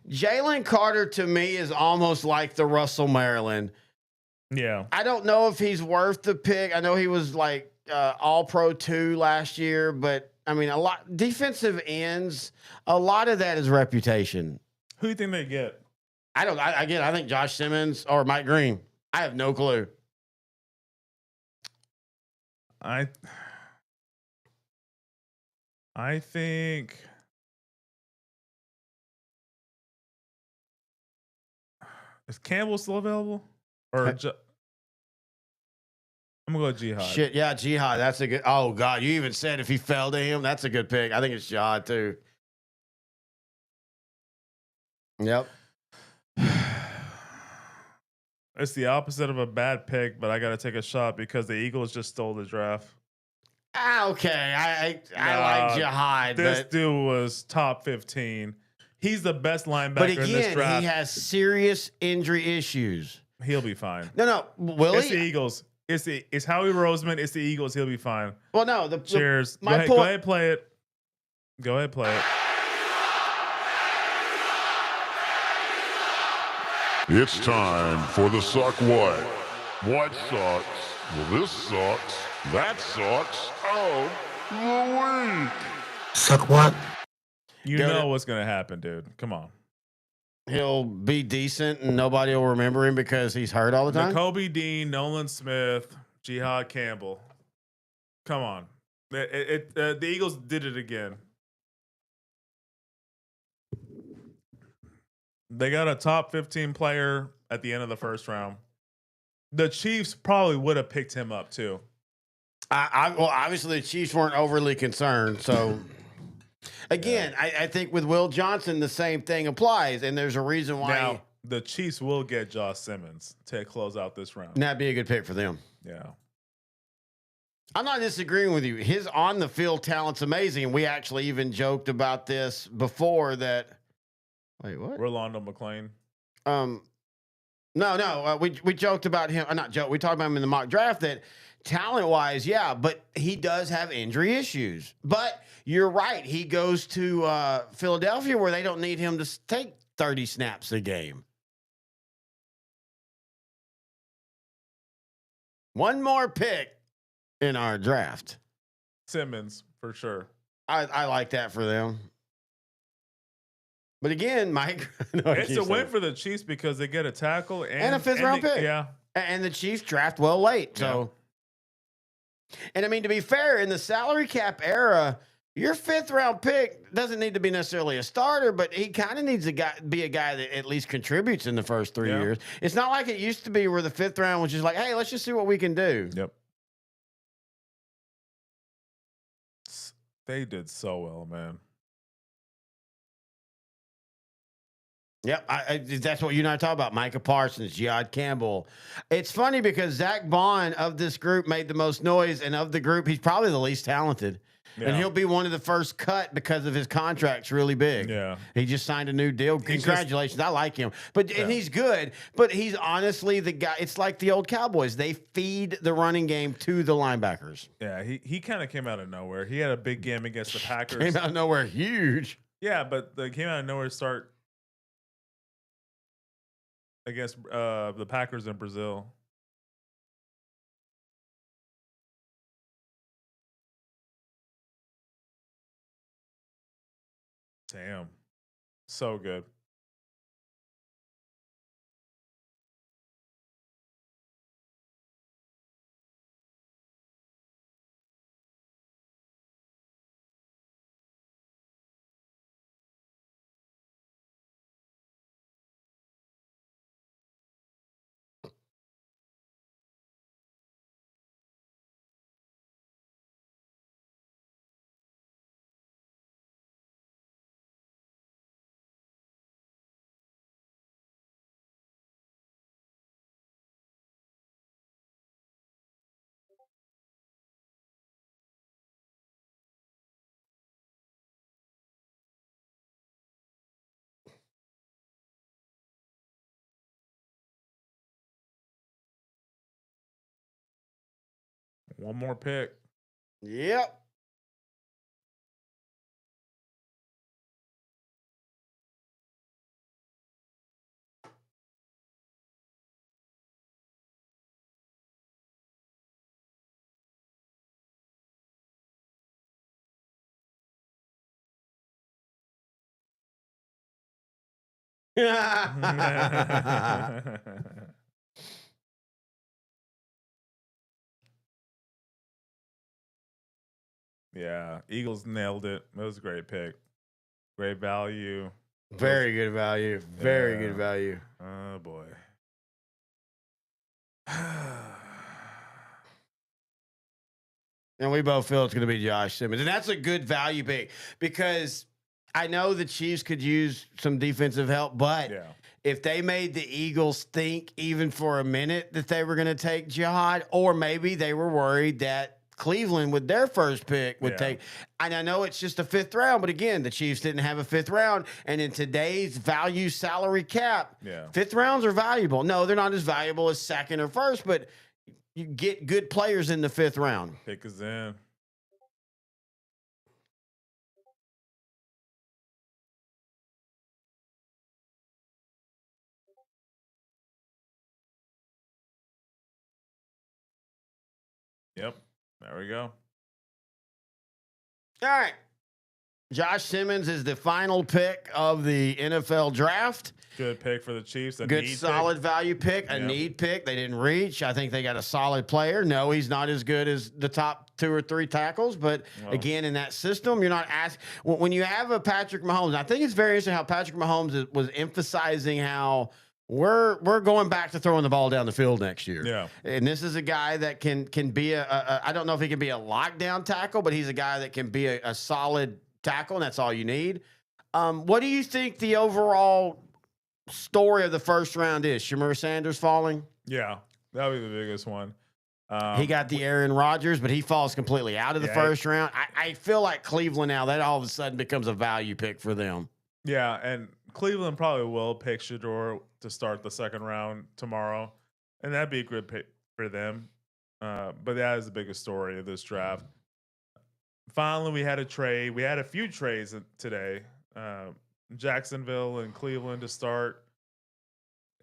Jalen Carter to me is almost like the Russell Maryland. Yeah. I don't know if he's worth the pick. I know he was like all pro 2 last year, but I mean, defensive ends, a lot of that is reputation. Who do you think they get? I think Josh Simmons or Mike Green. I have no clue. I think is Campbell still available? Or I'm gonna go with Jihad. Shit, yeah, Jihad. That's a good. Oh God, you even said if he fell to him, that's a good pick. I think it's Jihad too. Yep. It's the opposite of a bad pick, but I got to take a shot because the Eagles just stole the draft. Okay, I like Jihad, This but dude was top 15. He's the best linebacker but in this again, draft. he has serious injury issues. He'll be fine. No, will It's the he? Eagles. It's Howie Roseman. It's the Eagles. He'll be fine. Well, no. Cheers. My Go point. ahead, play it. Go ahead, play it. It's time for the Suck What? What sucks? Well, this sucks. That sucks. Oh, the week. Suck what? You Go know to- what's gonna happen, dude. Come on. He'll be decent, and nobody will remember him because he's hurt all the time. Nakobe Dean, Nolan Smith, Jihad Campbell. Come on. The Eagles did it again. They got a top 15 player at the end of the first round. The Chiefs probably would have picked him up too. Well, obviously the Chiefs weren't overly concerned. So, again, I think with Will Johnson, the same thing applies, and there's a reason why. Now, the Chiefs will get Josh Simmons to close out this round. That'd be a good pick for them. Yeah. I'm not disagreeing with you. His on the field talent's amazing, and we actually even joked about this before that. Wait, what? Rolando McClain. No. We joked about him. Not joke. We talked about him in the mock draft that talent wise, yeah, but he does have injury issues. But you're right. He goes to Philadelphia where they don't need him to take 30 snaps a game. One more pick in our draft. Simmons, for sure. I like that for them. But again, Mike, It's a win for the Chiefs because they get a tackle and a fifth-round pick. Yeah. And the Chiefs draft well late. So, and I mean, to be fair, in the salary cap era, your fifth-round pick doesn't need to be necessarily a starter, but he kind of needs to be a guy that at least contributes in the first 3 years. It's not like it used to be where the fifth round was just like, hey, let's just see what we can do. Yep. They did so well, man. Yep, that's what you and I talk about. Micah Parsons, Jihad Campbell. It's funny because Zach Bond of this group made the most noise, and of the group, he's probably the least talented. Yeah. And he'll be one of the first cut because of his contract's really big. Yeah. He just signed a new deal. Congratulations. I like him. But and he's good, but he's honestly the guy. It's like the old Cowboys. They feed the running game to the linebackers. Yeah, he kind of came out of nowhere. He had a big game against the Packers. Came out of nowhere huge. Yeah, but they came out of nowhere to start against the Packers in Brazil. Damn. So good. One more pick. Yep. Yeah, Eagles nailed it. That was a great pick. Great value. Very good value. Very Yeah. good value. Oh boy. And we both feel it's going to be Josh Simmons. And that's a good value pick because I know the Chiefs could use some defensive help, but Yeah. if they made the Eagles think even for a minute that they were going to take Jihad, or maybe they were worried that Cleveland with their first pick would Yeah. take. And I know it's just a 5th round, but again, the Chiefs didn't have a 5th round. And in today's value salary cap, Yeah. 5th rounds are valuable. No, they're not as valuable as 2nd or 1st, but you get good players in the 5th round. Pick is in. Yep. There we go. All right. Josh Simmons is the final pick of the NFL draft. Good pick for the Chiefs. A Good, need solid pick. value pick, a Yep. need pick. They didn't reach. I think they got a solid player. No, he's not as good as the top 2 or 3 tackles, but No. again, in that system, you're not asking. When you have a Patrick Mahomes, I think it's very interesting how Patrick Mahomes was emphasizing how we're going back to throwing the ball down the field next year. Yeah. And this is a guy that can be I don't know if he can be a lockdown tackle, but he's a guy that can be a solid tackle, and that's all you need. What do you think the overall story of the first round is? Shamir Sanders falling? Yeah. That'll be the biggest one. He got the Aaron Rodgers, but he falls completely out of the Yeah, first round. I feel like Cleveland now, that all of a sudden becomes a value pick for them. Yeah, and Cleveland probably will pick Shador to start the second round tomorrow, and that'd be a good pick for them. But that is the biggest story of this draft. Finally, we had a trade. We had a few trades today. Jacksonville and Cleveland to start.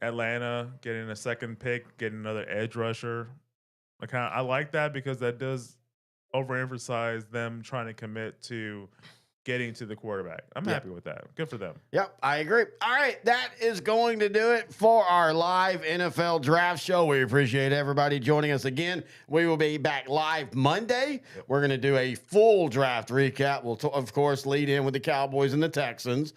Atlanta getting a second pick, getting another edge rusher. I like that because that does overemphasize them trying to commit to getting to the quarterback. I'm Yep. happy with that. Good for them. Yep, I agree. All right, that is going to do it for our live NFL draft show. We appreciate everybody joining us again. We will be back live Monday. We're going to do a full draft recap. We'll, of course, lead in with the Cowboys and the Texans,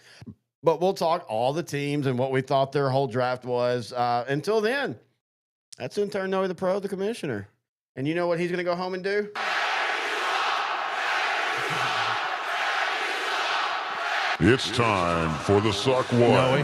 but we'll talk all the teams and what we thought their whole draft was. Until then, that's intern Noe the Pro, the commissioner. And you know what he's going to go home and do? It's time for the Suck What. Noe.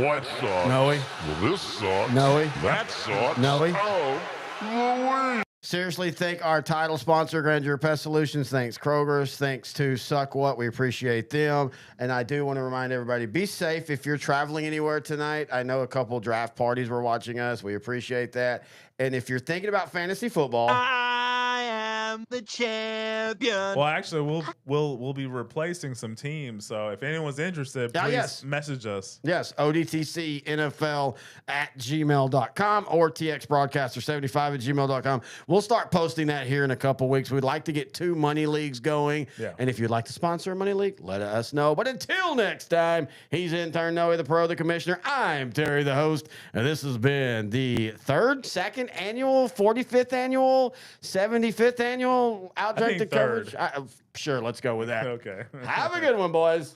What sucks? Noe. Well, this sucks. Noe. That sucks. Noe. Oh, Louise. Seriously, thank our title sponsor, Grandeur Pest Solutions. Thanks, Kroger's. Thanks to Suck What. We appreciate them. And I do want to remind everybody, be safe if you're traveling anywhere tonight. I know a couple draft parties were watching us. We appreciate that. And if you're thinking about fantasy football, I am the champion. Well, actually, we'll be replacing some teams. So if anyone's interested, please yes. message us. yes, ODTC NFL at gmail.com or TXBroadcaster75 at gmail.com. We'll start posting that here in a couple weeks. We'd like to get 2 money leagues going. Yeah. And if you'd like to sponsor a money league, let us know. But until next time, he's intern Noe the Pro, the commissioner. I'm Terry the host. And this has been the 3rd, 2nd annual, 45th annual, 75th annual Outdranked think coverage. third. Sure, let's go with that. Okay. Have a good one, boys.